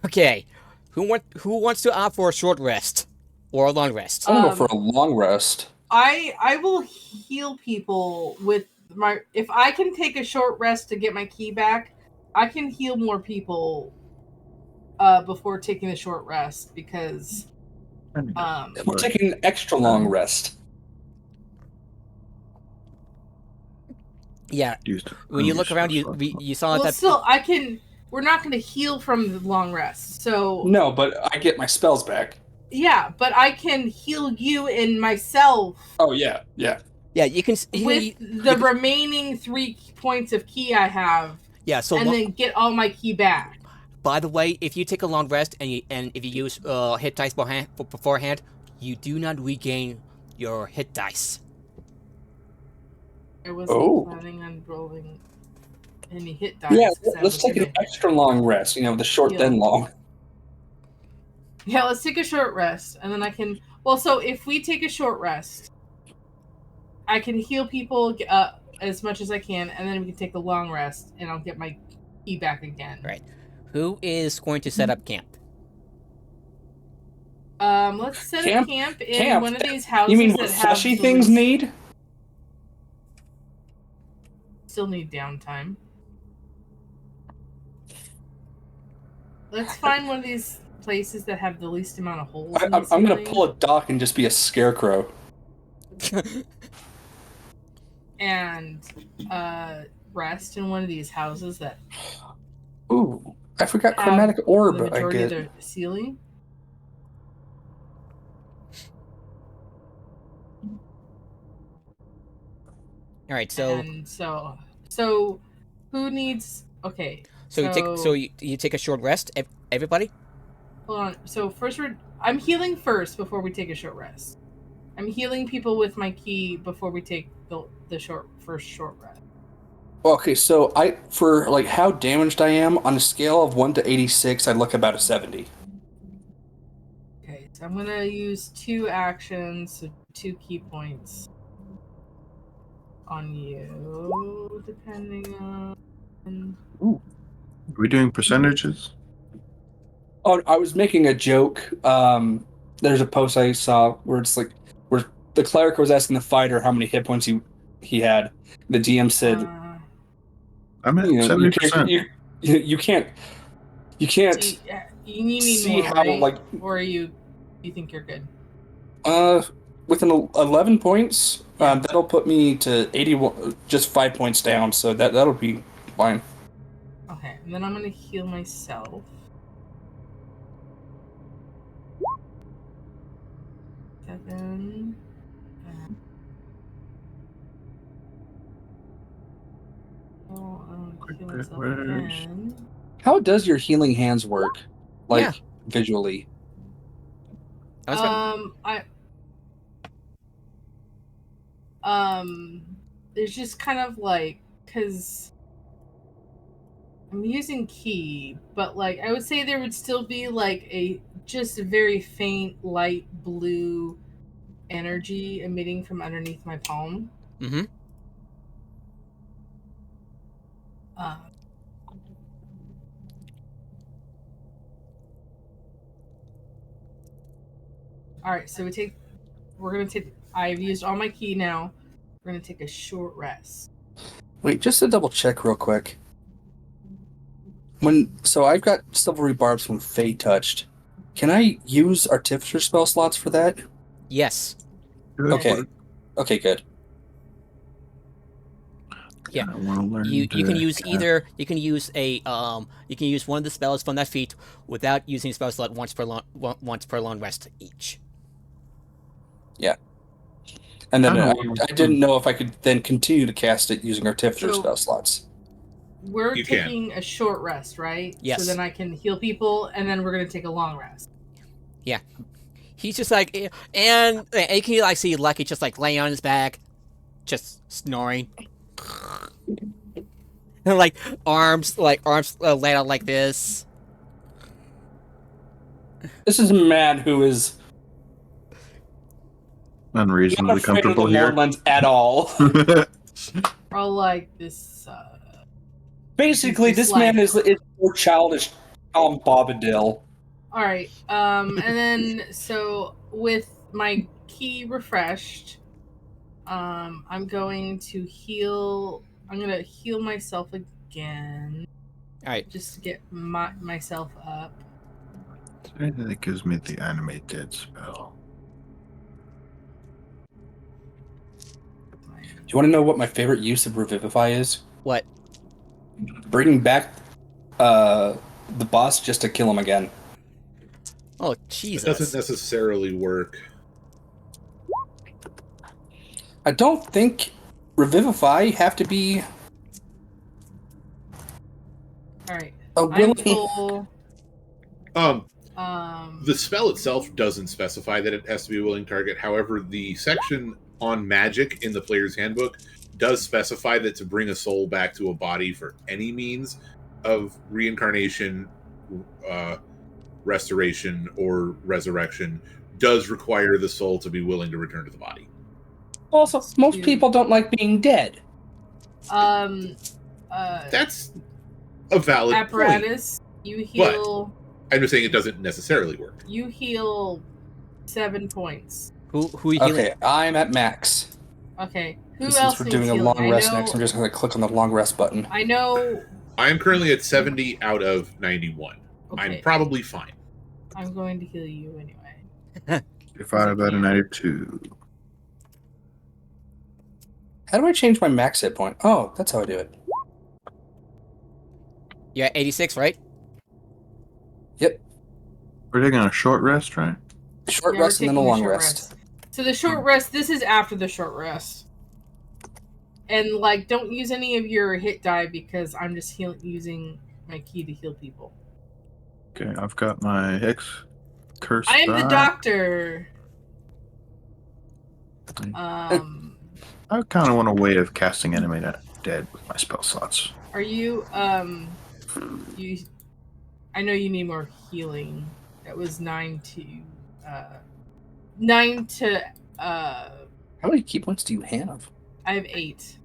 Okay. Who wants to opt for a short rest or a long rest? I'm gonna go for a long rest. I will heal people with my. If I can take a short rest to get my key back, I can heal more people before taking the short rest because We're taking an extra long rest. Yeah. When you look around, you saw well, that. still I can. We're not going to heal from the long rest, so No, but I get my spells back. yeah. But I can heal you and myself. Oh yeah, yeah. Yeah, you can With the remaining 3 points of key I have. Yeah, so and then get all my key back. By the way, if you take a long rest and if you use hit dice beforehand, you do not regain your hit dice. I wasn't planning on rolling. any hit dice. Yeah, 'cause that let's was take an gonna- extra long rest. The short Heal. then long. Yeah, let's take a short rest, and then I can. Well, so if we take a short rest, I can heal people as much as I can, and then we can take a long rest, and I'll get my key back again. Right. Who is going to set up camp? Let's set a camp in Camp? one of these houses You mean that what have fleshy the things least- need? Still need downtime. Let's find one of these places that have the least amount of holes. in the I'm gonna ceiling pull a dock and just be a scarecrow. and rest in one of these houses that Ooh, I forgot have chromatic orb. the I majority of get. their ceiling. All right. So And so who needs? Okay. you take a short rest, everybody. Hold on. So first, I'm healing first before we take a short rest. I'm healing people with my key before we take the first short rest. Okay, so for like how damaged I am on a scale of 1 to 86, I'd look about a 70. Okay, so I'm gonna use 2 actions, so 2 key points on you, depending on. Are we doing percentages? Oh, I was making a joke. There's a post I saw where it's like where the cleric was asking the fighter how many hit points he had. The DM said, I'm at you know, 70%. you can't You need me see more, how right? like Or you think you're good? with an 11 points, that'll put me to 81, just 5 points down. So that'll be fine. Okay, and then I'm gonna heal myself. 7. Heal myself again. How does your healing hands work? Like Yeah. visually? There's just kind of like, because I'm using key, but like I would say there would still be like a just a very faint light blue energy emitting from underneath my palm. Mm-hmm. All right, so I've used all my key now. We're gonna take a short rest. Wait, just to double check real quick. So I've got silvery barbs from Fey Touched. Can I use artificer spell slots for that? Yes. Okay. Okay, good. Yeah. I wanna learn You can use to- either you can use one of the spells from that feat without using a spell slot once per long rest each. Yeah. And then I I don't know. didn't know if I could then continue to cast it using artificer So- spell slots. We're You can. taking a short rest, right? Yes. So then I can heal people, and then we're gonna take a long rest. He's just like, and you can like see Lucky just like laying on his back, just snoring, and like arms laid out like this. This is a man who is not Unreasonably afraid of the comfortable here. Morlands at all. Or like this. Basically, Just this man like- is more childish Tom Bobadil. All right. And then so with my key refreshed, I'm going to heal. I'm gonna heal myself again. All right. Just to get myself up. That gives me the animate dead spell. Do you want to know what my favorite use of Revivify is? What? Bringing back the boss just to kill him again. Oh It Jesus! doesn't necessarily work. I don't think Revivify have to be All right. a I'm willing. full. The spell itself doesn't specify that it has to be a willing target. However, the section on magic in the player's handbook does specify that to bring a soul back to a body for any means of reincarnation, restoration, or resurrection does require the soul to be willing to return to the body. Also, most people don't like being dead. That's a valid apparatus. point. You heal. I'm just saying it doesn't necessarily work. You heal 7 points. Who are you healing? Okay, I'm at max. Okay. Who And else since we're needs doing a healing? long rest next, I'm just going to click on the long rest button. I know. I am currently at 70 out of 91. Okay. I'm probably fine. I'm going to heal you anyway. If I about a 92. How do I change my max hit point? Oh, that's how I do it. You're at 86, right? Yep. We're taking a short rest, right? Short Yeah, we're rest and then a taking long short rest. So the short rest, this is after the short rest. And, like, don't use any of your hit die because I'm just using my key to heal people. Okay, I've got my Hex curse. I am the doctor. I kind of want a way of casting enemy dead with my spell slots. Are you, you... I know you need more healing. That was 9 to... 9 to... How many key points do you have? I have 8.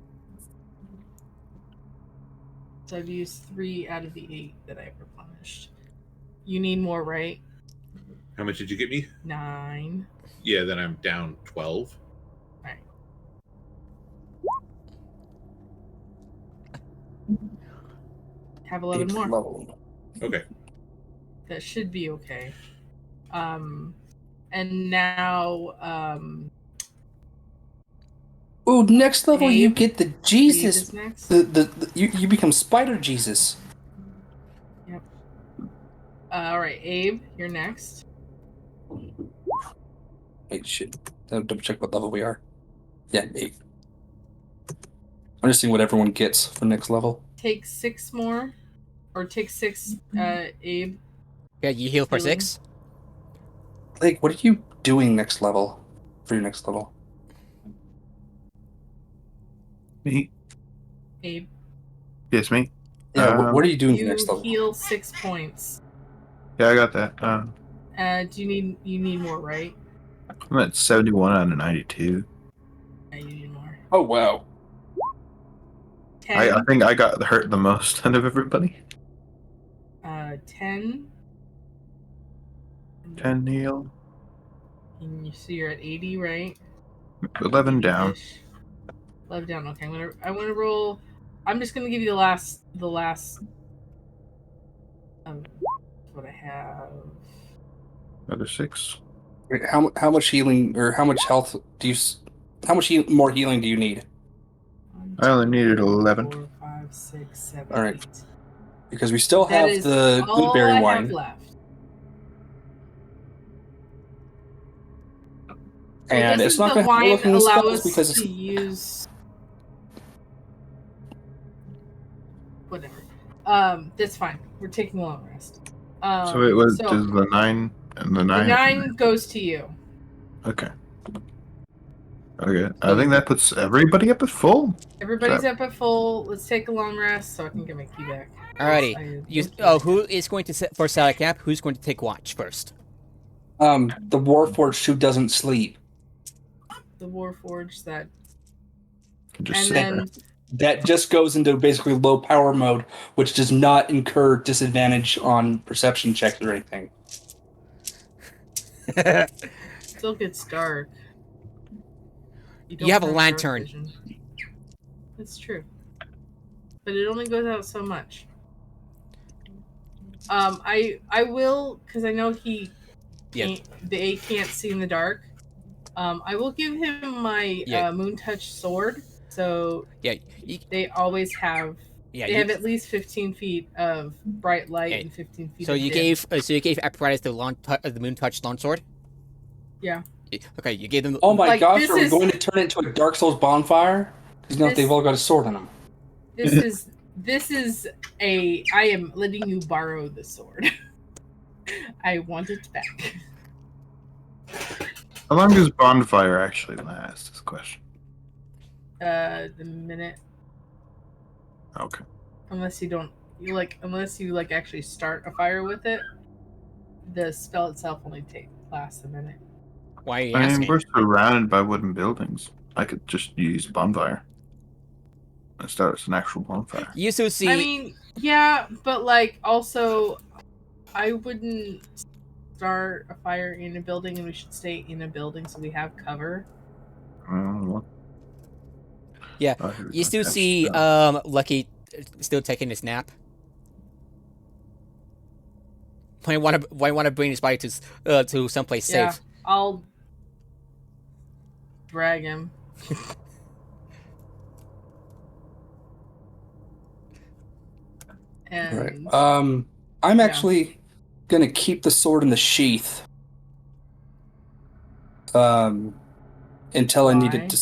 So I've used 3 out of the 8 that I've replenished. You need more, right? How much did you get me? 9. Yeah, then I'm down 12. Right. Have 11 more. Level. Okay. That should be okay. And now, Ooh, next level you Abe? get the Abe Jesus. is next. You become Spider Jesus. Yep. All right, Abe, you're next. Wait, shit. I'll double check what level we are. Yeah, 8. I'm just seeing what everyone gets for next level. Take 6 more, or take 6, Abe. Yeah, you heal for Healing. 6. Like, what are you doing next level? For your next level? Me? Abe. Yes, me? Yeah, what are you doing for You next level? heal 6 points. Yeah, I got that. Do you need more, right? I'm at 71 out of 92. Yeah, you need more. Oh, wow. 10. I think I got hurt the most out of everybody. 10. 10 heal. And so you're at 80, right? 11 down. 80-ish. 11 down. Okay, I want to roll. I'm just gonna give you the last. What I have. Another 6. Wait, how much healing or how much health do you? How much more healing do you need? 1, I only needed 2, 11. 4, 5, 6, 7, All right. 8. Because we still That have is the all blueberry I wine. have left. And this it's is not the going to wine look in the allow spells us because to it's use whatever. That's fine. We're taking a long rest. So it was so does the 9 and the 9. the 9 goes to you. Okay. Okay. I think that puts everybody up at full. Everybody's up at full. Let's take a long rest so I can get my key back. Alrighty. Who is going to set for salad camp? Who's going to take watch first? the Warforged who doesn't sleep. The Warforged that. Just And then That just goes into basically low power mode, which does not incur disadvantage on perception checks or anything. still gets dark. You have a dark lantern. vision. That's true. But it only goes out so much. I will, because I know he can't, they can't see in the dark. I will give him my Moon Touch sword. So they always have. They have at least 15 feet of bright light and 15 feet. So of you dim. gave apparatus the Moon Touch longsword. Yeah. Okay, you gave them. Oh my gosh! this Are we is- going to turn it into a Dark Souls bonfire? Because now they've all got a sword on them. This is a. I am letting you borrow the sword. I want it back. How long does bonfire actually last? Is the question. The minute, Okay. unless you actually start a fire with it, the spell itself only lasts a minute. Why are you I mean, asking? we're surrounded by wooden buildings. I could just use bonfire. And start as an actual bonfire. You still see. I mean, yeah, but like also, I wouldn't start a fire in a building, and we should stay in a building so we have cover. Yeah, Oh, here we you go. still That's see spell. Lucky still taking his nap. Why want to bring his body to someplace Yeah, safe? I'll drag him. And Alright. I'm actually gonna keep the sword in the sheath. Until I need it to.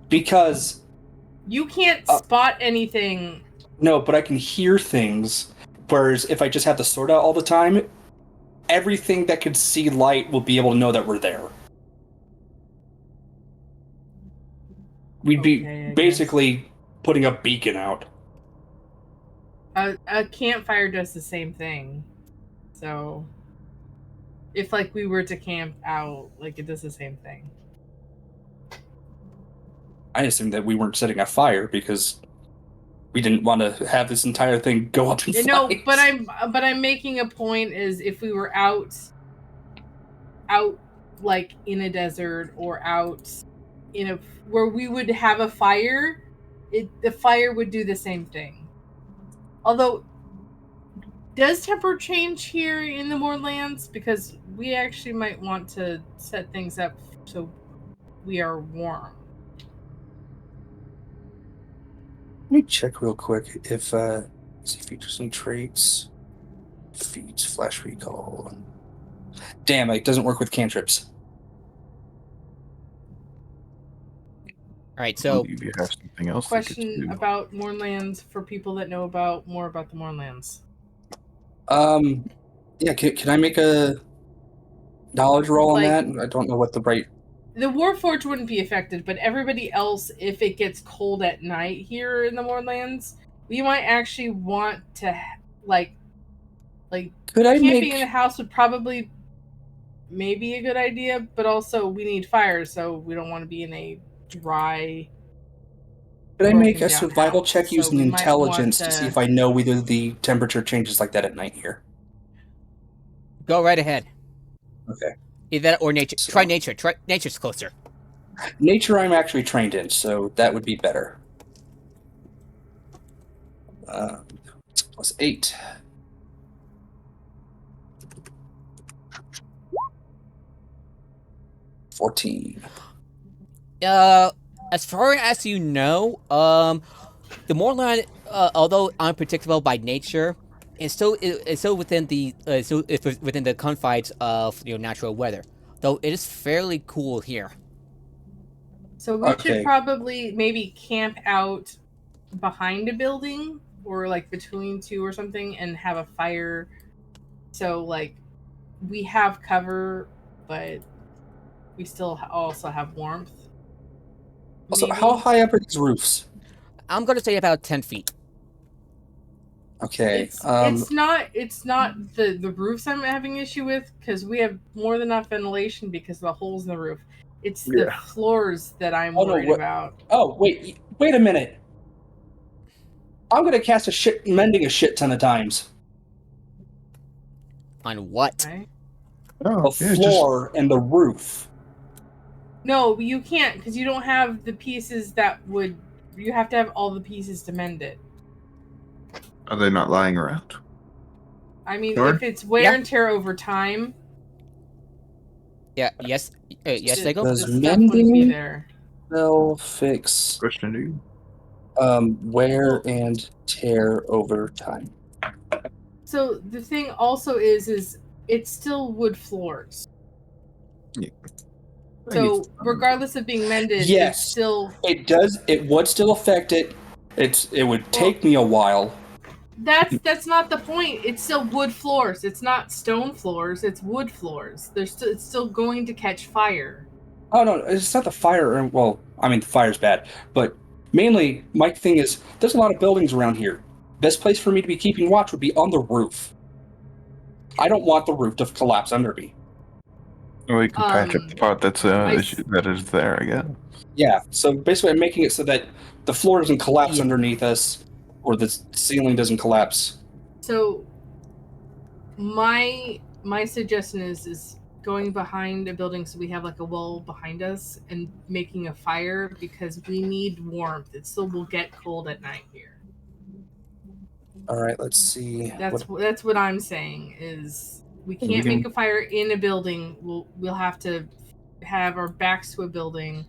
Because. You can't spot anything. No, but I can hear things. Whereas if I just have the sword out all the time, everything that could see light will be able to know that we're there. We'd be basically putting a beacon out. A campfire does the same thing. So, if like we were to camp out, like it does the same thing. I assumed that we weren't setting a fire because we didn't want to have this entire thing go up in flames. No, but I'm making a point is if we were out like in a desert or out in a where we would have a fire, the fire would do the same thing. Although, does temperature change here in the Moorlands? Because we actually might want to set things up so we are warm. Let me check real quick if see features and traits. Feats, flash recall. Damn, it doesn't work with cantrips. All right, so You have something else. Question about Moorlands for people that know more about the Moorlands. Yeah, can I make a knowledge roll on that? I don't know what the right. The Warforged wouldn't be affected, but everybody else, if it gets cold at night here in the Moorlands, we might actually want to camping in the house would probably maybe a good idea, but also we need fire, so we don't want to be in a dry. Could I make a survival check using intelligence to see if I know whether the temperature changes like that at night here? Go right ahead. Okay. Either that or nature. So, try nature. Try nature's closer. Nature I'm actually trained in, so that would be better. Plus 8. $14. As far as you know, the Moorland, although unpredictable by nature, is still within the within the confines of natural weather. Though it is fairly cool here. So we should probably maybe camp out behind a building or like between two or something and have a fire. So like we have cover, but we still also have warmth. Also, how high up are these roofs? I'm gonna say about 10 feet. Okay. It's not the roofs I'm having issue with because we have more than enough ventilation because of the holes in the roof. It's the floors that I'm worried about. Oh, wait a minute. I'm gonna cast mending a shit ton of times. On what? Okay. The floor and the roof. No, you can't because you don't have the pieces that would. You have to have all the pieces to mend it. Are they not lying around? I mean, if it's wear and tear over time. Yeah. Yes. Yes. They go. Does mending spell fix? Question to you. Wear and tear over time. So the thing also is it's still wood floors. Yeah. So regardless of being mended, yes, it's still it does. It would still affect it. It would take me a while. That's not the point. It's still wood floors. It's not stone floors. It's wood floors. It's still going to catch fire. Oh no, it's not the fire. Well, I mean the fire's bad, but mainly my thing is there's a lot of buildings around here. Best place for me to be keeping watch would be on the roof. I don't want the roof to collapse under me. Or we can patch up the part that is there again. Yeah, so basically I'm making it so that the floor doesn't collapse Yeah. underneath us, or the ceiling doesn't collapse. So my suggestion is going behind a building so we have like a wall behind us and making a fire because we need warmth. It still will get cold at night here. All right, let's see. That's what I'm saying is we We can't can- make a fire in a building. We'll have to have our backs to a building.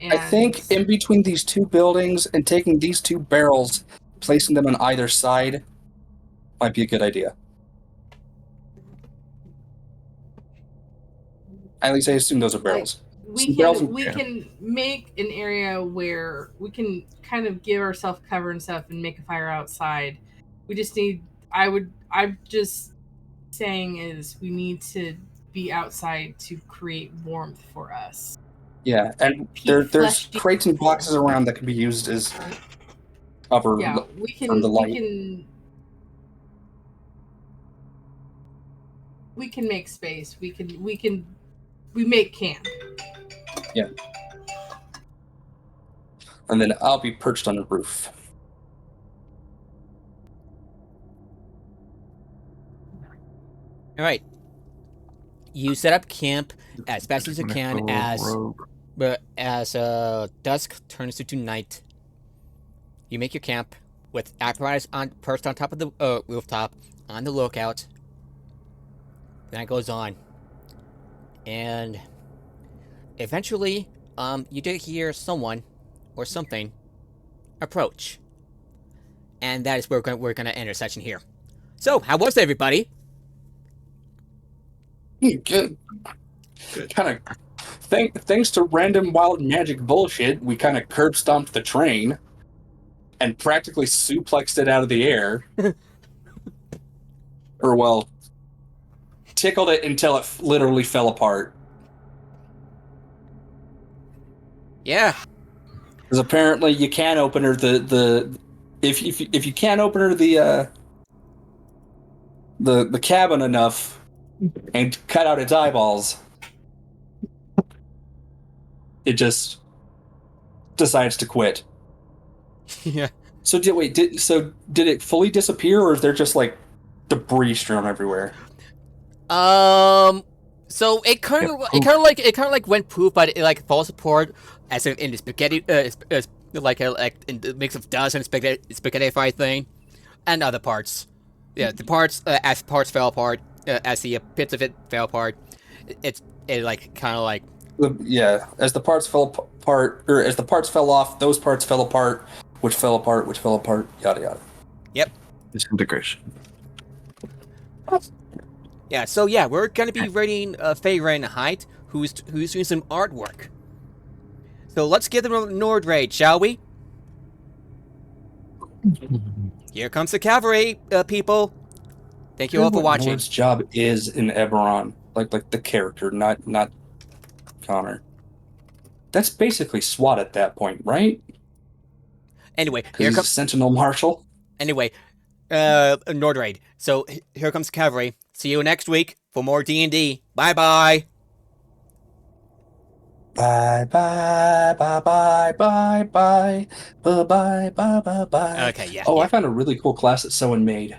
And I think in between these two buildings and taking these two barrels, placing them on either side, might be a good idea. At least I assume those are barrels. we can make an area where we can kind of give ourselves cover and stuff and make a fire outside. We just need I'm just saying is we need to be outside to create warmth for us. Yeah, and there's crates and boxes around that can be used as cover Yeah, from the light. We can make space. We make camp. Yeah. And then I'll be perched on the roof. All right. You set up camp as fast as you can as dusk turns to night. You make your camp with apparatus perched on top of the rooftop on the lookout. That goes on, and eventually, you did hear someone or something approach, and that is where we're gonna end our session here. So, how was it, everybody? Good. Kind of thanks to random wild magic bullshit, we kind of curb stomped the train and practically suplexed it out of the air. Or well, tickled it until it literally fell apart. Yeah. Because apparently you can't open her if you can't open her the cabin enough and cut out its eyeballs, it just decides to quit. Yeah. So did it fully disappear, or is there just like debris strewn everywhere? So it kind of like went poof, but it like falls apart as if in the spaghetti, like in the mix of dust and spaghetti fry thing, and other parts. Yeah, the parts as parts fell apart, as the bits of it fell apart, it like kind of like as the parts fell apart, or as the parts fell off, those parts fell apart, which fell apart, yada yada. Yep. Disintegration. Yeah, so yeah, we're gonna be rating Feyren Height, who's doing some artwork. So let's give them a Nord raid, shall we? Here comes the cavalry, people. Thank you all for watching. Nord's job is in Eberron, like the character, not Connor. That's basically SWAT at that point, right? Anyway, Here comes Sentinel Marshal. Anyway, Nord raid. So here comes cavalry. See you next week for more D&D. Bye bye. Bye bye bye bye bye bye bye bye bye bye bye. Okay, yeah. Oh, yeah. I found a really cool class that someone made.